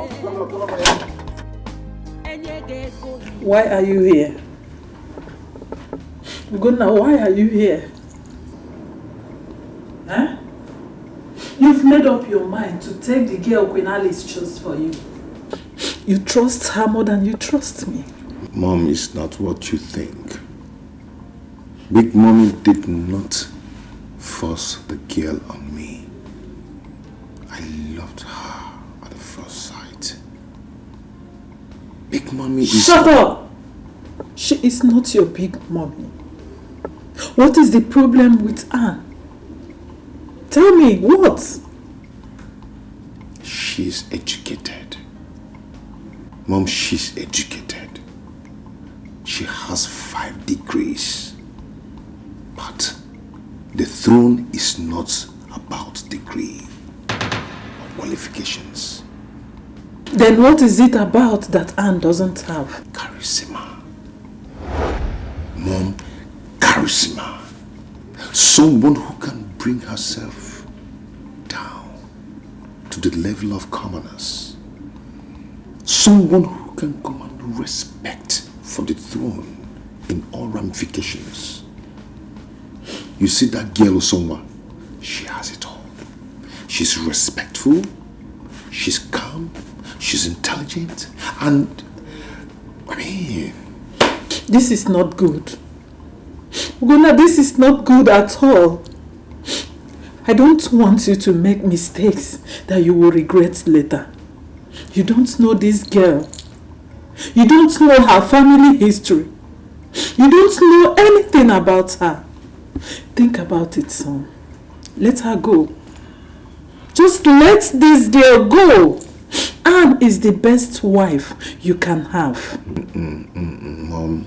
Why are you here? Ugonna, why are you here? Huh? You've made up your mind to take the girl Queen Alice chose for you. You trust her more than you trust me. Mom is not what you think. Big Mommy did not force the girl on me. I loved her at the first sight. Big Mommy is... Shut up! She is not your big mommy. What is the problem with Anne? Tell me, what? She's educated. Mom, she's educated. She has 5 degrees. But the throne is not about degree or qualifications. Then what is it about that Anne doesn't have? Charisma. Mom, charisma. Someone who can bring herself down to the level of commoners. Someone who can command respect for the throne in all ramifications. You see that girl Osonwa, she has it all. She's respectful, she's calm, she's intelligent, and I mean... This is not good. Ugonna, this is not good at all. I don't want you to make mistakes that you will regret later. You don't know this girl. You don't know her family history. You don't know anything about her. Think about it, son. Let her go. Just let this girl go. Anne is the best wife you can have. Mom,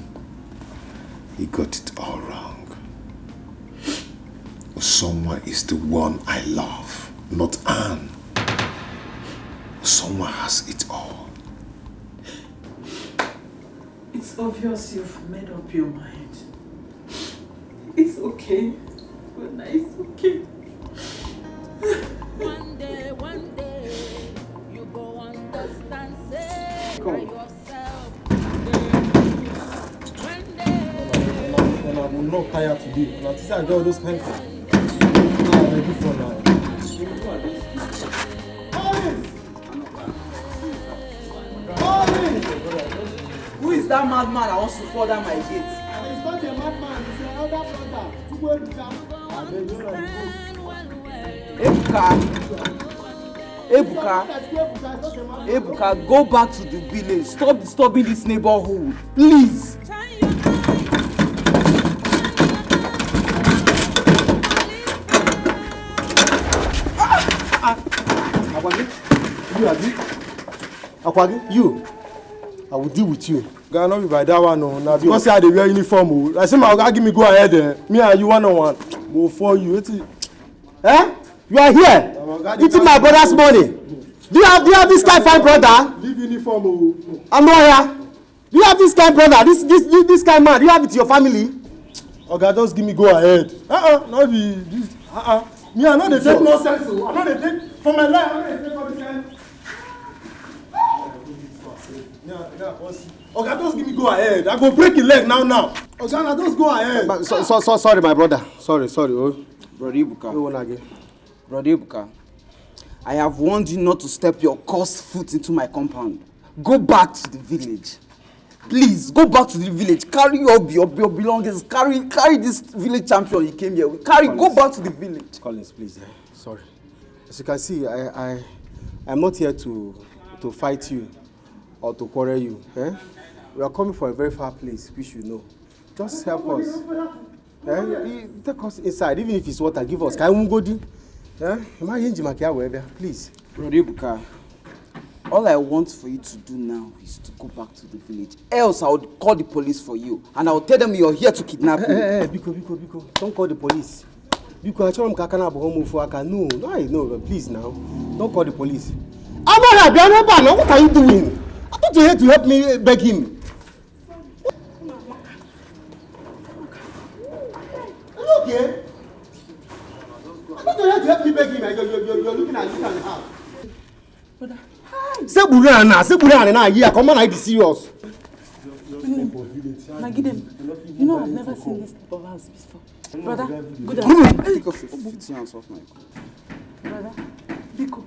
you got it all wrong. Someone is the one I love, not Anne. Someone has it all. It's obvious you've made up your mind. It's okay. Ugonna, it's okay. One day, you go understand, say by yourself. One day. I will not tire today. Now, I got all those kind of things. I'm ready for now. that madman that wants to fall down my gate? He's not a madman, he's an elder brother. Ebuka, go back to the village. Stop disturbing this neighborhood, please. Akwagi, you. I will deal with you. Guy, not be by that one, no. Now because say they wear uniform, I say my guy give me go ahead there. Me and you one-on-one. Go for you. Eh? You are here eating my brother's money. Do you have this kind fine brother? Leave uniform. I'm not here. Do you have this kind brother? This kind man? Do you have it in your family? Okay, just give me go ahead. Not be this. Me, I know they take nonsense. I know they take for my life. I know they take all this kind. Okay, just give me go ahead. I go break your leg now. Okay, now just go ahead. Sorry, my brother. Sorry. Brother Ibuka, I have warned you not to step your cursed foot into my compound. Go back to the village. Please, go back to the village. Carry your belongings. Carry this village champion you came here with. Go back to the village. Collins, please. Sorry. As you can see, I'm not here to fight you or to quarrel you. We are coming from a very far place, which you know. Just help us. Take us inside, even if it's water, give us. Please. Brother Ibuka, all I want for you to do now is to go back to the village. Else I would call the police for you. And I will tell them you're here to kidnap me. Biko. Don't call the police. Biko, I told him No, please now. Don't call the police. I'm not happy. What are you doing? I thought you had to help me beg him. Are you okay? I thought you had to help me beg him. You're looking at you and how. Say Burana, here. Come on, I be serious. Magidem, you know I've never seen this type of house before. Brother, good afternoon. Take off 50 hands off my car. Brother, Biko.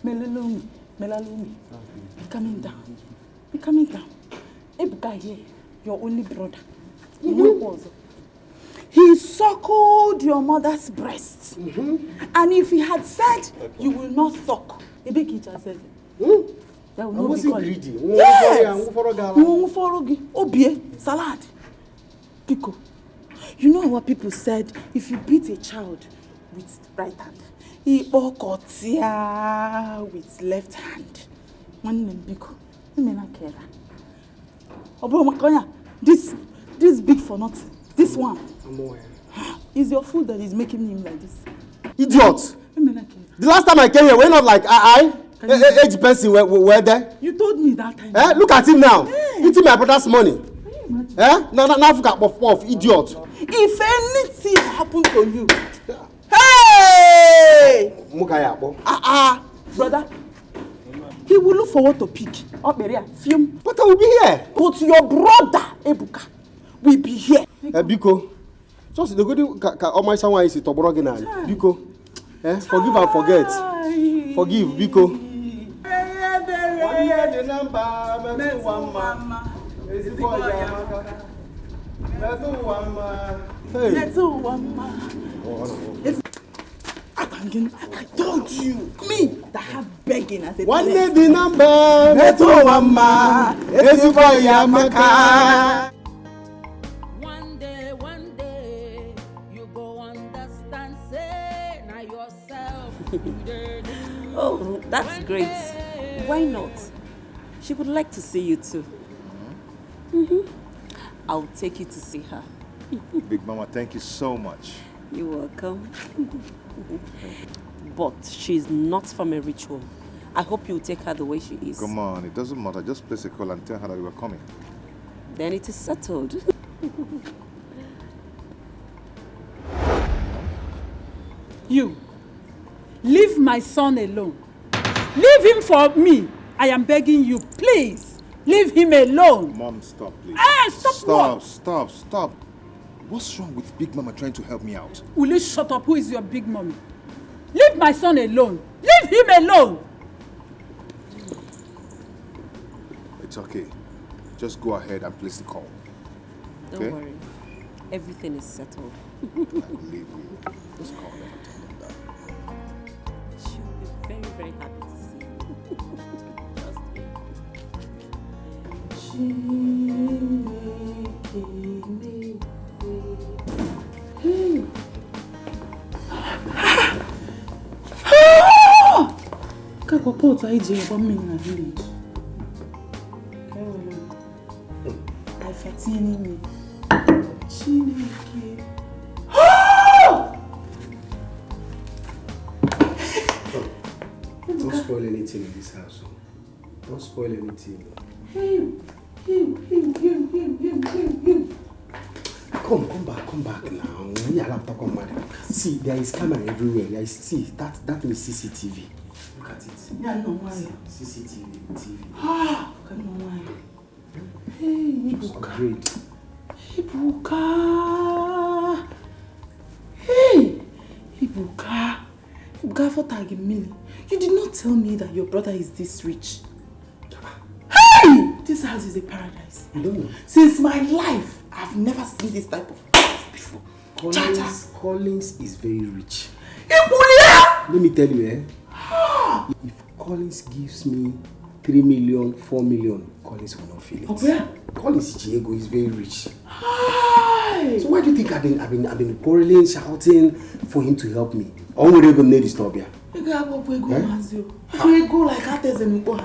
Melalumi. Be coming down. Ebuka here, your only brother. He suckled your mother's breast. And if he had said, you will not suck, Ebekita said, that will not be called. Greedy. Yes! Obie, salad. Pico. You know what people said? If you beat a child with right hand, he okotia with left hand. One name Pico. This big for nothing. This one. Is your food that is making him like this? Idiot! The last time I came here, we're not like age person were there. You told me that time. Look at him now. Eating my brother's money. Now forget off, idiot. If anything happened to you, hey! Brother, he will look forward to pick. But I will be here. But your brother, Ebuka, will be here. Biko. Just the good my someone is Toborogina. Biko. Forgive and forget. Forgive, Biko. I told you, me that have begging as a one day the number. One day, you go understand, say, now yourself. Oh, that's great. Why not? She would like to see you too. I'll take you to see her. Big Mama, thank you so much. You're welcome. But she's not from a rich home. I hope you'll take her the way she is. Come on, it doesn't matter. Just place a call and tell her that we were coming. Then it is settled. You, leave my son alone. Leave him for me. I am begging you, please. Leave him alone. Mom, stop, please. Stop. What's wrong with Big Mama trying to help me out? Will you shut up? Who is your big mommy? Leave my son alone. Leave him alone. It's okay. Just go ahead and place the call. Don't worry. Everything is settled. I believe you. Just call them and tell them that. She'll be very, very happy to see you. Trust me. Kako pot I je kwa mimi na village. I fatini me. Chineke. Don't spoil anything in this house. Don't spoil anything. Him. Come back now. We are laptop on man. See, there is camera everywhere. There is, see, that is CCTV. Look at it. Yeah, no why. CCTV, TV. Ah, no why. Hey, Ibuka. Great. Ibuka. Hey, Ibuka. Ibuka for tagging me. You did not tell me that your brother is this rich. Hey! This house is a paradise. You don't know. Since my life, I've never seen this type of house before. Collins is very rich. Ibulia! Let me tell you, if Collins gives me 3 million, 4 million, Collins will not feel it. Okay. Collins Diego is very rich. Hi. So why do you think I've been quarreling, shouting for him to help me? Or would you go need to stop here? You go like artists and go.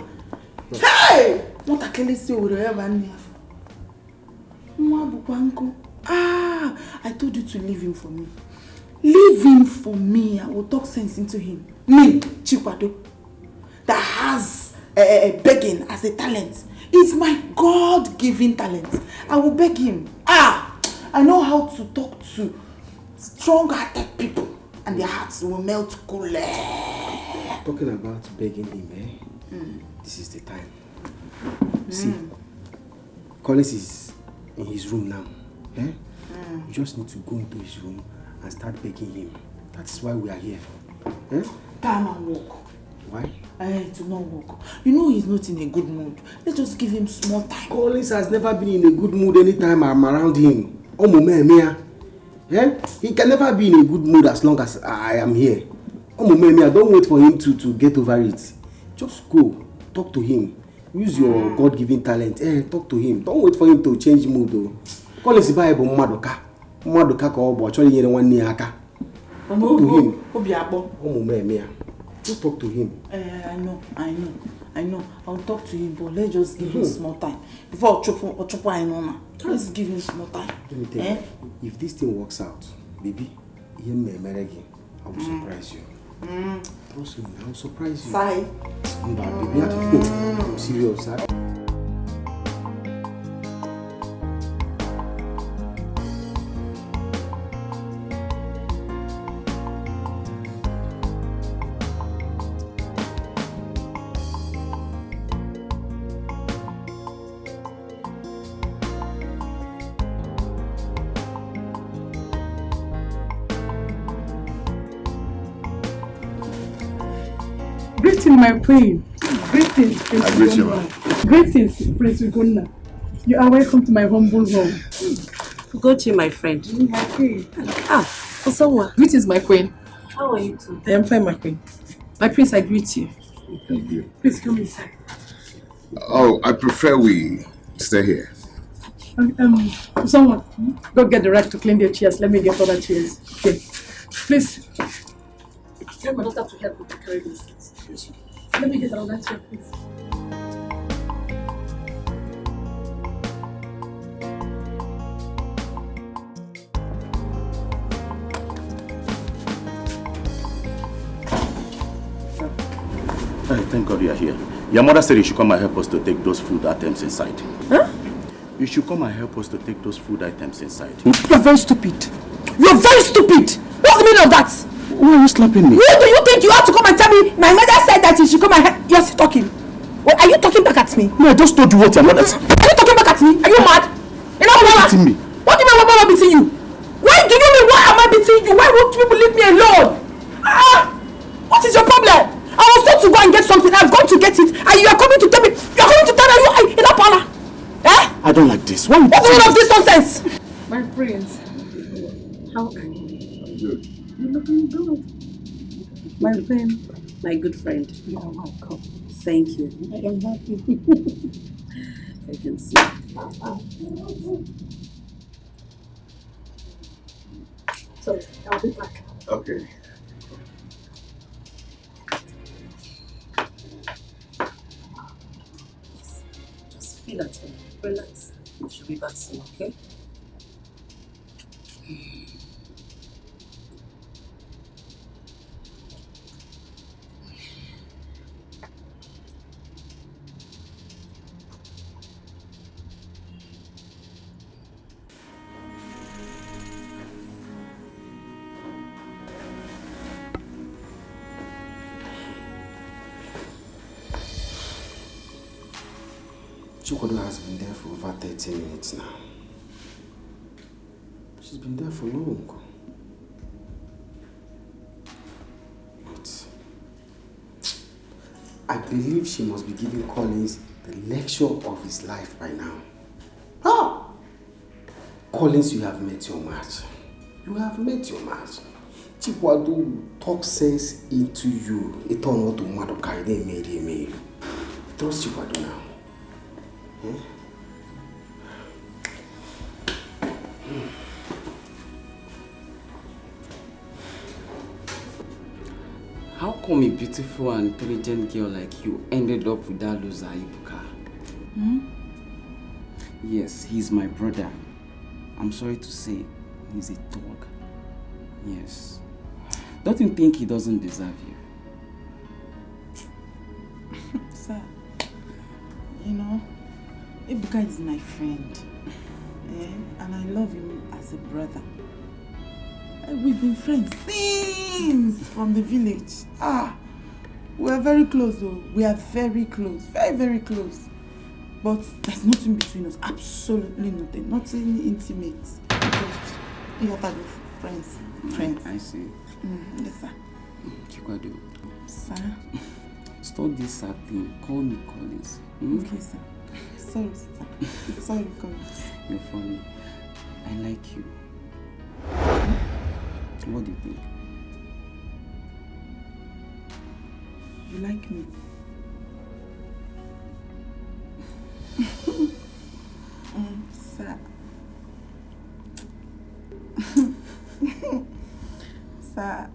Hey! What I can say over there, I told you to leave him for me. Leave him for me. I will talk sense into him. Me, Chikwado, that has begging as a talent. It's my God-given talent. I will beg him. I know how to talk to strong-hearted people, and their hearts will melt coolly. Talking about begging him, this is the time. See, Collins is in his room now. You just need to go into his room and start begging him. That's why we are here. Time and walk. Why? To not walk. You know he's not in a good mood. Let's just give him small time. Collins has never been in a good mood anytime I'm around him. He can never be in a good mood as long as I am here. Don't wait for him to get over it. Just go, talk to him. Use your God-given talent. Talk to him. Don't wait for him to change mood though. Collins Bible Madoka. Madoka ko obo chori yere wan ni aka. Talk to him. Just talk to him. I know. I'll talk to him, but let's just give him small time. Before Ochopo I know now. Let's give him small time. Let me tell you, if this thing works out, baby, I will surprise you. Trust me, I'll surprise you. Sai. Baby, I'm serious, sir. Greetings, my queen. Greetings, Prince Ugonna. Greetings, Prince Ugonna. You are welcome to my humble home. Ugochi, my friend. My queen. Osowa. Greetings, my queen. How are you too? I am fine, my queen. My prince, I greet you. Thank you. Please come inside. Oh, I prefer we stay here. Someone, go get the rag to clean their chairs. Let me get other chairs. Okay. Please. Tell my daughter to help me to carry this. Let me get another chair, please. Thank God you are here. Your mother said you should come and help us to take those food items inside. Huh? You should come and help us to take those food items inside. You're very stupid. You're very stupid. What's the meaning of that? Why are you slapping me? Who do you think you have to come and tell me? My mother said that you should come and help. You're still talking. Well, are you talking back at me? No, I just told you what your mother said. Are you talking back at me? Are you mad? You're not mad. Me. What do you mean why am I beating you? Why do you mean why am I beating you? Why won't people leave me alone? What is your problem? I was told to go and get something. I've gone to get it, and you are coming to tell me. You are coming to tell me you in that this? What's all of this nonsense? My prince, how are you? I'm good. You're looking good. My friend. My good friend. You are welcome. Thank you. I am happy. I can see. Sorry, I'll be back. Okay. Just feel at home. Relax. You should be back soon, okay? Chukwado has been there for over 30 minutes now. She's been there for long. But I believe she must be giving Collins the lecture of his life by now. Ah! Collins, you have met your match. You have met your match. Chukwado will talk sense into you. It turned out to Madokai, they made him. Trust Chukwado now. How come a beautiful and intelligent girl like you ended up with that loser Ibuka? Yes, he's my brother. I'm sorry to say, he's a dog. Yes. Don't you think he doesn't deserve you? Sir, you know, Ibuka is my friend. And I love him as a brother. We've been friends since from the village. We're very close though. We are very close. Very, very close. But there's nothing between us. Absolutely nothing. Nothing intimate. Just we are friends. Friends. I see. Yes, sir. Chikwado. Sir? Stop this sad thing. Call me Collins. Okay, sir. Sorry, sir. Sorry, Collins. You're funny. I like you. What do you think? You like me? Sir. Sir,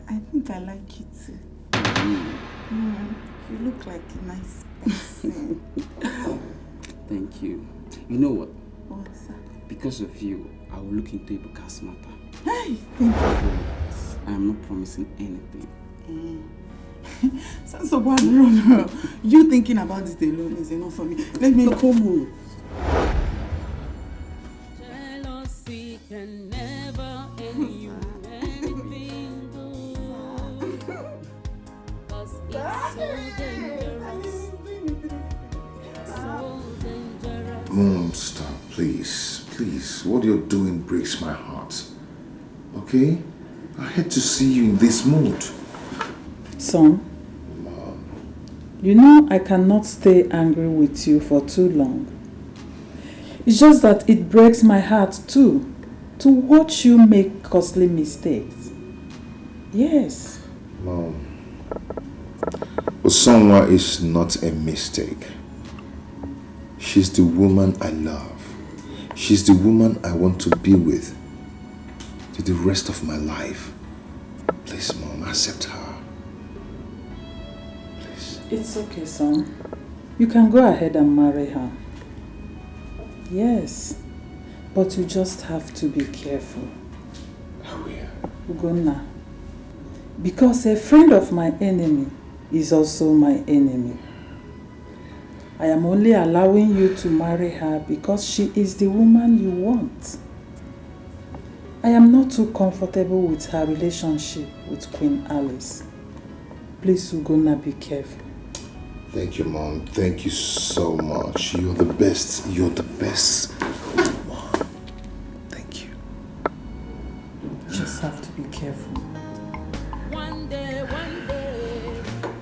I think I like you too. You look like a nice person. Thank you. You know what? What, sir? Because of you, I will look into Ibuka's matter. Hey, thank you. I am not promising anything. So what? No. You thinking about it alone is enough for me. Let me come home. Jealousy can never end you anything good. 'Cause it's so dangerous. So dangerous. Mom, stop, please. Please. What you're doing breaks my heart. Okay? I hate to see you in this mood. Son, you know I cannot stay angry with you for too long. It's just that it breaks my heart too, to watch you make costly mistakes. Yes. Mom, Osonwa is not a mistake. She's the woman I love. She's the woman I want to be with to the rest of my life. Please, Mom, accept her. Please. It's okay, son. You can go ahead and marry her. Yes, but you just have to be careful. I will. Ugonna. Because a friend of my enemy is also my enemy. I am only allowing you to marry her because she is the woman you want. I am not too comfortable with her relationship with Queen Alice. Please, Ugonna, be careful. Thank you, Mom. Thank you so much. You're the best. You're the best. Mom, thank you. You just have to be careful. One day,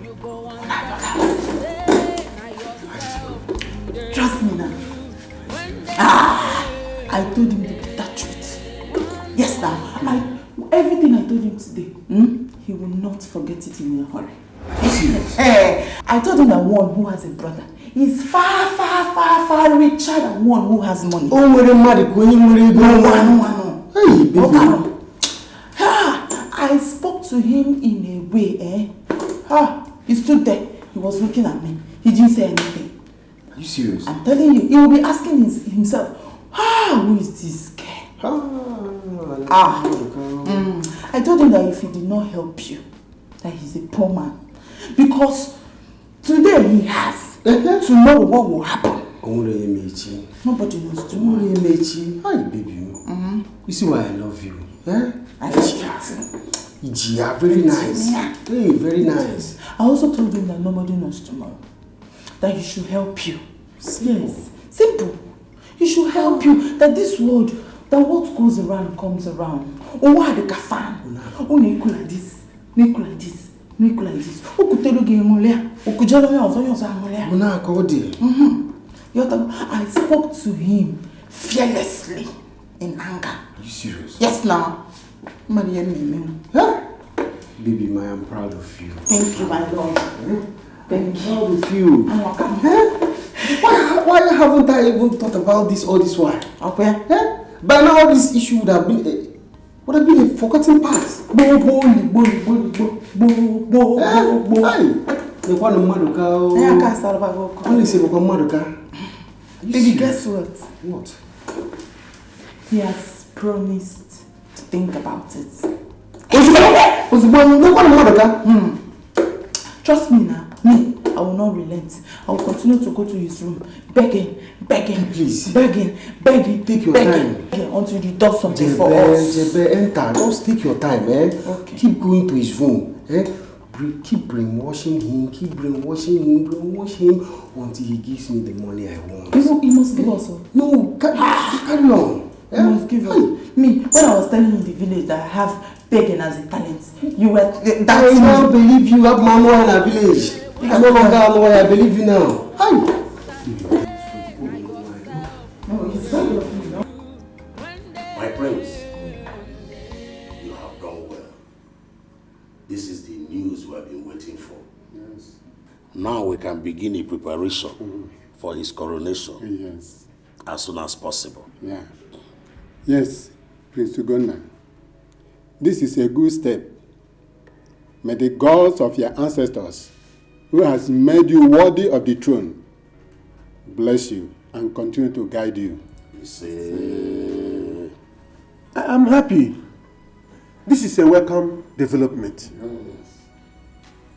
you go on Trust me now. told him today, he will not forget it in a hurry. I told him that one who has a brother is far, far, far, far richer than one who has money. Oh, we're married. No. Hey, baby. I spoke to him in a way, he stood there. He was looking at me. He didn't say anything. Are you serious? I'm telling you, he will be asking himself, who is this guy? I told him that if he did not help you, that he's a poor man. Because today he has to know what will happen. Nobody knows tomorrow. Hi, baby. You see why I love you? I love you. Yeah, very nice. Hey, very nice. I also told him that nobody knows tomorrow. That he should help you. Yes, simple. He should help you. That this world, that what goes around comes around. Oh, what the kafan? Oh, Nico like this, Nico like this, Nico like this. Oh, could tell you game I spoke to him fearlessly in anger. Are you serious? Yes, now. Baby, I'm proud of you. Thank you, my Lord. I'm proud of you. Why haven't I even thought about this all this while? Okay. By now, all this issue would have been a forgotten past. Baby, guess what? What? He has promised to think about it. Trust me now. I will not relent. I will continue to go to his room, begging, please, begging. Take your time until he does something for us. Enter. Just take your time, Okay. Keep going to his room, Keep brainwashing him, brainwash him until he gives me the money I want. He must give us. No, carry on. He must give us. Me, when I was telling you in the village that I have begging as a talent, you were I now believe you have mama in a village. I no longer have more. I believe you now. My prince, you have done well. This is the news we have been waiting for. Yes. Now we can begin the preparation for his coronation. Yes. As soon as possible. Yeah. Yes, Prince Ugonna. This is a good step. May the gods of your ancestors, who has made you worthy of the throne, bless you and continue to guide you. I'm happy. This is a welcome development.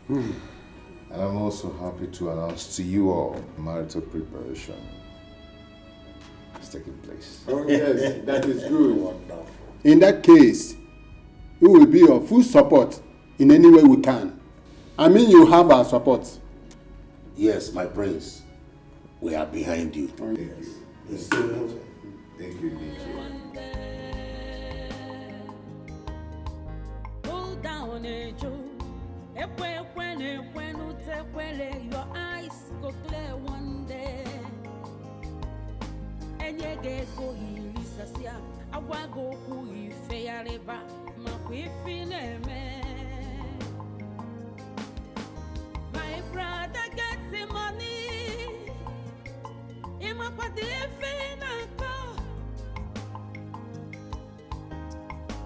And I'm also happy to announce to you all marital preparation is taking place. Oh yes, that is good. Wonderful. In that case, we will be of full support in any way we can. I mean, you have our support. Yes, my prince. We are behind you. Oh, yes. Thank you, Hold down a Joe. Your eyes go clear one day. And you get go in Lissasia. I want go who you fair river. My quiffy my brother gets him money. In my party,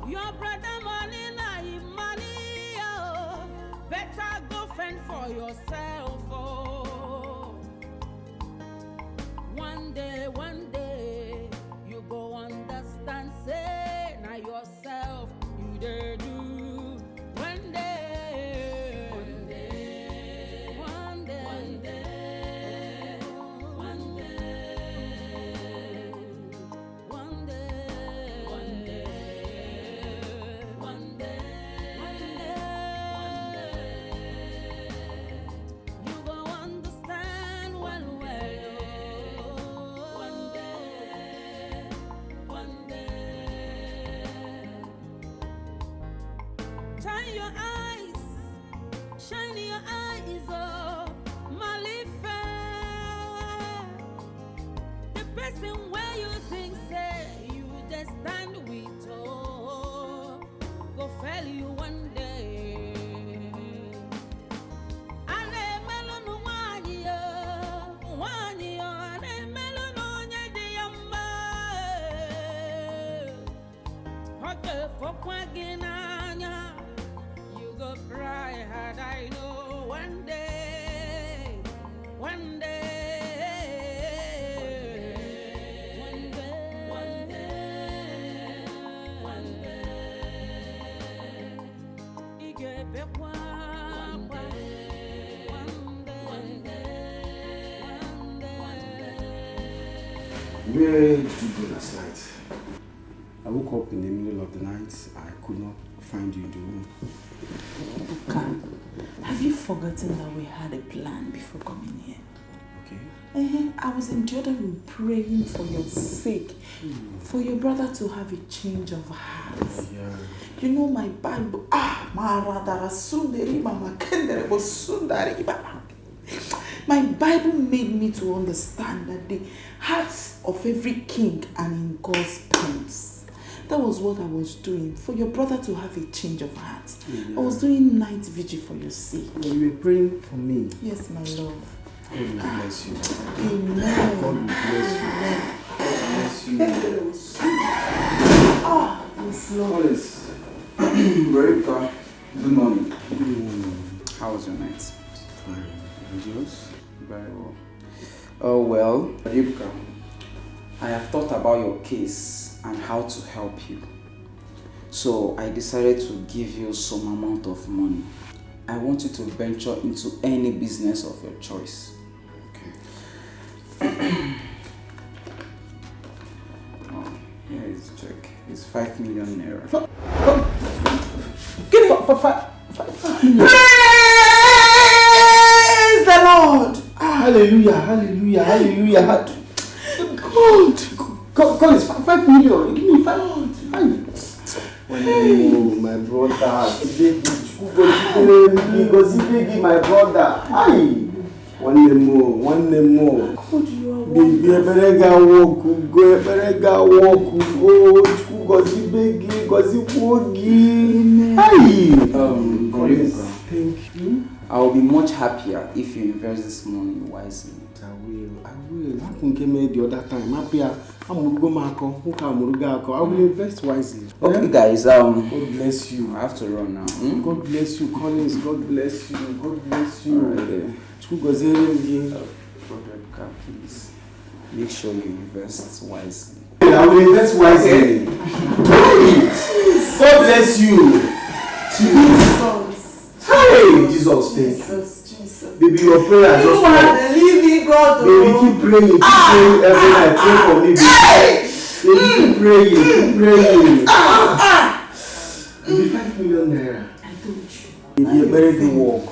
your brother money, money, oh. Better go fend for yourself, oh. One day, you go understand, say, now yourself, you dare do. One day. Shine your eyes, oh, Malifa. The person where you think say you just stand with, oh, go fair. tell you one day. Ane melonu wanyi ane melonu nyedi yamba. Okay, for kwaginanya, you go cry had I know one day, one day. Where did you go last night? I woke up in the middle of the night. I could not find you in the room. Buka, have you forgotten that we had a plan before coming here? Okay. I was in the other room praying for your sake, for your brother to have a change of heart. Yeah. You know my Bible. My Bible made me to understand that the hearts of every king are in God's hands. That was what I was doing, for your brother to have a change of heart. Yeah. I was doing night vigil for your sake. You were praying for me. Yes, my love. God will bless you. Amen. God will bless you. Bless you. Yes, Lord. Alice. Veronica, good morning. Good morning. How was your night? Fine. And yours? Very well. Oh well, Veronica, I have thought about your case and how to help you. So I decided to give you some amount of money. I want you to venture into any business of your choice. Okay. Oh, here is the check. It's 5 million naira. Give it for 5 million. Praise the Lord. Hallelujah, hallelujah, hallelujah. God is 5 million. Give me 5. Oh, my brother. My brother. Aye. One more. Baby, berega walk, go berega walk, go gozi begi, gozi wogi. Aye. Thank you. I will be much happier if you invest this money wisely. I will. How can you the other time? I will invest wisely. Okay, guys. God bless you. I have to run now. God bless you, Collins. God bless you. God bless you. Alright. Rebecca, please make sure you invest wisely. I will invest wisely. God bless you. Jesus. Hey, Jesus, thank you. Baby, your prayer just are the living God. Baby, keep praying. Keep praying every night. Pray for me. Baby, keep praying. Baby, 5 million naira. I told you. Baby, a very good walk.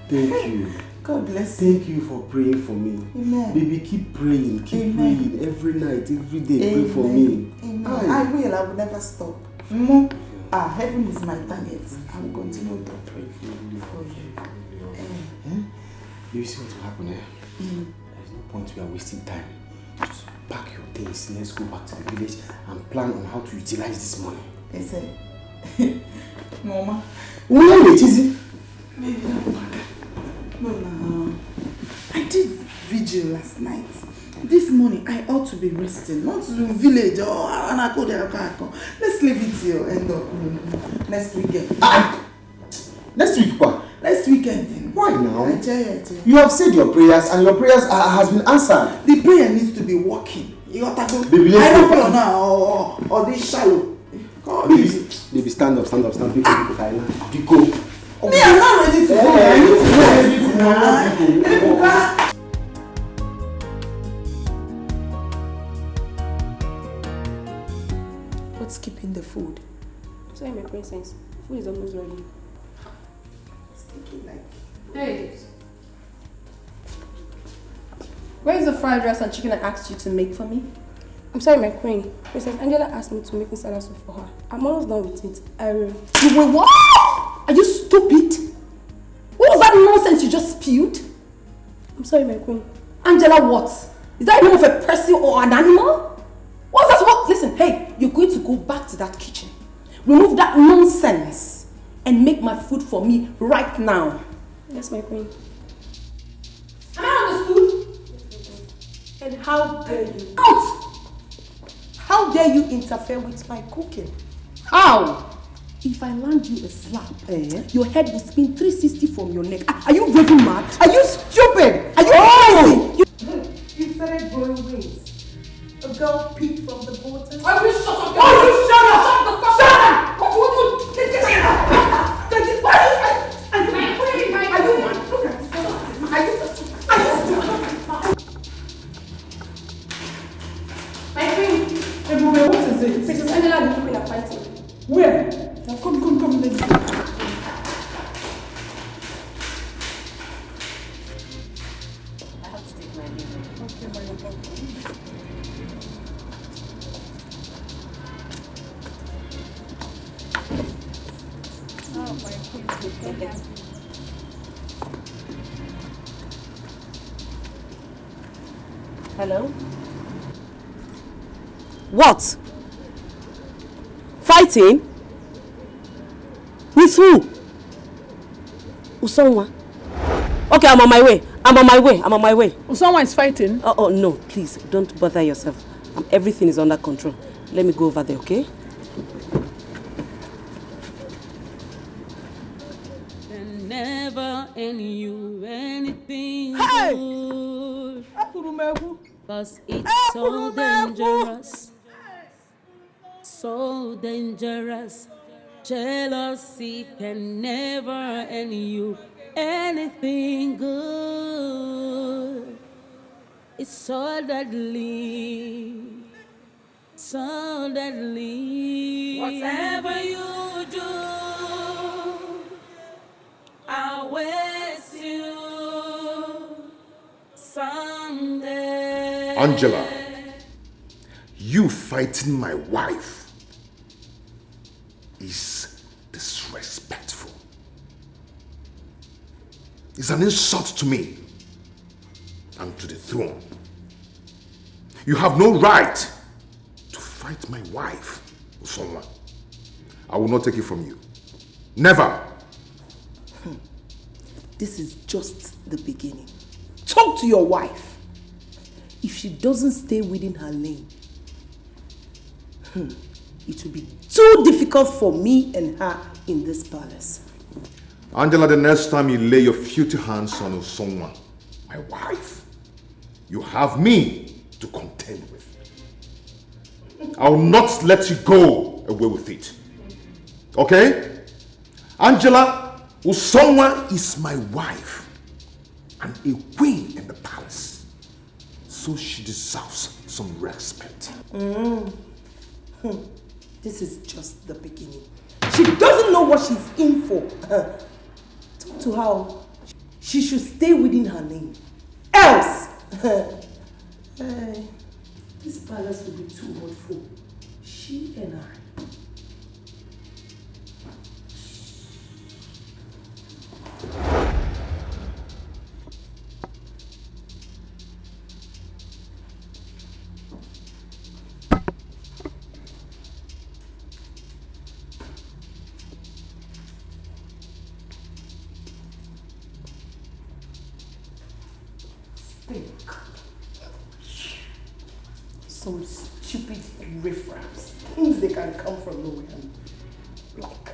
Thank you. God bless you. Thank you for praying for me. Amen. Baby, keep praying. Keep Amen. praying every night, every day. Amen. Pray for me. Amen. Aye. I will never stop. Heaven is my target. I will continue to pray for you. You see what will happen here? There's no point we are wasting time. Just pack your things. Let's go back to the village and plan on how to utilize this money. Listen, Mama. Where is it? Maybe no. I did vigil last night. This morning I ought to be resting, not to the village or Anako. Let's leave it till end of next weekend. Next week, what? Next weekend then. Why now? I You have said your prayers and your prayers has been answered. The prayer needs to be working. You got to go. Baby, I don't know now or this shallow. Baby, stand up. Pico. Me, I'm not ready to go. What's keeping the food? Sorry, my princess. Food is almost ready. Hey! Where's the fried rice and chicken I asked you to make for me? I'm sorry, my queen. Princess Angela asked me to make salad soup for her. I'm almost done with it. I will. You were what? Are you stupid? What was that nonsense you just spewed? I'm sorry, my queen. Angela, what? Is that a name of a person or an animal? What's that supposed? Listen, hey, you're going to go back to that kitchen. Remove that nonsense and make my food for me right now. Yes, my queen. Am I understood? And how dare you? Out! How dare you interfere with my cooking? How? If I land you a slap, your head will spin 360 from your neck. Are you raving mad? Are you stupid? Are you crazy? You started growing wings. A girl peeped from the bottom. I will shut up. Oh, you shut up! Shut the fuck up! What? What is it? Princess Angela and the people are fighting. Where? Come, let's go. I have to take my leave. Okay, my love. Oh, my queen. Hello? What? Fighting? With who? Usonwa. Okay, I'm on my way. Usonwa is fighting? Oh, no, please, don't bother yourself. Everything is under control. Let me go over there, okay? Can never end you anything Hey! good. Cause it's so dangerous. So dangerous. Jealousy can never end you anything good. It's so deadly. So deadly. Whatever you do, I'll waste you someday. Angela, you fighting my wife is disrespectful. It's an insult to me and to the throne. You have no right to fight my wife or someone. I will not take it from you. Never. This is just the beginning. Talk to your wife. If she doesn't stay within her lane, it will be too difficult for me and her in this palace. Angela, the next time you lay your filthy hands on someone, my wife, you have me to contend with. I will not let you go away with it. Okay? Angela, Usonwa is my wife and a queen in the palace. So she deserves some respect. This is just the beginning. She doesn't know what she's in for. Talk to her. She should stay within her lane. Else, this palace will be too much for she and I. Some stupid riffraffs. Things they can come from nowhere and like.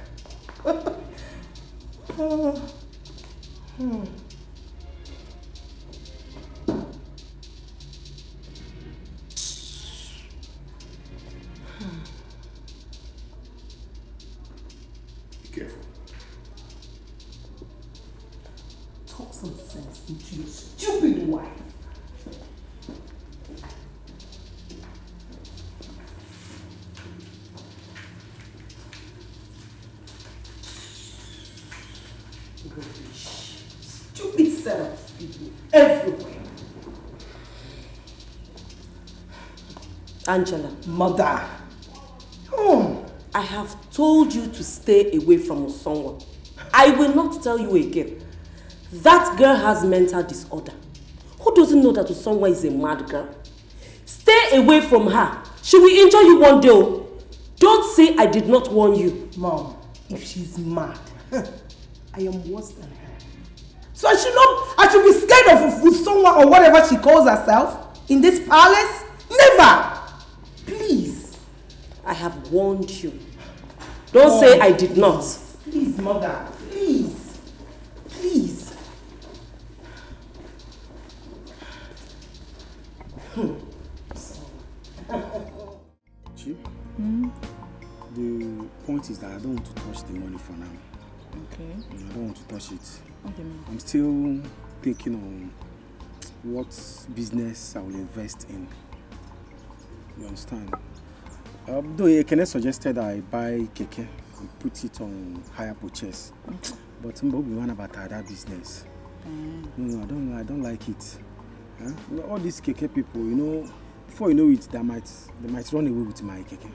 Be careful. Talk some sense into your stupid wife. Stupid set of people everywhere. Angela. Mother. I have told you to stay away from Usonwa. I will not tell you again. That girl has mental disorder. Who doesn't know that Usonwa is a mad girl? Stay away from her. She will injure you one day. Don't say I did not warn you. Mom, if she's mad, I am worse than her. So I should be scared of someone or whatever she calls herself in this palace? Never! Please. I have warned you. Don't say I did not. Please, mother. Please. Please. Chief, the point is that I don't want to touch the money for now. Okay. I don't want to touch it. Okay. I'm still thinking on what business I will invest in. You understand? Though Kenneth suggested I buy keke and put it on hire purchase. Okay. But Mbobi one about that business. No, I don't like it. Huh? All these keke people, you know, before you know it, they might run away with my keke.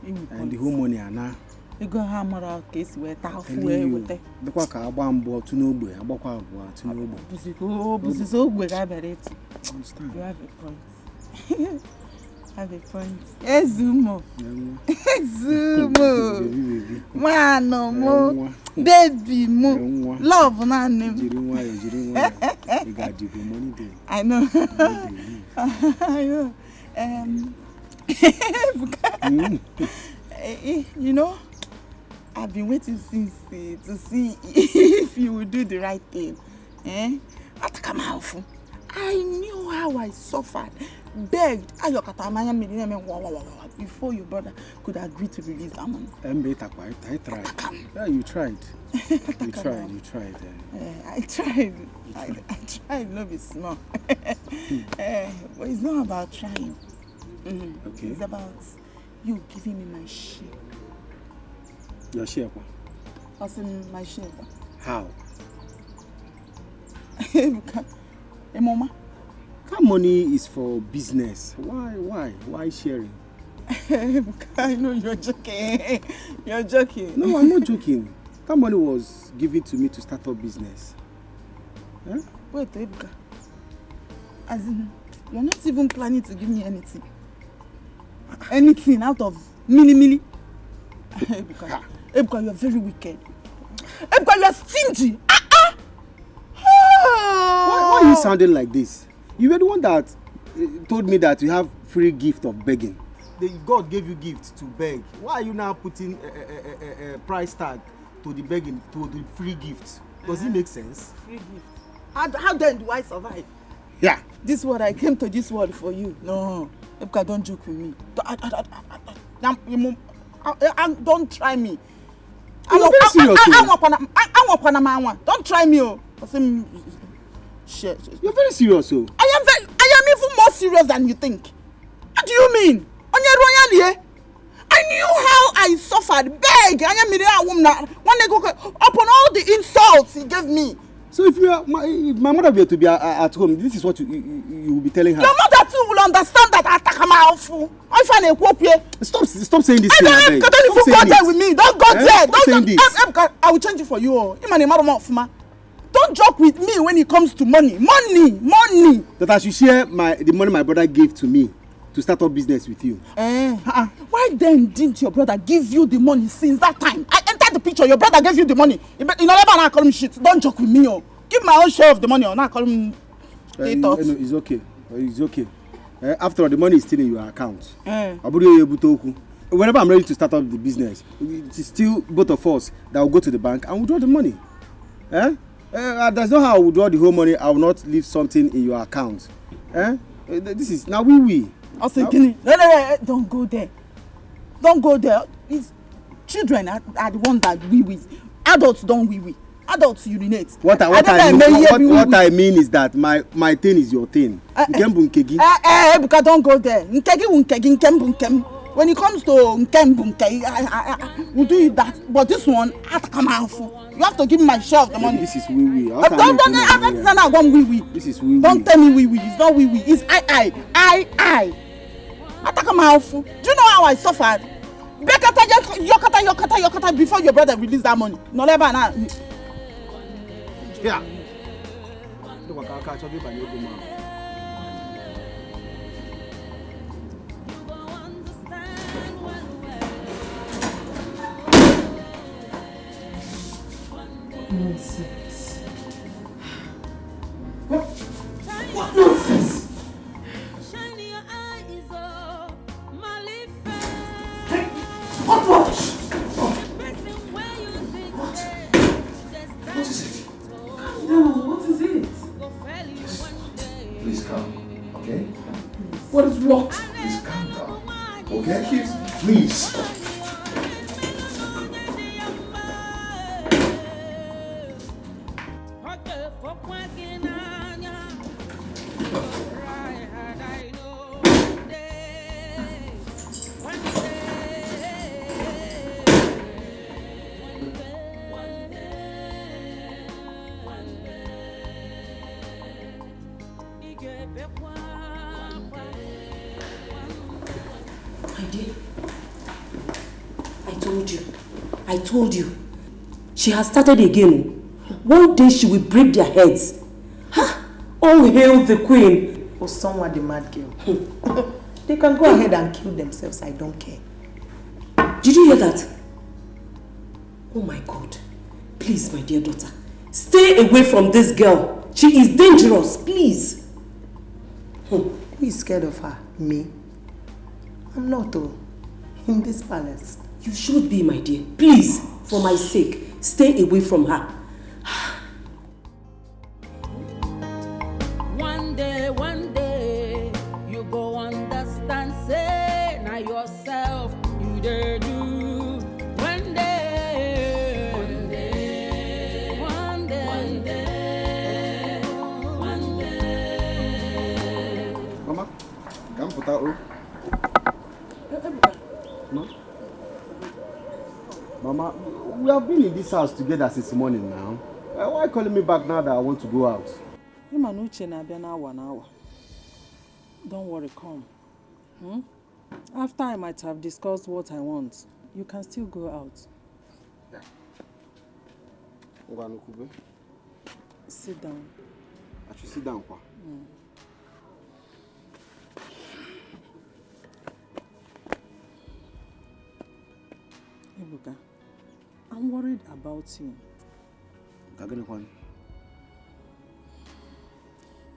And the whole money are now. You go hammer out case where tough with it. The quack about to no way, about to no way. This is so good, I bet it. Understand? You have a point. Have a point. Ezumo. Ezumo. Mano mo. Baby mo. Love na name. I know. I know. You know, I've been waiting since to see if you will do the right thing. I knew how I suffered, begged, before your brother could agree to release that money. I tried. Yeah, you tried. You tried. I tried. I tried, no be small. But it's not about trying. Okay. It's about you giving me my share. Your share? What's in my share? How? Hey, Mama. That money is for business. Why sharing? I know you're joking. You're joking. No, I'm not joking. That money was given to me to start up business. Huh? Wait, Ebuka. As in, you're not even planning to give me anything. Anything out of mili. Ebuka, you're very wicked. Ebuka, you're stingy. Why are you sounding like this? You were the one that told me that you have free gift of begging. God gave you gift to beg. Why are you now putting a price tag to the begging, to the free gift? Does it make sense? Free gift. How then do I survive? Yeah. This world, I came to this world for you. No, Ebuka, don't joke with me. Don't try me. You're very serious. Don't try me. You're very serious. I am even more serious than you think. What do you mean? I knew how I suffered. Beg. Upon all the insults he gave me. So if my mother were to be at home, this is what you will be telling her. Your mother too will understand that Stop saying this. Don't even go there with me. Don't go there. I will change it for you. Don't joke with me when it comes to money. Money. That I should share the money my brother gave to me to start up business with you. Why then didn't your brother give you the money since that time? I entered the picture. Your brother gave you the money. You never now call him shit. Don't joke with me. Give my own share of the money or not call him. It's okay. It's okay. After all, the money is still in your account. Whenever I'm ready to start up the business, it's still both of us that will go to the bank and withdraw the money. There's no how I will withdraw the whole money. I will not leave something in your account. This is now we. I was thinking, no, don't go there. Don't go there. It's children are the ones that we. Adults don't we. Adults urinate. What I mean is that my thing is your thing. Ebuka, don't go there. When it comes to we do that. But this one, you have to give me my share of the money. This is we. This is we. Don't tell me we. It's not we. It's I. Do you know how I suffered? Yokata before your brother released that money. No never now. Yeah. Nonsense. What nonsense? What rubbish? What? What is it? Calm down. What is it? Please come, okay? What is what? Please calm down. Okay? Please. I told you. She has started again. One day she will break their heads. Ha! Oh, hail the queen. Or someone the mad girl. They can go ahead and kill themselves. I don't care. Did you hear that? Oh my God. Please, my dear daughter. Stay away from this girl. She is dangerous. Please. Who is scared of her? Me? I'm not though. In this palace. You should be, my dear. Please, for my sake, stay away from her. One day, you go understand, say, now yourself, you dare do. One day, Mama, come put out. No? Mama, we have been in this house together since morning now. Why calling me back now that I want to go out? Don't worry, come. After I might have discussed what I want, you can still go out. Sit down. I should sit down. Ebuka, I'm worried about you.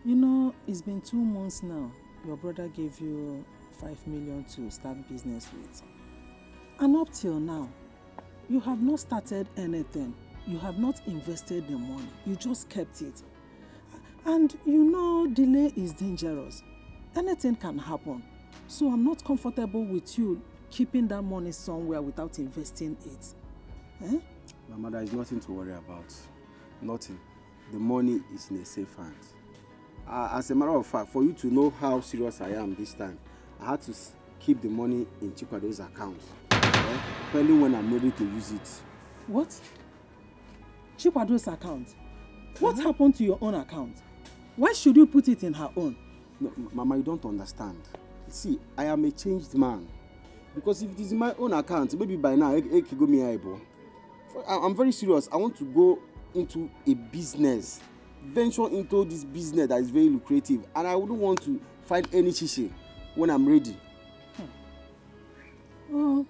You know, it's been 2 months now. Your brother gave you 5 million to start business with. And up till now, you have not started anything. You have not invested the money. You just kept it. And you know, delay is dangerous. Anything can happen. So I'm not comfortable with you keeping that money somewhere without investing it. Eh? Mama, there is nothing to worry about. Nothing. The money is in a safe hands. As a matter of fact, for you to know how serious I am this time, I had to keep the money in Chikwado's account. Depending when I'm ready to use it. What? Chikwado's account? What happened to your own account? Why should you put it in her own? No, Mama, you don't understand. See, I am a changed man. Because if it is in my own account, maybe by now, I'm very serious. I want to go into a business. Venture into this business that is very lucrative. And I wouldn't want to find any chichi when I'm ready. Oh,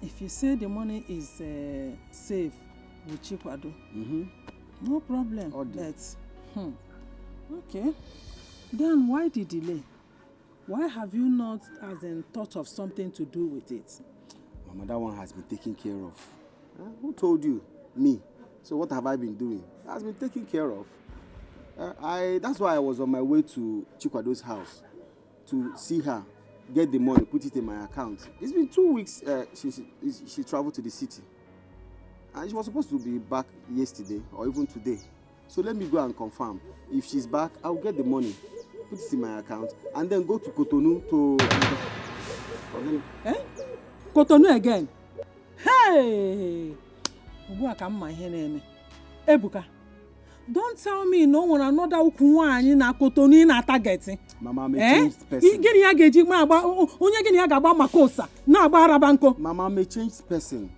if you say the money is safe with Chikwado, no problem. But, okay. Then why the delay? Why have you not, thought of something to do with it? Mama, that one has been taken care of. Who told you? Me. So what have I been doing? It has been taken care of. That's why I was on my way to Chikwado's house to see her, get the money, put it in my account. It's been 2 weeks she traveled to the city. And she was supposed to be back yesterday or even today. So let me go and confirm. If she's back, I'll get the money, put it in my account, and then go to Cotonou to... Cotonou again? Hey! Ebuka, don't tell me no one another Ukuwani na Cotonou na targeting. Mama, I'm a changed person. Mama, I'm a changed person.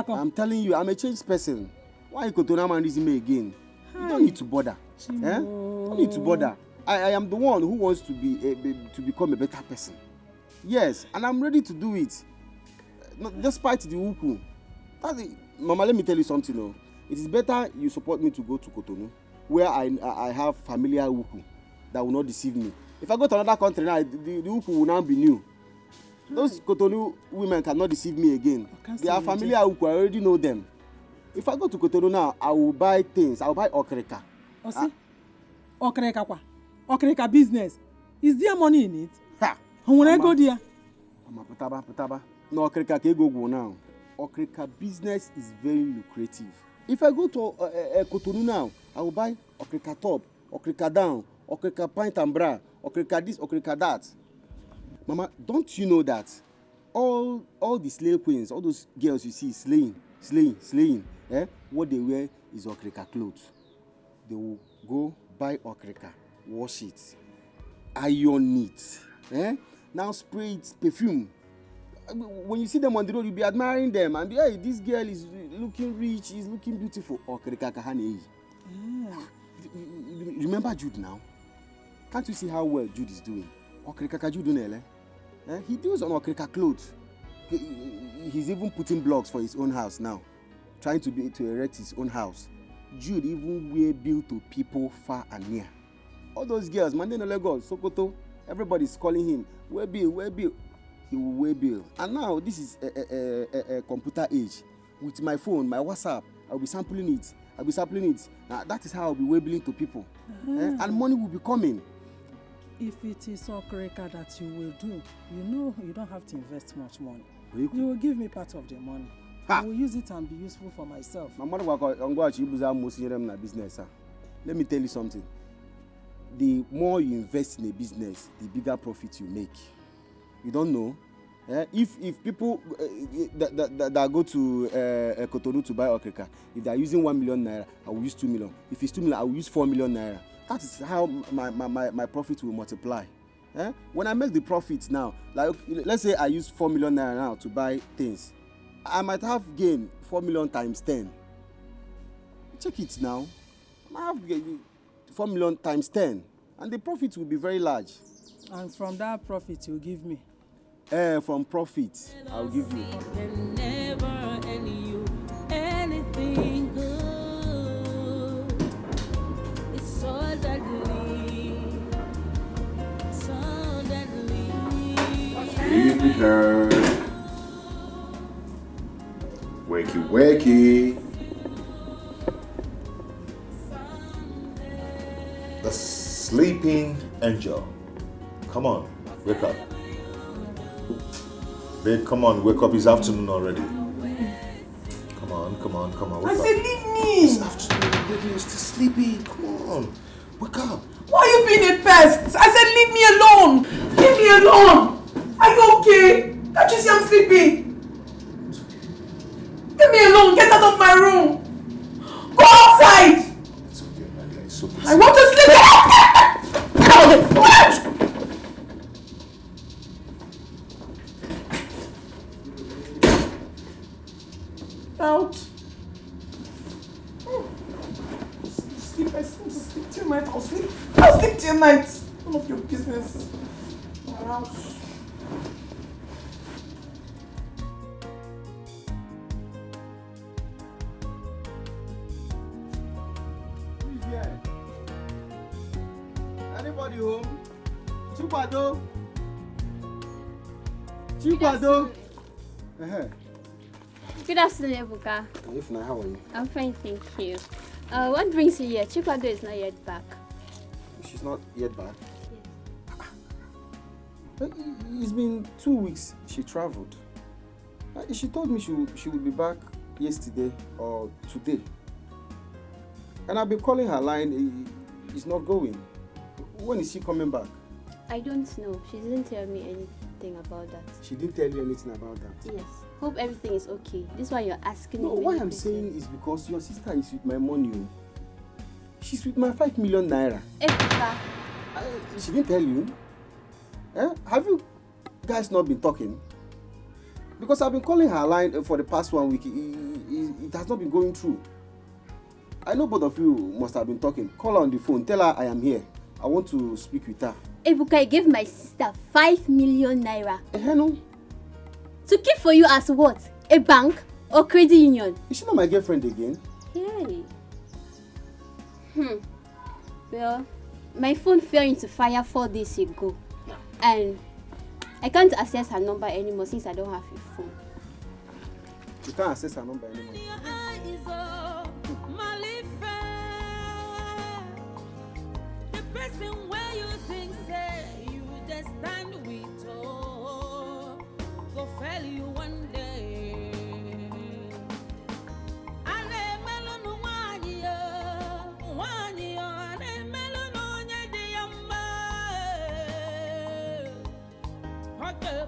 I'm telling you, I'm a changed person. Why you Cotonou man reason me again? You don't need to bother. Don't need to bother. I am the one who wants to become a better person. Yes, and I'm ready to do it. despite the Uku. Mama, let me tell you something. No. It is better you support me to go to Cotonou, where I have familiar Uku that will not deceive me. If I go to another country now, the Uku will now be new. Those Cotonou women cannot deceive me again. They are familiar Uku, I already know them. If I go to Cotonou now, I will buy things. I will buy okreka. Osi? Okreka kwa? Okreka business. Is there money in it? Ha! When I go there? Mama, putaba. No okreka ke go now. Okreka business is very lucrative. If I go to Cotonou now, I will buy okreka top, okreka down, okreka pint and bra, okreka this, okreka that. Mama, don't you know that all the slave queens, all those girls you see slaying, what they wear is okreka clothes. They will go buy okreka, wash it, iron it, now spray it perfume. When you see them on the road, you'll be admiring them and hey, this girl is looking rich, is looking beautiful. Okreka kahane. Remember Jude now? Can't you see how well Jude is doing? Okreka Jude nele. He deals on okreka clothes. He's even putting blocks for his own house now, trying to erect his own house. Jude even wear bill to people far and near. All those girls, Mandela Lagos, Sokoto, everybody's calling him. Wear bill. He will wear bill. And now this is a computer age. With my phone, my WhatsApp, I'll be sampling it. Now that is how I'll be wear billing to people. And money will be coming. If it is okreka that you will do, you know you don't have to invest much money. You will give me part of the money. I will use it and be useful for myself. Business. Let me tell you something. The more you invest in a business, the bigger profit you make. You don't know. If people that go to Cotonou to buy okreka, if they are using 1 million naira, I will use 2 million. If it's 2 million, I will use 4 million naira. That is how my profit will multiply. When I make the profit now, like let's say I use 4 million naira now to buy things, I might have gained 4 million times 10. Check it now. I have gained 4 million times 10, and the profit will be very large. And from that profit you give me? From profit, I'll give you. Never anything good. It's so deadly. Sleepy her. Wakey. The sleeping angel. Come on, wake up. Babe, come on, wake up. It's afternoon already. Come on. Wake I up. said, leave me. It's afternoon, baby. You're still sleeping. Come on, wake up. Why are you being a pest? I said, leave me alone. Leave me alone. Are you okay? Can't you see I'm sleeping? Leave me alone. Get out of my room. Go outside. It's okay, my dear. It's okay. I want to sleep. What? Out. Sleep. I seem to sleep till night. I'll sleep till night. None of your business. My house. Who's here? Anybody home? Chupado. Good afternoon, Ebuka. If not, how are you? I'm fine, thank you. What brings you here? Chikwado is not yet back. She's not yet back? Yes. It's been 2 weeks she traveled. She told me she would be back yesterday or today. And I've been calling her line, it's not going. When is she coming back? I don't know. She didn't tell me anything about that. She didn't tell you anything about that? Yes. Hope everything is okay. This is why you're asking me. No, what I'm saying is because your sister is with my money. She's with my 5 million naira. Ebuka. She didn't tell you? Have you guys not been talking? Because I've been calling her line for the past 1 week. It has not been going through. I know both of you must have been talking. Call her on the phone. Tell her I am here. I want to speak with her. Ebuka, I gave my sister 5 million naira. No. To keep for you as what? A bank or credit union? Is she not my girlfriend again? Hey. Well, my phone fell into fire 4 days ago. And I can't access her number anymore since I don't have a phone. You can't access her number anymore. The person where you think say you just stand with go fail you one day.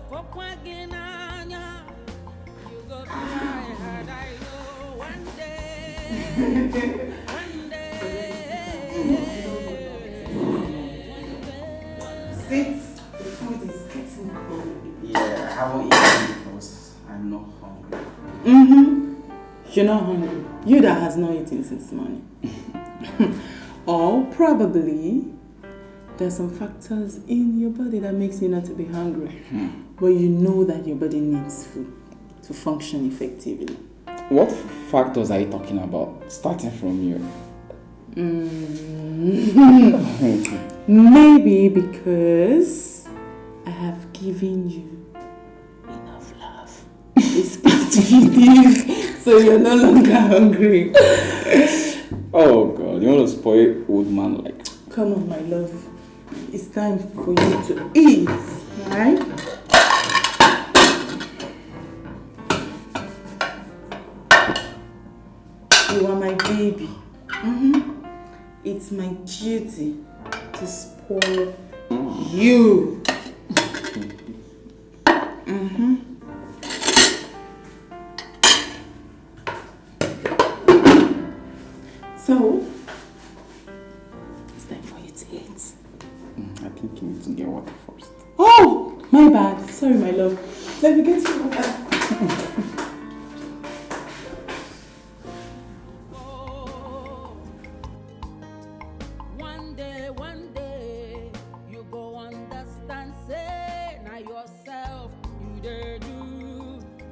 For you go cry hard, I know one day. Sit, the food is getting cold. Yeah, I haven't eaten because I'm not hungry. You're not hungry. You that has not eaten since morning. Or probably there's some factors in your body that makes you not to be hungry. But you know that your body needs food to function effectively. What factors are you talking about? Starting from you. Maybe because I have given you enough love. It's past few days, so you're no longer hungry. Oh God, you want to spoil old man like? Come on, my love. It's time for you to eat, right? You are my baby. It's my duty to spoil you. So, it's time for you to eat. I think you need to get water first. Oh, my bad. Sorry, my love. Let me get you water. One day, you go understand, say, now yourself, you dare do.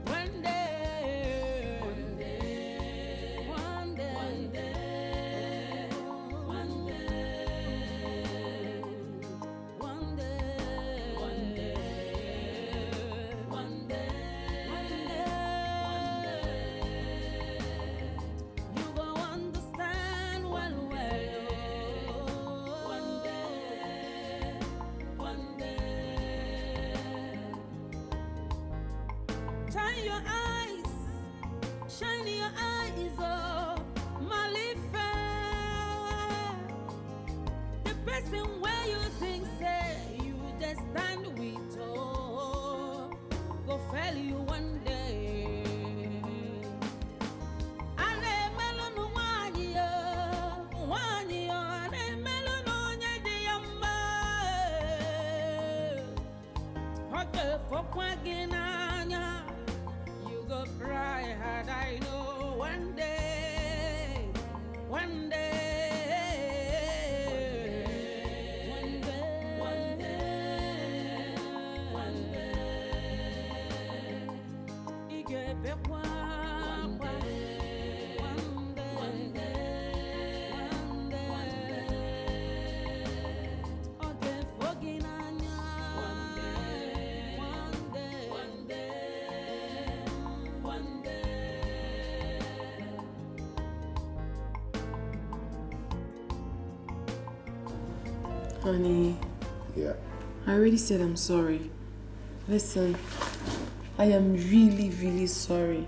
One day, one day, one day, one day, one day, one day, one day, one day, you go understand one way. One day, shine your eyes, shine your eyes, oh, Malifa. The person where you think say you just stand with, oh, go fail you one day. You go cry hard, I know one day, one day, one day, one day, one day, you get back one day, one day, one day, one day, okay, forgive one day, one day, one day. Honey. Yeah. I already said I'm sorry. Listen, I am really, really sorry.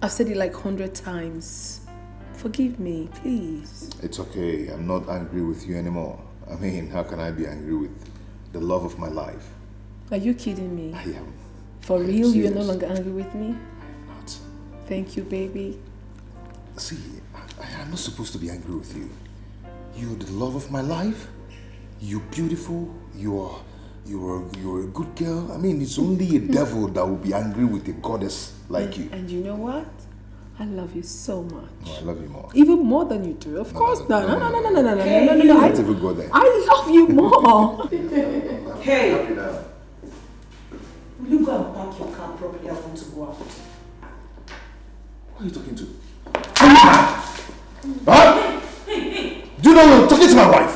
I've said it like 100 times. Forgive me, please. It's okay. I'm not angry with you anymore. I mean, how can I be angry with the love of my life? Are you kidding me? I am. For I am real, you're no serious. longer angry with me? I am not. Thank you, baby. See, I'm not supposed to be angry with you. You're the love of my life. You're beautiful. You're a good girl. I mean, it's only a devil that will be angry with a goddess like you. And you know what? I love you so much. No, I love you more. Even more than you do. Of course not. No. Don't even go there. I love you more. Hey. Will you you go and park your car properly? I want to go out. Who are you talking to? Huh? Hey. Do you know you're talking to my wife?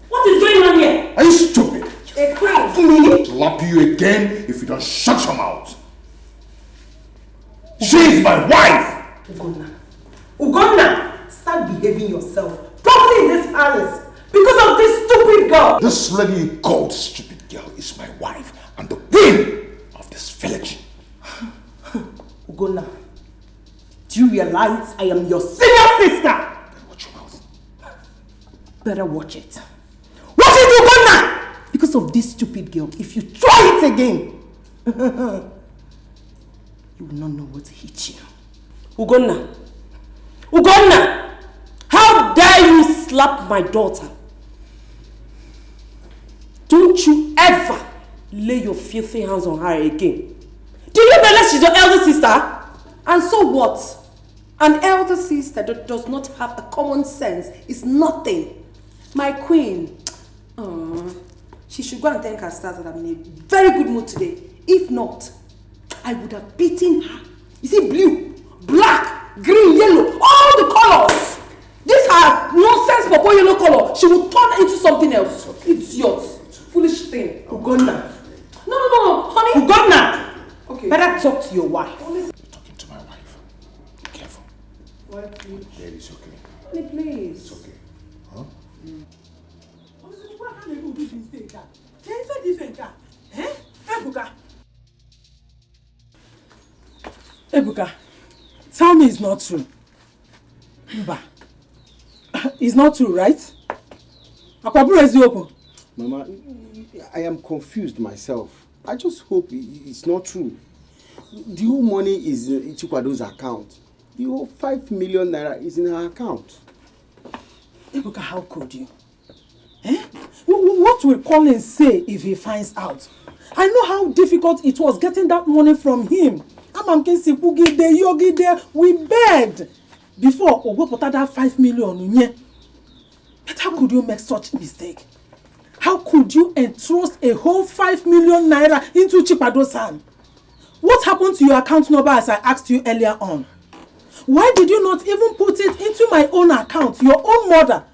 What is going on here? Are you stupid? Me? Slap you again if you don't shut your mouth. She is my wife! Ugonna, start behaving yourself properly in this palace because of this stupid girl. This lady you called stupid girl is my wife and the queen of this village. Ugonna, do you realize I am your senior sister? Better watch your mouth. Better watch it. Watch it, Ugonna! Because of this stupid girl, if you try it again, you will not know what to hit you. Ugonna! Ugonna! How dare you slap my daughter? Don't you ever lay your filthy hands on her again. Do you realize she's your elder sister? And so what? An elder sister that does not have a common sense is nothing. My queen. She should go and thank her stars that I'm in a very good mood today. If not, I would have beaten her. You see, blue, black, green, yellow, all the colors. This her nonsense purple yellow color, she will turn into something else. It's yours. Foolish thing. Ugonna. No, honey. Ugonna. Okay. Better talk to your wife. You're talking to my wife. Be careful. Why, please? Yeah, it's okay. Honey, please. It's okay. Huh? Ebuka, tell me it's not true. Mba, it's not true, right? Akwaburo is open. Mama, I am confused myself. I just hope it's not true. The whole money is in Chikwado's account. The whole 5 million naira is in her account. Ebuka, how could you? What will Colin say if he finds out? I know how difficult it was getting that money from him. We begged before Ogo that 5 million. But how could you make such a mistake? How could you entrust a whole 5 million naira into Chipado's hand? What happened to your account number as I asked you earlier on? Why did you not even put it into my own account, your own mother?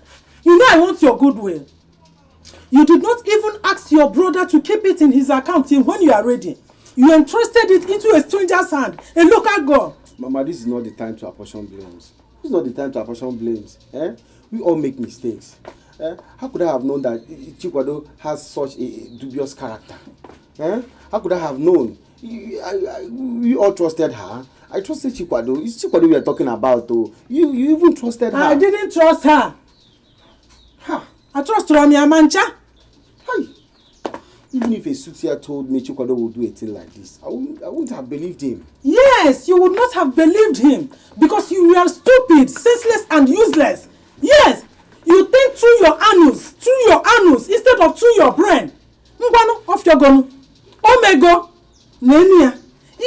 You know I want your goodwill. You did not even ask your brother to keep it in his account till when you are ready. You entrusted it into a stranger's hand, a local girl. Mama, this is not the time to apportion blames. This is not the time to apportion blames. We all make mistakes. How could I have known that Chikwado has such a dubious character? How could I have known? We all trusted her. I trusted Chikwado. It's Chikwado we are talking about, though. You even trusted her. I didn't trust her. I trust Ramia Mancha. Even if a soothsayer told me Chikwado would do a thing like this, I wouldn't have believed him. Yes, you would not have believed him because you were stupid, senseless, and useless. Yes, you think through your anus instead of through your brain. Mbano off your gun. Omego, Nenia,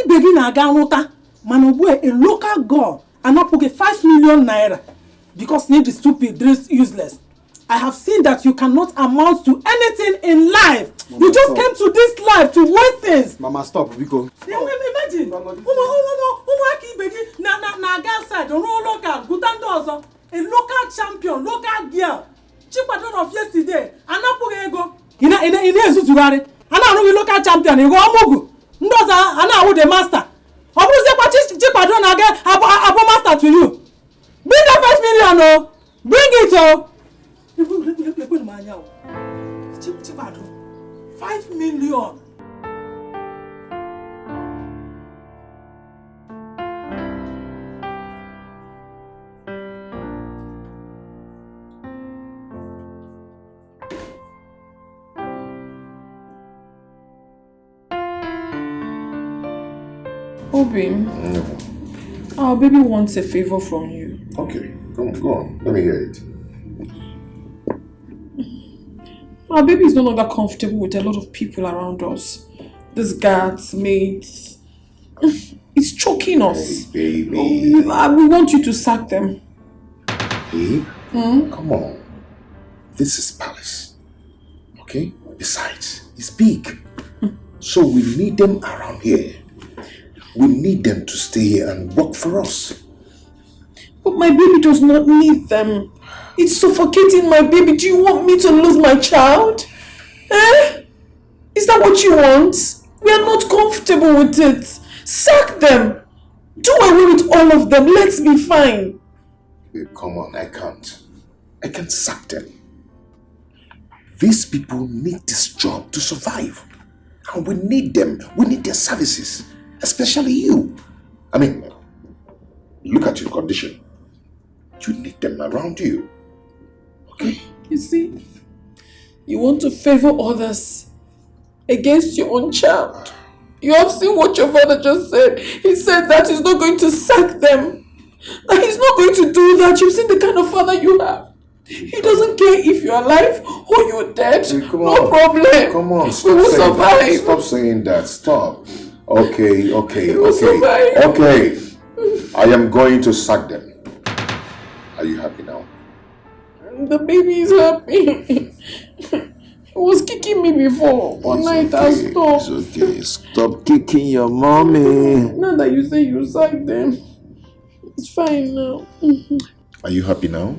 begin a ganuta, manobue a local girl and not put 5 million naira because need is stupid, this useless. I have seen that you cannot amount to anything in life. Mama, you just came to this life to waste things. Mama, stop, Biko. Imagine. A local champion, local girl. Chipadon of yesterday. Anapuego. Ina Zutugari. Ana local champion. You go Amogu. Ndoza, Ana the master. Chipadon again. Abo master to you. Bring the 5 million, oh. Bring it, oh. 5 million. Obi, our baby wants a favor from you. Okay, go on. Let me hear it. Our baby is no longer comfortable with a lot of people around us. These guards, mates. It's choking us. Hey, baby. We want you to sack them. Hey? Come on. This is palace. Okay? Besides, it's big. So we need them around here. We need them to stay here and work for us. But my baby does not need them. It's suffocating my baby. Do you want me to lose my child? Eh? Is that what you want? We are not comfortable with it. Sack them. Do away with all of them. Let's be fine. Babe, come on, I can't. I can't sack them. These people need this job to survive. And we need them. We need their services. Especially you. I mean, look at your condition. You need them around you. Okay? You see, you want to favor others against your own child. You have seen what your father just said. He said that he's not going to sack them. That he's not going to do that. You've seen the kind of father you have. He doesn't care if you're alive or you're dead. Hey, no problem. Come on, we will survive. That. Stop saying that. Stop. Okay. We will survive. Okay. I am going to sack them. Are you happy now? The baby is happy. He was kicking me before. One night I stopped. It's okay. Stop kicking your mommy. Now that you say you sacked them, it's fine now. Are you happy now?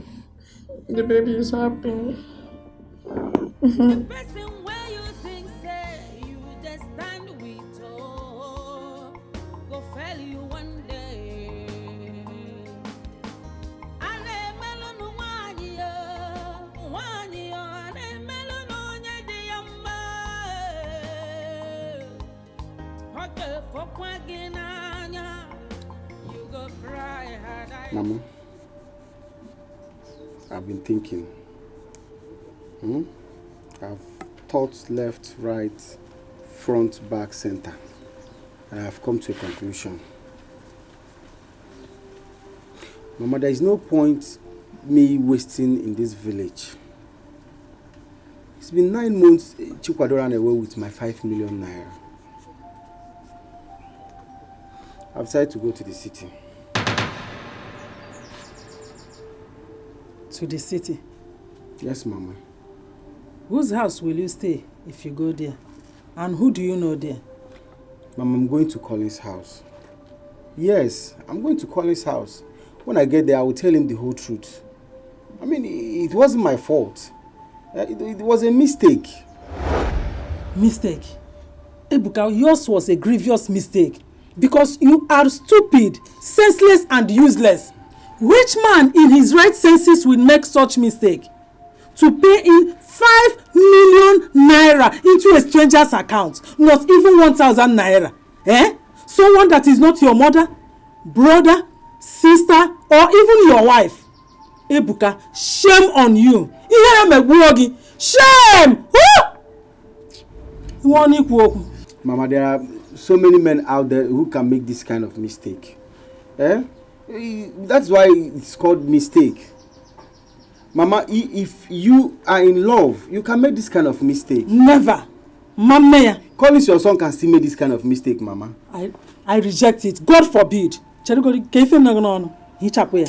The baby is happy. Mama, I've been thinking. I've thought left, right, front, back, center. And I've come to a conclusion. Mama, there is no point me wasting in this village. It's been 9 months Chukwadora ran away with my 5 million naira. I've decided to go to the city. To the city? Yes, Mama. Whose house will you stay if you go there? And who do you know there? Mama, I'm going to Colin's house. Yes, I'm going to Colin's house. When I get there, I will tell him the whole truth. I mean, it wasn't my fault. It was a mistake. Mistake? Ebuka, yours was a grievous mistake. Because you are stupid, senseless and useless. Which man in his right senses will make such mistake? To pay in 5 million naira into a stranger's account, not even 1,000 naira. Eh? Someone that is not your mother, brother, sister, or even your wife. Ebuka, shame on you. Shame! Mama, there are so many men out there who can make this kind of mistake. Eh? That's why it's called mistake. Mama, if you are in love, you can make this kind of mistake. Never. Mama. Collins, your son can still make this kind of mistake, Mama. I reject it. God forbid. Mama, clean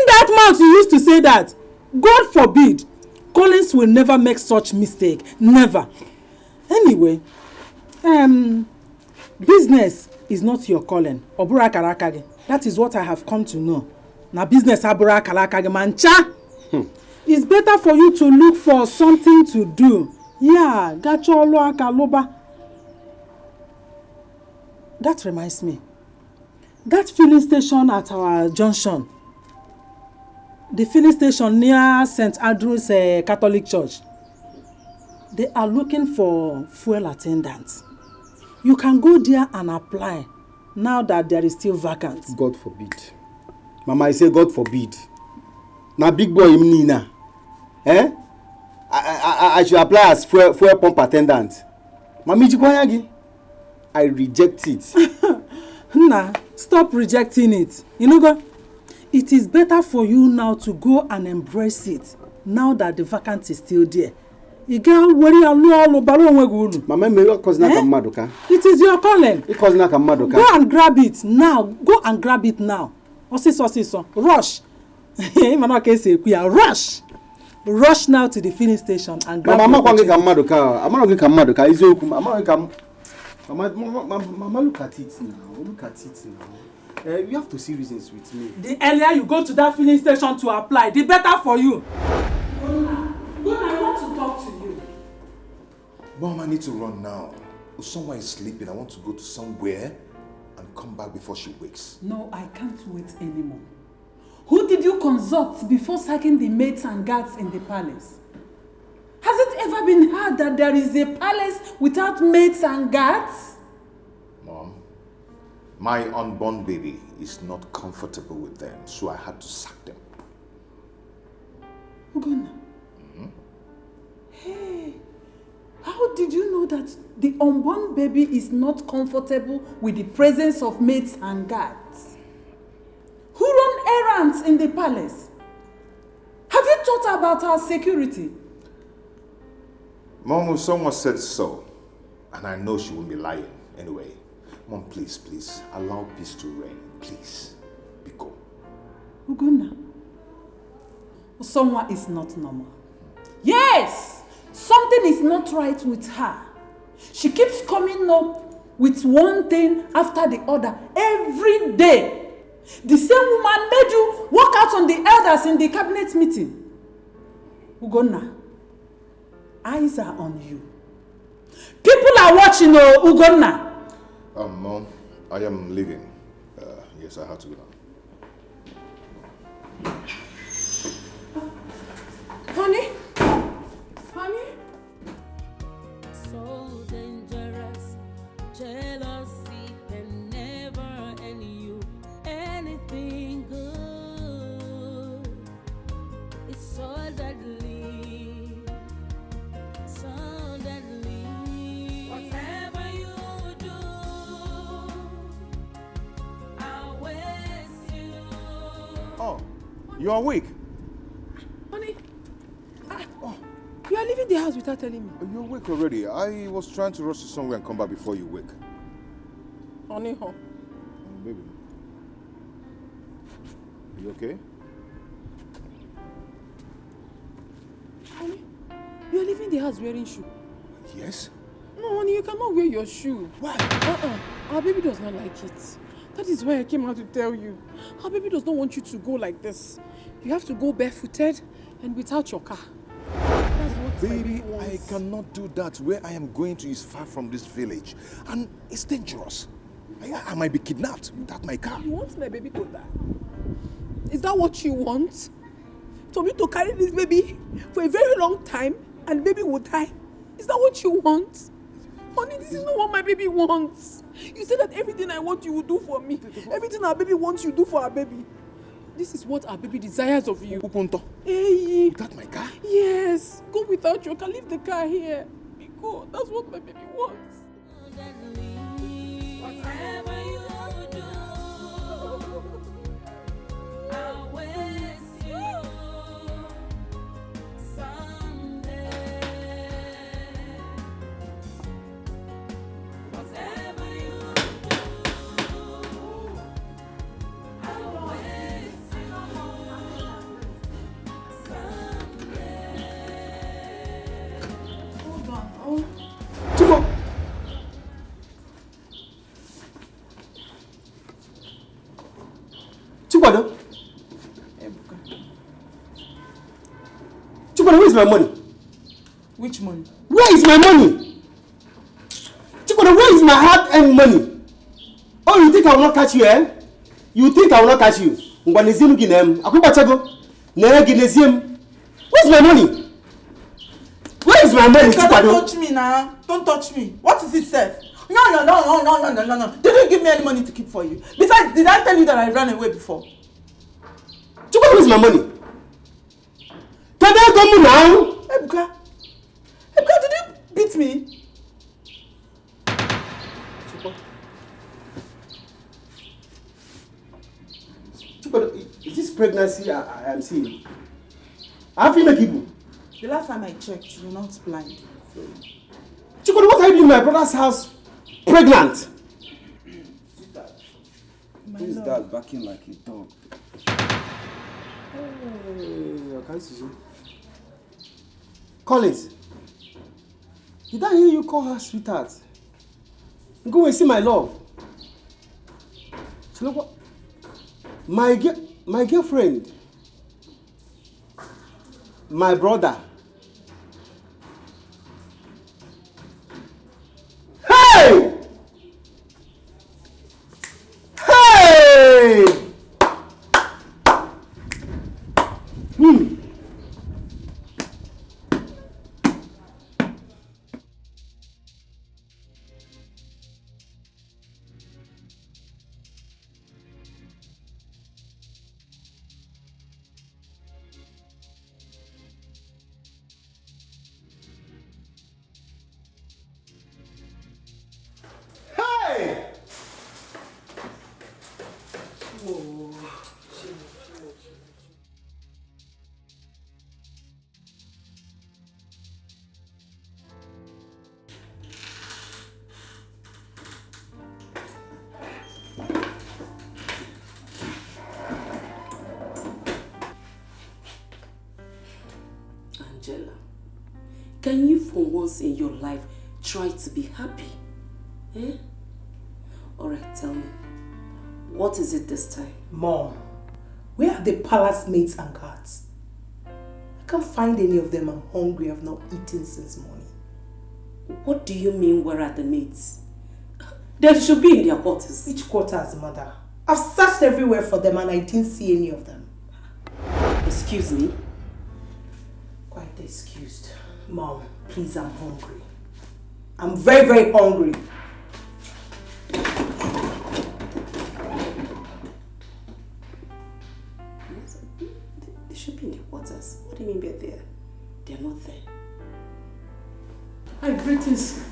that mouth you used to say that. God forbid. Collins will never make such mistake. Never. Anyway, business is not your calling. That is what I have come to know. Now business mancha. It's better for you to look for something to do. Yeah, that reminds me. That filling station at our junction. The filling station near St. Andrew's Catholic Church. They are looking for fuel attendants. You can go there and apply now that there is still vacant. God forbid. Mama, I say God forbid. Now big boy Nina. Eh? I should apply as fuel pump attendant. Mami, I reject it. Nah, stop rejecting it. You know, it is better for you now to go and embrace it now that the vacancy is still there. Mama, it is your calling. Go and grab it now. Go and grab it now. Rush. Rush. rush now to the filling station and grab Mama, your opportunity. Mama, look at it now. Look at it now. You have to see reasons with me. The earlier you go to that filling station to apply, the better for you. Gona, I want to talk to you. Mom, I need to run now. Someone is sleeping. I want to go to somewhere and come back before she wakes. No, I can't wait anymore. Who did you consult before sacking the maids and guards in the palace? Has it ever been heard that there is a palace without maids and guards? Mom, my unborn baby is not comfortable with them, so I had to sack them. Ugonna. Hey, how did you know that the unborn baby is not comfortable with the presence of maids and guards? Who run errands in the palace? Have you thought about our security? Mom, someone said so, and I know she won't be lying. Anyway, Mom, please, please, allow peace to reign. Please, Biko. Ugonna, someone is not normal. Yes! Something is not right with her. She keeps coming up with one thing after the other every day. The same woman made you walk out on the elders in the cabinet meeting. Ugonna, eyes are on you. People are watching, Ugonna. Mom, I am leaving. Yes, I have to go now. Honey? Honey? So dangerous, jealousy can never end you anything good. It's so deadly, so deadly. Whatever you do, I'll waste you. Oh, you're awake. Honey? You are leaving the house without telling me. You're awake already. I was trying to rush to somewhere and come back before you wake. Honey, huh? Baby. Are you okay? Honey, you are leaving the house wearing shoe. Yes. No, honey, you cannot wear your shoe. Why? Our baby does not like it. That is why I came out to tell you. Our baby does not want you to go like this. You have to go barefooted and without your car. That's what Baby, I cannot do that. Where I am going to is far from this village. And it's dangerous. I might be kidnapped without my car. You want my baby to die? Is that what you want? For me to carry this baby for a very long time and the baby will die? Is that what you want? Honey, this is not what my baby wants. You said that everything I want you will do for me. Everything our baby wants you do for our baby. This is what our baby desires of you. Hey. Without my car? Yes. Go without your car. Leave the car here. Go. That's what my baby wants. Whatever you do, I'll waste you someday. Whatever you do, I'll waste you someday. Hold on. Chico! Chikwado? Chikwado, where is my money? Which money? Where is my money? Chikwado, where is my hard-earned money? Oh, you think I will not catch you, eh? You think I will not catch you? Ngwanezim ginem. Akubachago. Neginezim. Where's my money? Where is my money, Chikwado? Don't touch me now. Don't touch me. What is it, Seth? No. They didn't give me any money to keep for you. Besides, did I tell you that I ran away before? Chikwado, where is my money? Can I come now? Ebuka, did you beat me? Chikwado, is this pregnancy I am seeing? I have female people. The last time I checked, you're not blind. Chikwado, what are you doing in my brother's house? Pregnant? Who is that barking like a dog? I can't see you. Collins, did I hear you call her sweetheart? Go and see my love. You know what? My girlfriend, my brother. Hey! Hey! Angela, can you for once in your life try to be happy? Eh? Alright, tell me, what is it this time? Mom, where are the palace maids and guards? I can't find any of them. I'm hungry. I've not eaten since morning. What do you mean, where are the maids? They should be in their quarters. Which quarters, mother? I've searched everywhere for them and I didn't see any of them. Excuse me? Quite excused. Mom, please, I'm hungry. I'm very, very hungry. They should be in their quarters. What do you mean by there? They're not there. Hi, greetings.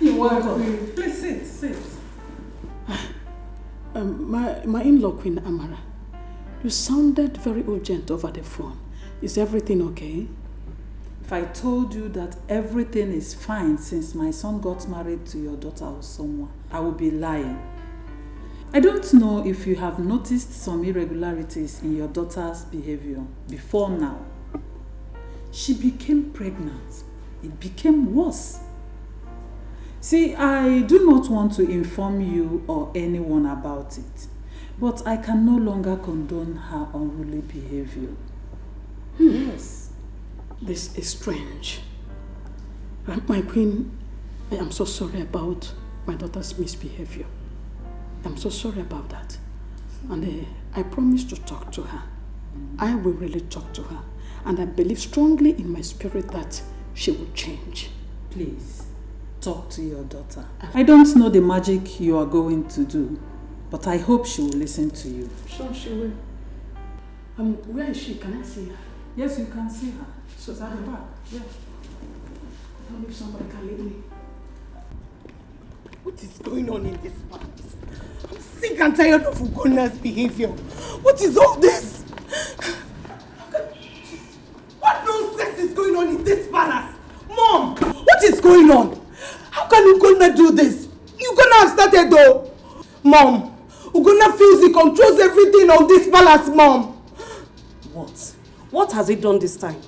You're welcome. Please sit. My in-law, Queen Amara, you sounded very urgent over the phone. Is everything okay? If I told you that everything is fine since my son got married to your daughter or someone, I would be lying. I don't know if you have noticed some irregularities in your daughter's behavior before now. She became pregnant. It became worse. See, I do not want to inform you or anyone about it, but I can no longer condone her unruly behavior. Yes. This is strange. My queen, I am so sorry about my daughter's misbehavior. I'm so sorry about that. And I promise to talk to her. I will really talk to her. And I believe strongly in my spirit that she will change. Please, talk to your daughter. I don't know the magic you are going to do, but I hope she will listen to you. Sure, she will. Where is she? Can I see her? Yes, you can see her. So it's at the back? Yeah. I don't know if somebody can lead me. What is going on in this palace? I'm sick and tired of Ugonna's behavior. What is all this? What nonsense is going on in this palace? Mom, what is going on? How can Ugonna do this? Ugonna have started though. Mom, Ugonna feels he controls everything on this palace, Mom. What? What has he done this time?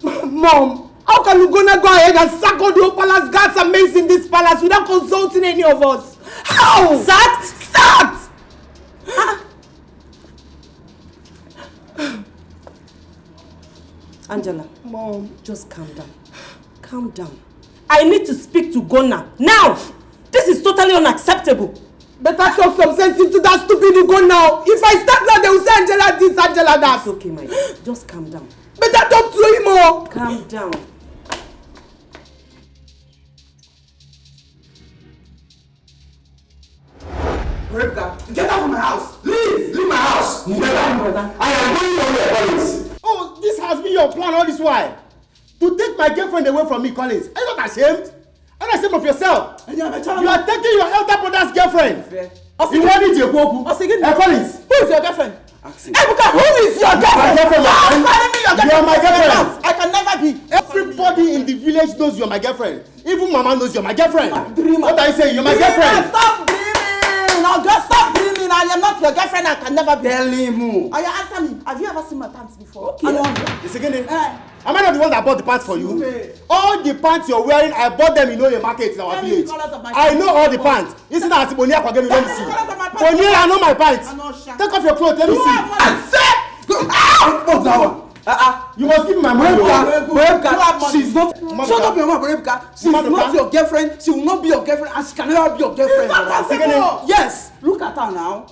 Mom, how can Ugonna go ahead and sack all the old palace guards and maids in this palace without consulting any of us? How? Sacked? Sacked! Angela, Mom, just calm down. Calm down. I need to speak to Ugonna now. This is totally unacceptable. Better talk some sense into that stupid Ugonna. If I start now, they will say Angela this, Angela that. It's okay, my dear. Just calm down. Better talk to him more. Calm down. Get out of my house! Leave my house! Never! I am going on your Collins! Oh, this has been your plan all this while. To take my girlfriend away from me, Collins. Are you not ashamed? Are you ashamed of yourself? You are taking your elder brother's girlfriend. You want it, Collins. Who is your girlfriend? Ebuka, who is your girlfriend? You are my girlfriend. I can never be. Everybody in the village knows you are my girlfriend. Even Mama knows you are my girlfriend. What are you saying? You are my girlfriend. Stop dreaming. Now just stop dreaming. I am not your girlfriend. I can never be. Tell him. Answer me. Have you ever seen my pants before? Okay. It's again. Am I not the one that bought the pants for you? All the pants you're wearing, I bought them in your market in our village. I know all the pants. Isn't that Bonia Kwagemi? Let me see. Bonia, I know my pants. Take off your clothes, let me see. I said! You must give me my money. She's not. Shut up your mouth, Rebecca. She's not your girlfriend. She will not be your girlfriend, and she can never be your girlfriend. Yes. Look at her now.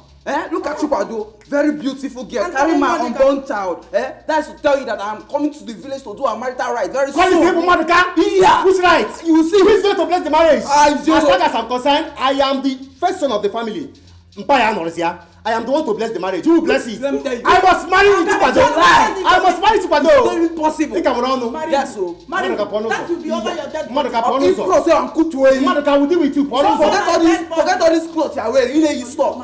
Look at Chukwado. Very beautiful girl. Carry my unborn child. That's to tell you that I'm coming to the village to do a marital rite very soon. Yeah. Which right? You will see. Who is going to bless the marriage? As far as I'm concerned, I am the first son of the family. I am the one to bless the marriage. You will bless it. I must marry Chukwado. I must marry Chukwado. It's not even possible. Think I'm around. Yes, so. That will be over your dead body. If clothes say I'm good to wear. Madaka will deal with you. Forget all these clothes you are wearing. You stop.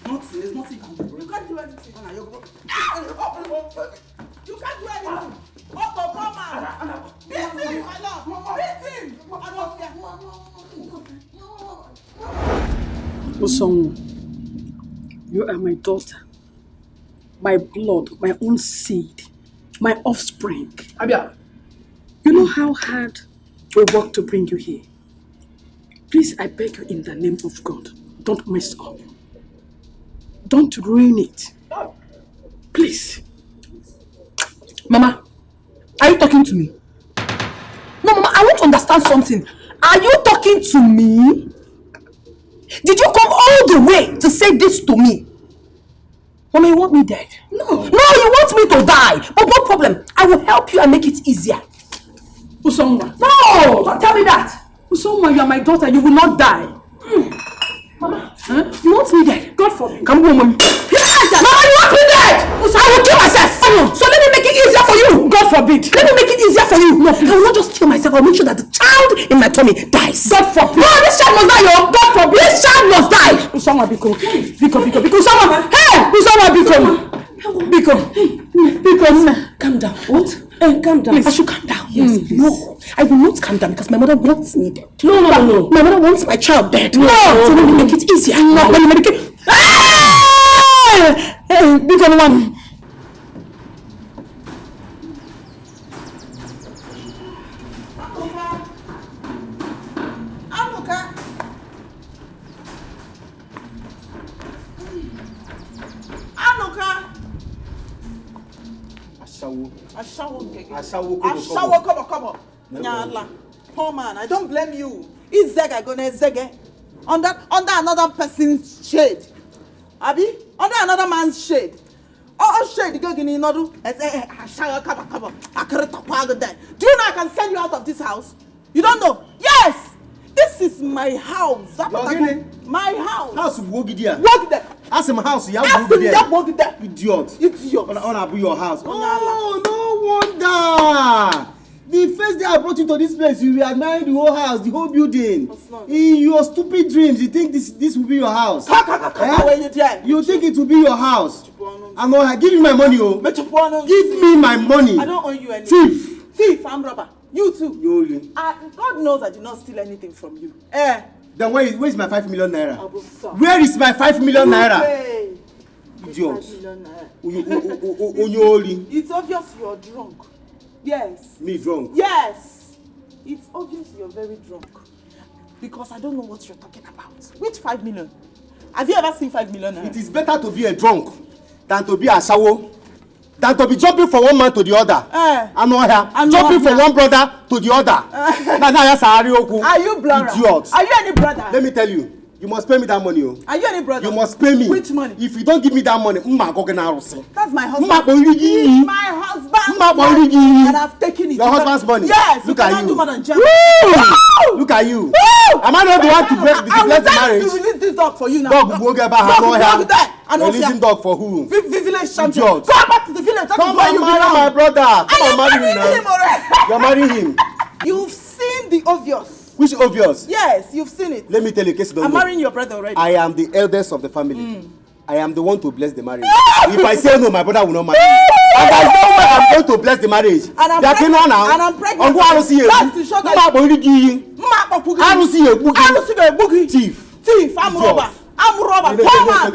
Nothing. There's nothing you can do. You can't do anything. You can't do anything. Otto, come on. Beat him, my love. Beat him. Osongo, you are my daughter, my blood, my own seed, my offspring. Abia, you know how hard we work to bring you here. Please, I beg you in the name of God, don't mess up. Don't ruin it. Please. Mama, are you talking to me? No, Mama, I want to understand something. Are you talking to me? Did you come all the way to say this to me? Mama, you want me dead? No. No, you want me to die. But no problem. I will help you and make it easier. Usonwa. No! Don't tell me that. Usonwa, you are my daughter. You will not die. Mama, you want me dead? God forbid. Come on, Mama. Yes! Mama, you want me dead? I will kill myself. So let me make it easier for you. God forbid. Let me make it easier for you. No, I will not just kill myself. I will make sure that the child in my tummy dies. God forbid. No, this child must die, yo. God forbid. This child must die. Usonwa, Biko. Usonwa. Hey! Usonwa, Biko. Calm down. What? Calm down. Please. I should calm down. Yes, please. No, I will not calm down because my mother wants me dead. No. My mother wants my child dead. No. So let me make it easier. No. Let me make it. Hey, Biko, one. Ashawo, come on. Nyala. Poor man, I don't blame you. It's Zega gonna Zege. Under another person's shade. Abi? Under another man's shade. Oh, shade, go in another. Do you know I can send you out of this house? You don't know? Yes! This is my house. My house. House Wogidia. Wogida. Ask him house. You have Wogida. Idiot. On be your house. Oh, no wonder. The first day I brought you to this place, you admired the whole house, the whole building. In your stupid dreams, you think this will be your house. You think it will be your house. Give me my money, oh. Give me my money. I don't owe you anything. Thief, I'm robber. You too. God knows I did not steal anything from you. Then where is my 5 million naira? Where is my 5 million naira? Idiot. It's obvious you're drunk. Yes. Me drunk? Yes. It's obvious you're very drunk. Because I don't know what you're talking about. Which 5 million? Have you ever seen 5 million naira? It is better to be a drunk than to be a sawo. Than to be jumping from one man to the other. Jumping from one brother to the other. Are you brother? Idiot. Are you any brother? Let me tell you. You must pay me that money. Are you any brother? You must pay me. Which money? If you don't give me that money, that's my husband. He's my husband. And I've taken it. Your husband's money? Yes. Look at you. Look at you. Am I not the one to bless the marriage? I will release this dog for you now. Dog releasing dog for who? Village champion. Go back to the village. Come and marry my brother. Come and marry him now. You're marrying him. You've seen the obvious. Which obvious? Yes, you've seen it. Let me tell you, case I'm marrying your brother already. I am the eldest of the family. I am the one to bless the marriage. If I say no, my brother will not marry. And I know I'm going to bless the marriage. And I'm pregnant. And I'm pregnant. That's to show that Thief. I'm robber. Poor man.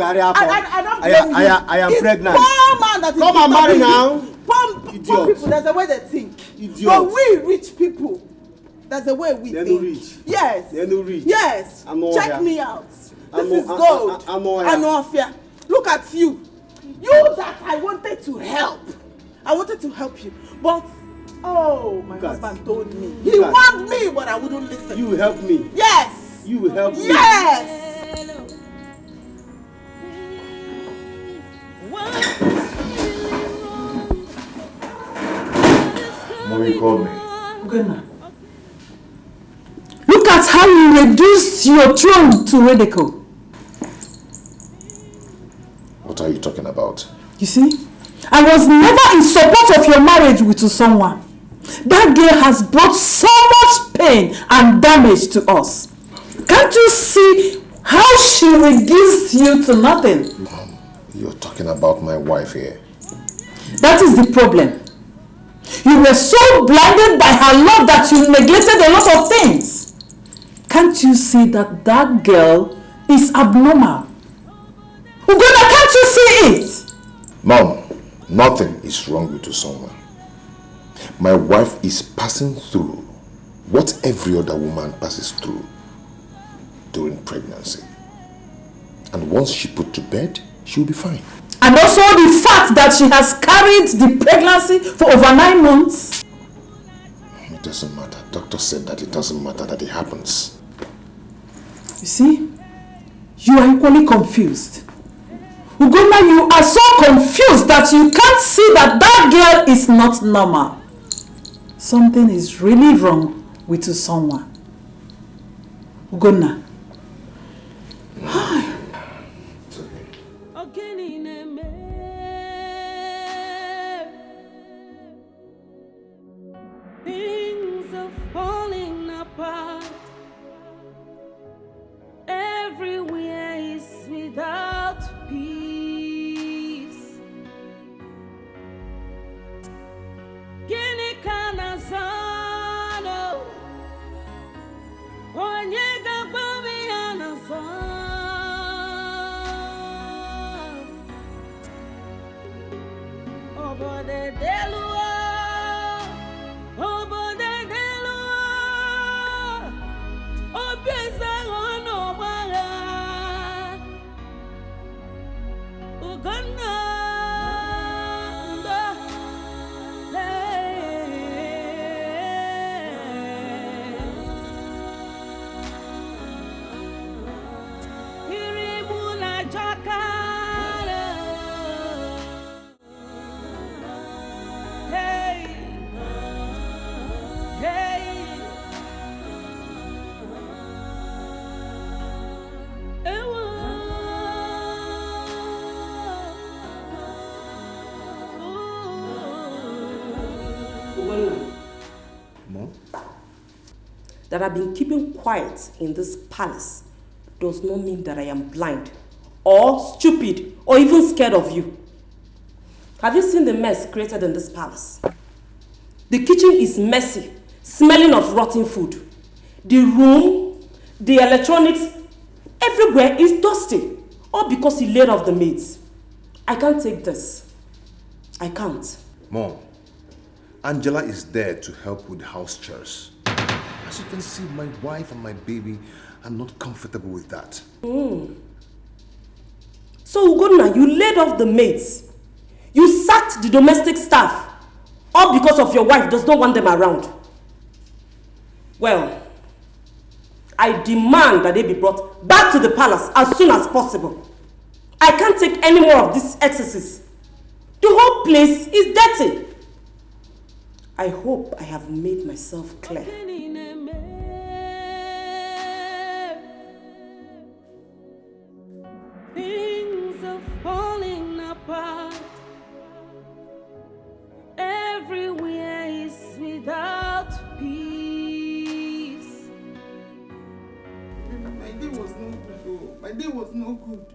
I am pregnant. Poor man that is. Come and marry now. Poor people, there's a way they think. Idiot. But we rich people, that's the way we They're think. no rich. Yes. They're no rich. Yes. I'm not Check here. me out. I'm This is not- gold. I'm not here. I know fear. Look at you. You that I wanted to help. I wanted to help you. But, oh, my husband told me. He warned me, but I wouldn't listen. You will help me. Yes. You will help me. Yes. Mommy called me. Ugonna. Look at how you reduced your throne to ridicule. What are you talking about? You see, I was never in support of your marriage with someone. That girl has brought so much pain and damage to us. Can't you see how she reduced you to nothing? Mom, you're talking about my wife here. That is the problem. You were so blinded by her love that you neglected a lot of things. Can't you see that that girl is abnormal? Ugonna, can't you see it? Mom, nothing is wrong with someone. My wife is passing through what every other woman passes through during pregnancy. And once she put to bed, she'll be fine. And also the fact that she has carried the pregnancy for over 9 months. It doesn't matter. Doctor said that it doesn't matter that it happens. You see, you are equally confused. Ugonna, you are so confused that you can't see that that girl is not normal. Something is really wrong with someone. Ugonna. Things are falling apart. Everywhere is without peace. Gini kana zano, onyega bami anasa. Obode delua, obode delua, obieza ono mara, Ugonna. Mom? That I've been keeping quiet in this palace does not mean that I am blind or stupid or even scared of you. Have you seen the mess created in this palace? The kitchen is messy, smelling of rotten food. The room, the electronics, everywhere is dusty. All because you laid off the maids. I can't take this. I can't. Mom, Angela is there to help with house chores. As you can see, my wife and my baby are not comfortable with that. So Ugonna, you laid off the maids. You sacked the domestic staff. All because of your wife does not want them around. Well, I demand that they be brought back to the palace as soon as possible. I can't take any more of this excesses. The whole place is dirty. I hope I have made myself clear. Things are falling apart. Everywhere is without peace. My day was no good though. My day was no good.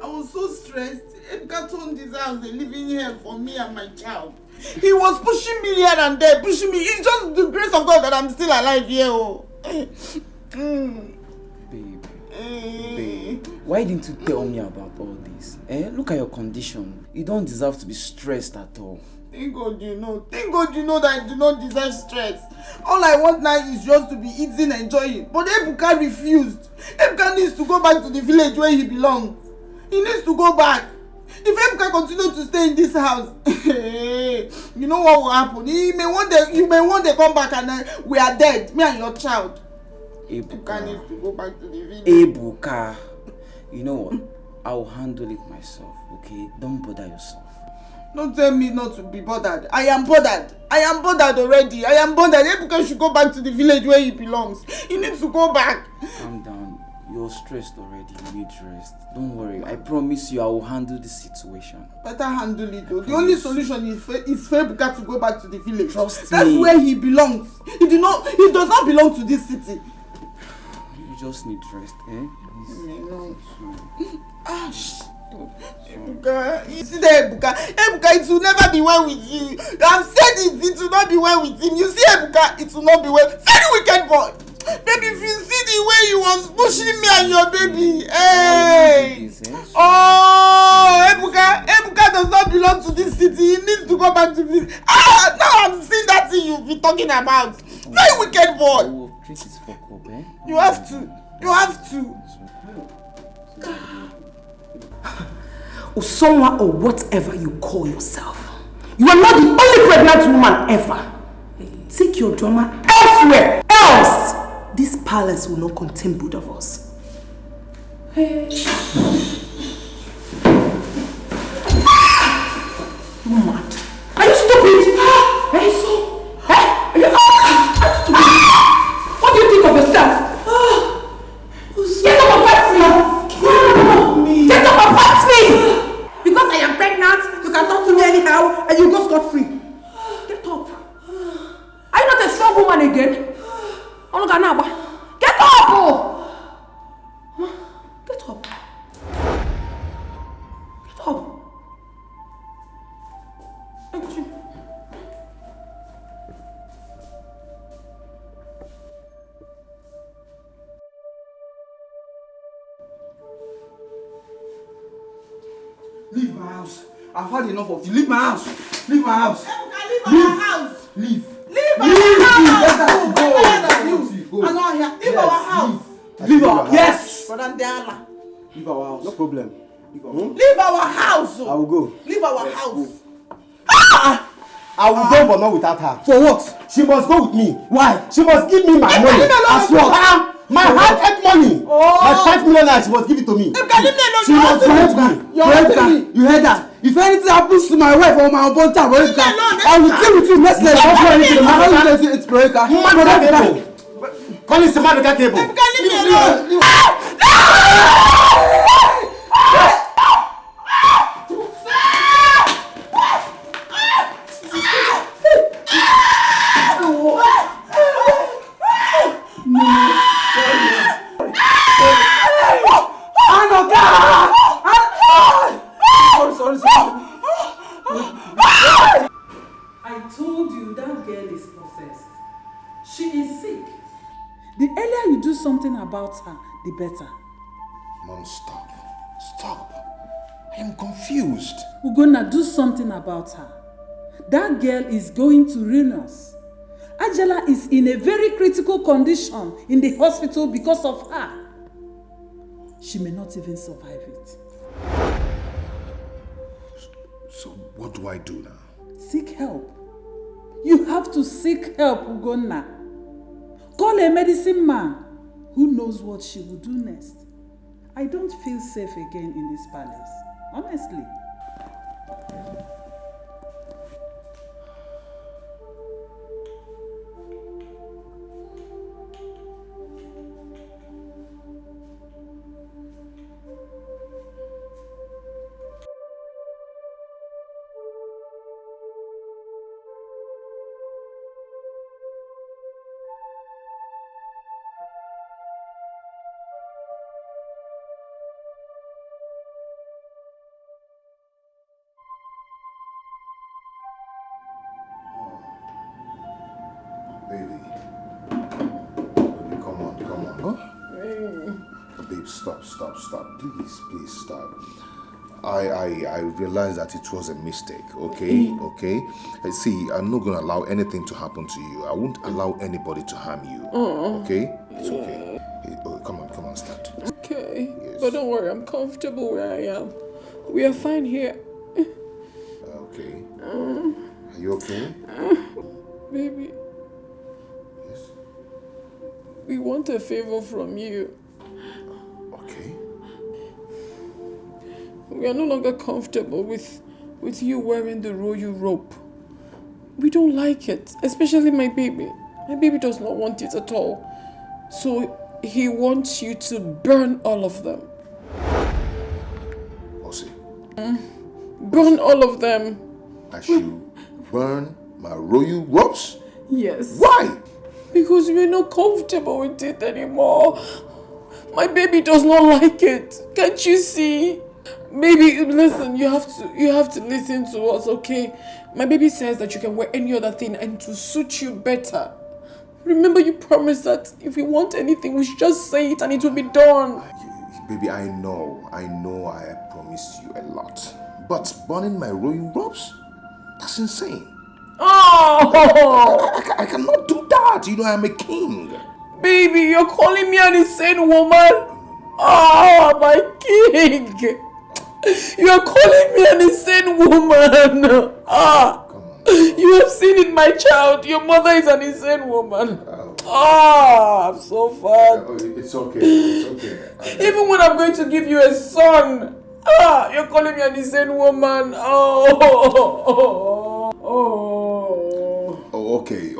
I was so stressed. Edgar turned his house and living here for me and my child. He was pushing me here and there, pushing me. It's just the grace of God that I'm still alive here. Oh. Babe, why didn't you tell me about all this? Look at your condition. You don't deserve to be stressed at all. Thank God you know. Thank God you know that I do not deserve stress. All I want now is just to be eating and enjoying. But Ebuka refused. Ebuka needs to go back to the village where he belongs. He needs to go back. If Ebuka continues to stay in this house, you know what will happen? You may one day come back and we are dead, me and your child. Ebuka needs to go back to the village. Ebuka, you know what? I will handle it myself, okay? Don't bother yourself. Don't tell me not to be bothered. I am bothered. I am bothered already. I am bothered. Ebuka should go back to the village where he belongs. He needs to go back. Calm down. You're stressed already. You need rest. Don't worry. I promise you I will handle this situation. Better handle it though. The only solution is for Ebuka to go back to the village. Trust That's me. where he belongs. He does not belong to this city. You just need rest, eh? Ebuka, you see that Ebuka? Ebuka, it will never be well with you. I've said it will not be well with him. You see Ebuka, it will not be well. Very wicked boy. Baby, if you see the way he was pushing me and your baby, hey! Oh, Ebuka does not belong to this city. He needs to go back to this. Now I'm seeing that thing you've been talking about. Very wicked boy. I will treat it for cope, eh? You have to. You have to. Usonwa or whatever you call yourself, you are not the only pregnant woman ever. Take your drama elsewhere. Else, this palace will not contain both of us. You mad? Are you stupid? Are you so? Are you stupid? What do you think of yourself? Get up and fight me! Get up and fight me! Because I am pregnant, you can talk to me anyhow and you go scot-free. Get up. Are you not a strong woman again? Get up! Get up. Get up. Leave my house. I've had enough of you. Leave my house. Leave my house. Ebuka, leave our house. Leave. Leave our house. Go. I'm not here. Leave our house. Leave our house. Yes. Leave our house. No problem. Leave our house. I will go. Leave our house. I will go, but not without her. For what? She must go with me. Why? She must give me my money. As what? My hard-earned money. My 5 million naira, she must give it to me. She must go with me. You heard that? If anything happens to my wife or my unborn child, I will deal with you next level. It's Veronica. Call it Samantha Cable. Leave me alone. I told you that girl is possessed. She is sick. The earlier you do something about her, the better. Mom, stop. Stop. I am confused. We're gonna do something about her. That girl is going to ruin us. Angela is in a very critical condition in the hospital because of her. She may not even survive it. So what do I do now? Seek help. You have to seek help, Ugonna. Call a medicine man. Who knows what she will do next? I don't feel safe again in this palace. Honestly. Baby, come on. Babe, stop. Please stop. I realized that it was a mistake, okay? Okay? See, I'm not going to allow anything to happen to you. I won't allow anybody to harm you, okay? It's okay. Come on, stand. Okay, but don't worry, I'm comfortable where I am. We are fine here. Okay. Are you okay? Baby. Yes? We want a favor from you. Okay. We are no longer comfortable with you wearing the royal rope. We don't like it, especially my baby. My baby does not want it at all. So he wants you to burn all of them. Osi. Burn all of them. I should burn my royal ropes? Yes. Why? Because we're not comfortable with it anymore. My baby does not like it. Can't you see? Baby, listen, you have to listen to us, okay? My baby says that you can wear any other thing and to suit you better. Remember, you promised that if we want anything, we should just say it and it will be done. Baby, I know I promised you a lot. But burning my royal robes? That's insane. Oh! I cannot do that. You know, I'm a king. Baby, you're calling me an insane woman? Oh, my king! You're calling me an insane woman! You have seen it, my child. Your mother is an insane woman. I'm so fat. It's okay. Even when I'm going to give you a son, you're calling me an insane woman. Okay.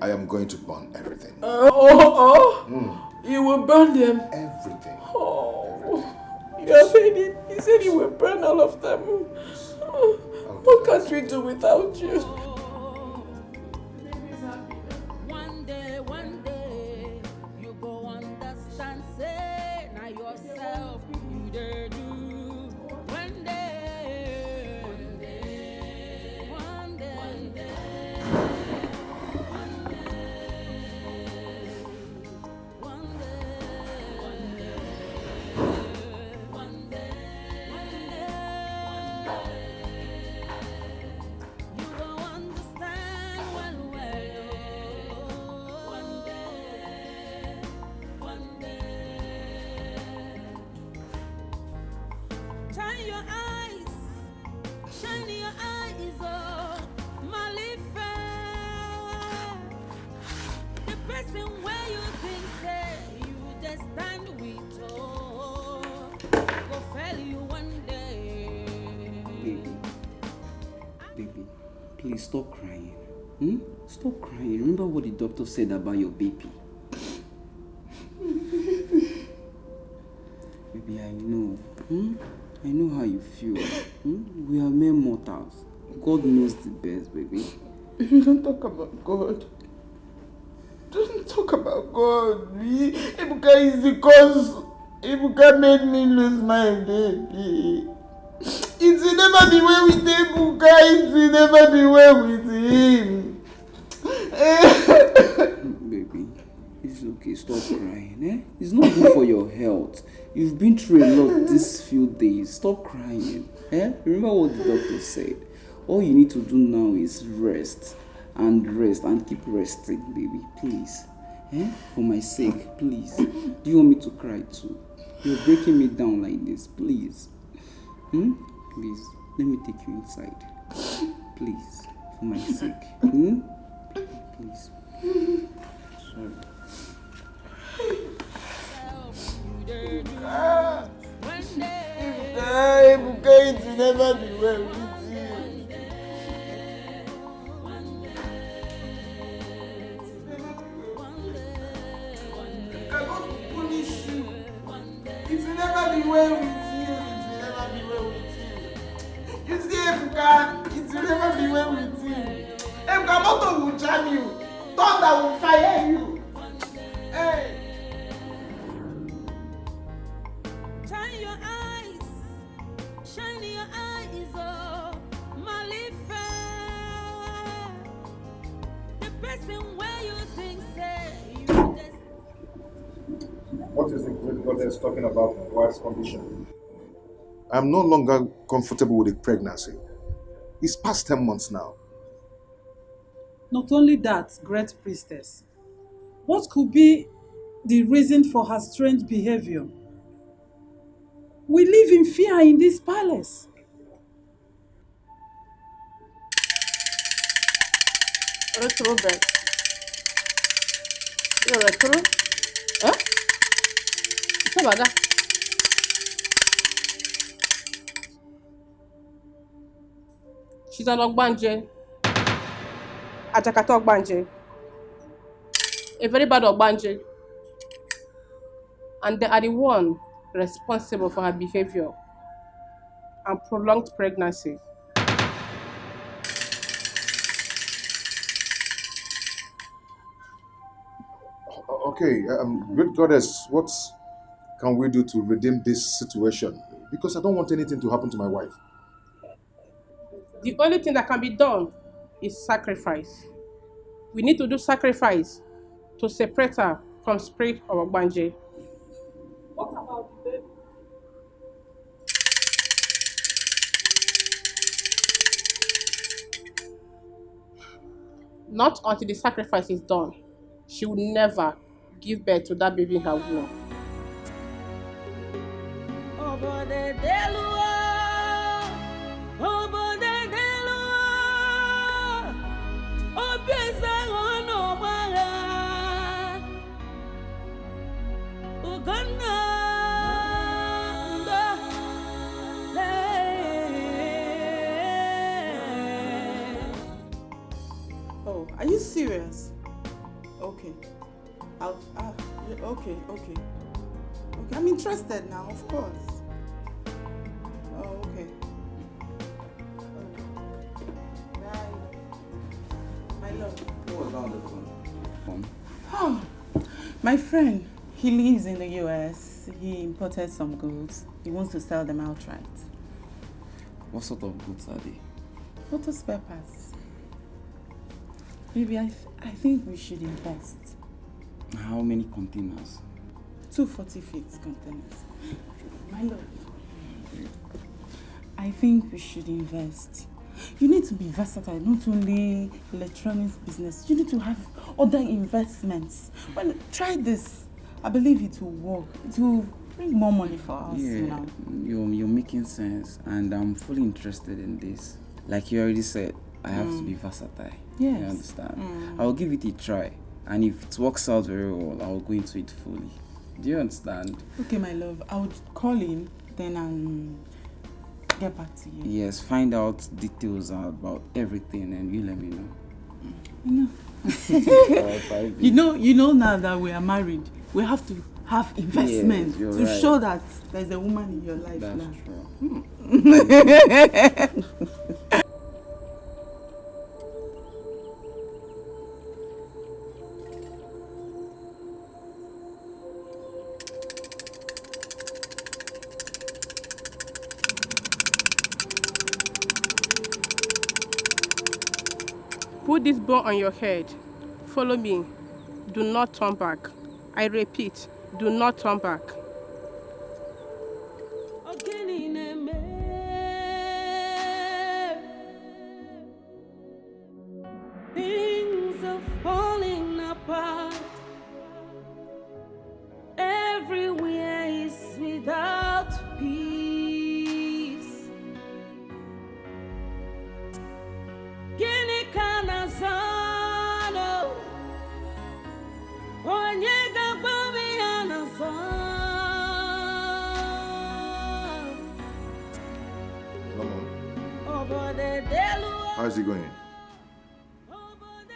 I am going to burn everything. You will burn them? Everything. You have heard it. He said he will burn all of them. What can't we do without you? One day, you go understand, say, now yourself, you dare do. One day, Baby, please stop crying. Stop crying. Remember what the doctor said about your baby. Baby, I know. I know how you feel. We are mere mortals. God knows the best, baby. Don't talk about God. Don't talk about God. Ebuka is because Ebuka made me lose my baby. It will never be well with Ebuka. It will never be well with him. Baby, it's okay. Stop crying. It's not good for your health. You've been through a lot these few days. Stop crying. Remember what the doctor said. All you need to do now is rest and keep resting, baby. Please. For my sake, please. Do you want me to cry too? You're breaking me down like this. Please. Please. Let me take you inside. Please. For my sake. Please. Sorry. Ebuka, it will never be well with you. I cannot punish you. It will never be well with you. It will never be well with you. You see, Ebuka, it will never be well with you. Ebuka, motor will jam you. Thunder will fire you. Hey. Shine your eyes up, Malifa. The person where you think say you just. What is the great goddess talking about my wife's condition? I'm no longer comfortable with the pregnancy. It's past 10 months now. Not only that, great priestess, what could be the reason for her strange behavior? We live in fear in this palace. Retro bread. You're retro? Huh? What's about that? She's an Ogbanje. Ajakata Ogbanje. A very bad Ogbanje. And they are the one responsible for her behavior and prolonged pregnancy. Okay, great goddess, what can we do to redeem this situation? Because I don't want anything to happen to my wife. The only thing that can be done is sacrifice. We need to do sacrifice to separate her from spirit of Ogbanje. What about the baby? Not until the sacrifice is done. She will never give birth to that baby in her womb. Oh, are you serious? Okay. Okay. I'm interested now, of course. Oh, okay. Bye. My love. Who was on the phone? Oh, my friend. He lives in the US. He imported some goods. He wants to sell them outright. What sort of goods are they? Photo spare parts. Maybe I think we should invest. How many containers? 240 feet containers. My love, I think we should invest. You need to be versatile, not only electronics business. You need to have other investments. Well, try this. I believe it will work. It will bring more money for us, you know. You're making sense, and I'm fully interested in this. Like you already said, I have to be versatile. Yes. You understand? I'll give it a try, and if it works out very well, I'll go into it fully. Do you understand? Okay, my love. I would call him, then I'll get back to you. Yes, find out details about everything, and you let me know. You know now that we are married, we have to have investment to show that there's a woman in your life now. True. Put this bow on your head. Follow me. Do not turn back. I repeat, do not turn back. Things are falling apart. Everywhere is without peace. Gini kana zano. Onyega bami anasa. How is it going?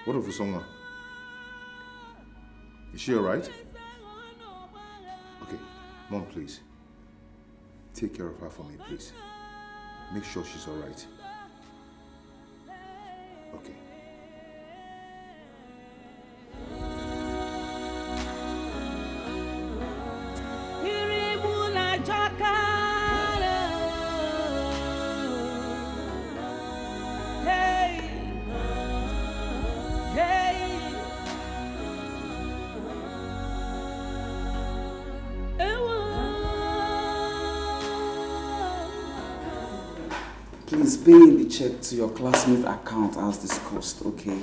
What of Usoma? Is she alright? Okay, Mom, please. Take care of her for me, please. Make sure she's alright. Okay. please pay in the check to your classmate account as discussed, okay?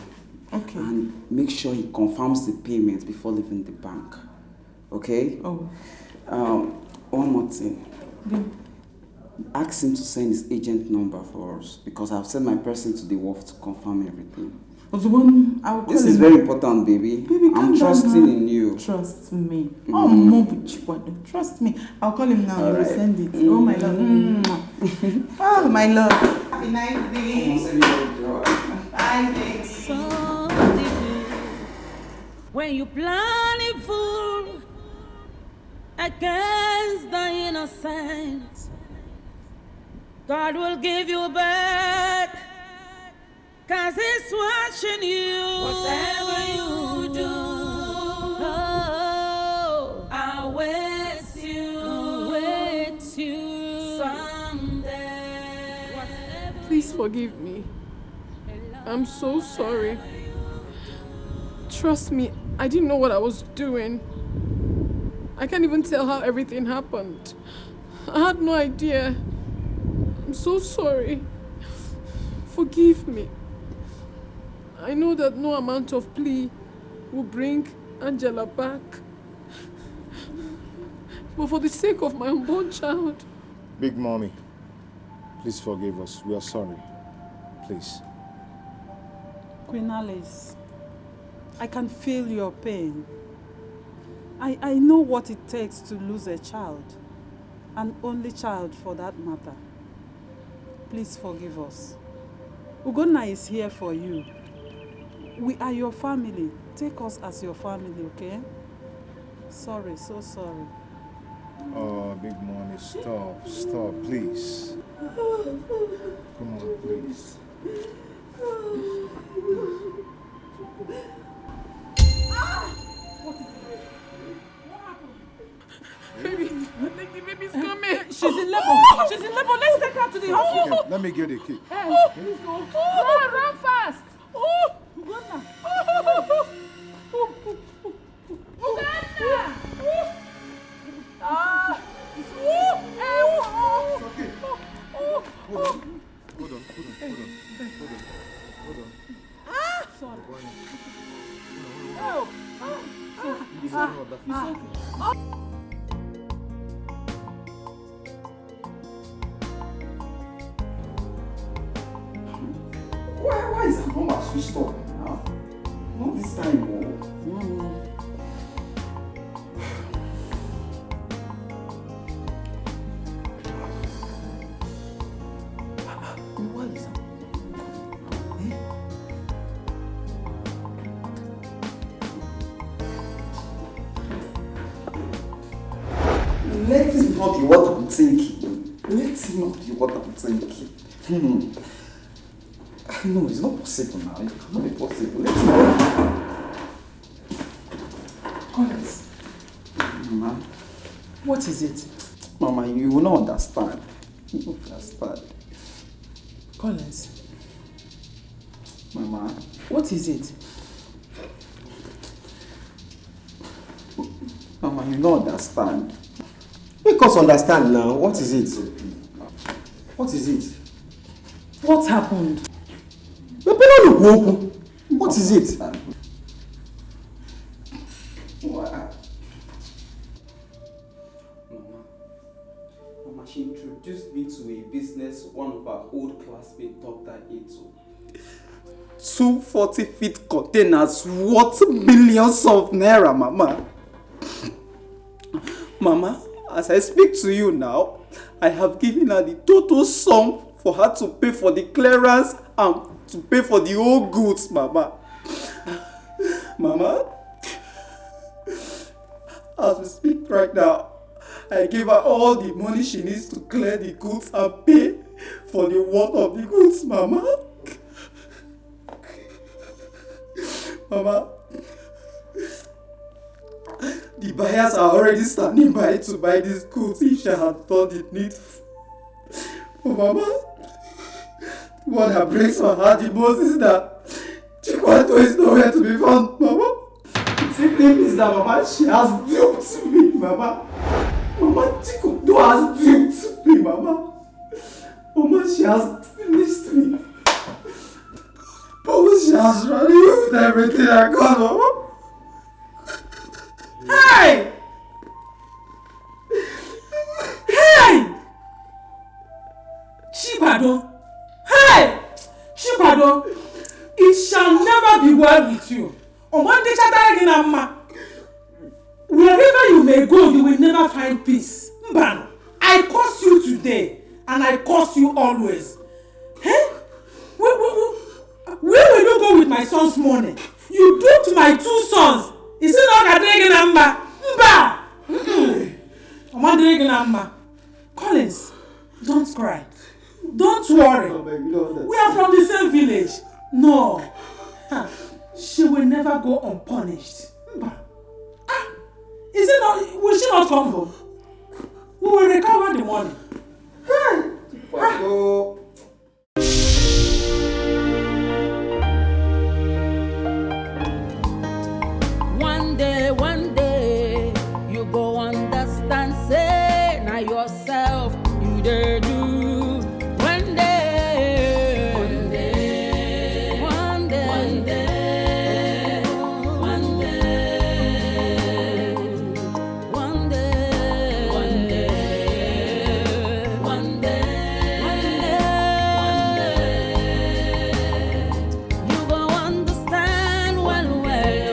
Okay. And make sure he confirms the payment before leaving the bank, okay? Oh. One more thing. Yeah. Ask him to send his agent number for us because I've sent my person to the wharf to confirm everything. The one I'll call This is him. very important, baby. Baby, I'm trusting in you. Trust me. Mm. Oh, Mom, trust me. I'll call him now. All He will right. send it. Oh, my love. Oh, my love. Have a nice day. Bye, baby. When you plan evil against the innocent, God will give you back, 'cause He's watching you. Whatever you do, oh, I'll wait you someday. Please forgive me. I'm so sorry. Trust me, I didn't know what I was doing. I can't even tell how everything happened. I had no idea. I'm so sorry. Forgive me. I know that no amount of plea will bring Angela back. But for the sake of my unborn child. Big Mommy, please forgive us. We are sorry. Please. Queen Alice, I can feel your pain. I know what it takes to lose a child, an only child for that matter. Please forgive us. Ugonna is here for you. We are your family. Take us as your family, okay? Sorry, so sorry. Oh, Big Mommy, stop, please. Come on, please. Baby, I think the baby's coming. She's in labor. She's in labor. Let's take her to the hospital. Okay, let me get a key. Hey, please go. Run fast. Ugonna. Ugonna. Hold on. Sorry. Why is her number switched off now? Not this time, What is that? Let it not be what I'm thinking. Let it not be what I'm thinking. No, it's not possible now. It cannot be possible. Let it not be. Collins. Mama. What is it? Mama, you will not understand. You will not understand. Collins. Mama. What is it? Mama, you don't understand. Make us understand now. What is it? What is it? What happened? What is it? Mama, she introduced me to a business one of our old classmates, Dr. Etiko. 2 40-feet containers worth millions of naira, Mama. Mama, as I speak to you now, I have given her the total sum for her to pay for the clearance and to pay for the old goods, Mama. Mama, as we speak right now, I gave her all the money she needs to clear the goods and pay for the worth of the goods, Mama. Mama, the buyers are already standing by to buy these goods if she had thought it needful. But Mama, what that breaks my heart the most is that Chikwato is nowhere to be found, Mama. It simply means that Mama, she has duped me, Mama. Mama, Chikwato has duped me, Mama. Mama, she has everything I got. Oh. Hey! Hey! Chibado! Hey! Chibado! It shall never be well with you. Wherever you may go, you will never find peace. Mbano, I curse you today, and I curse you always. Hey? Where will you go with my son's money? You duped my 2 sons. Is it not Kadregen Amba? Mba! Collins, don't cry. Don't worry. We are from the same village. No. She will never go unpunished. Is it not? Will she not come home? We will recover the money. One day, you go understand, say, now yourself, you dare do. One day, one day, one day, one day, one day, one day, one day, one day, you go understand one way.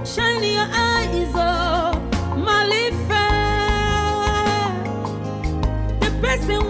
Shine your eyes, oh, Malifa. The person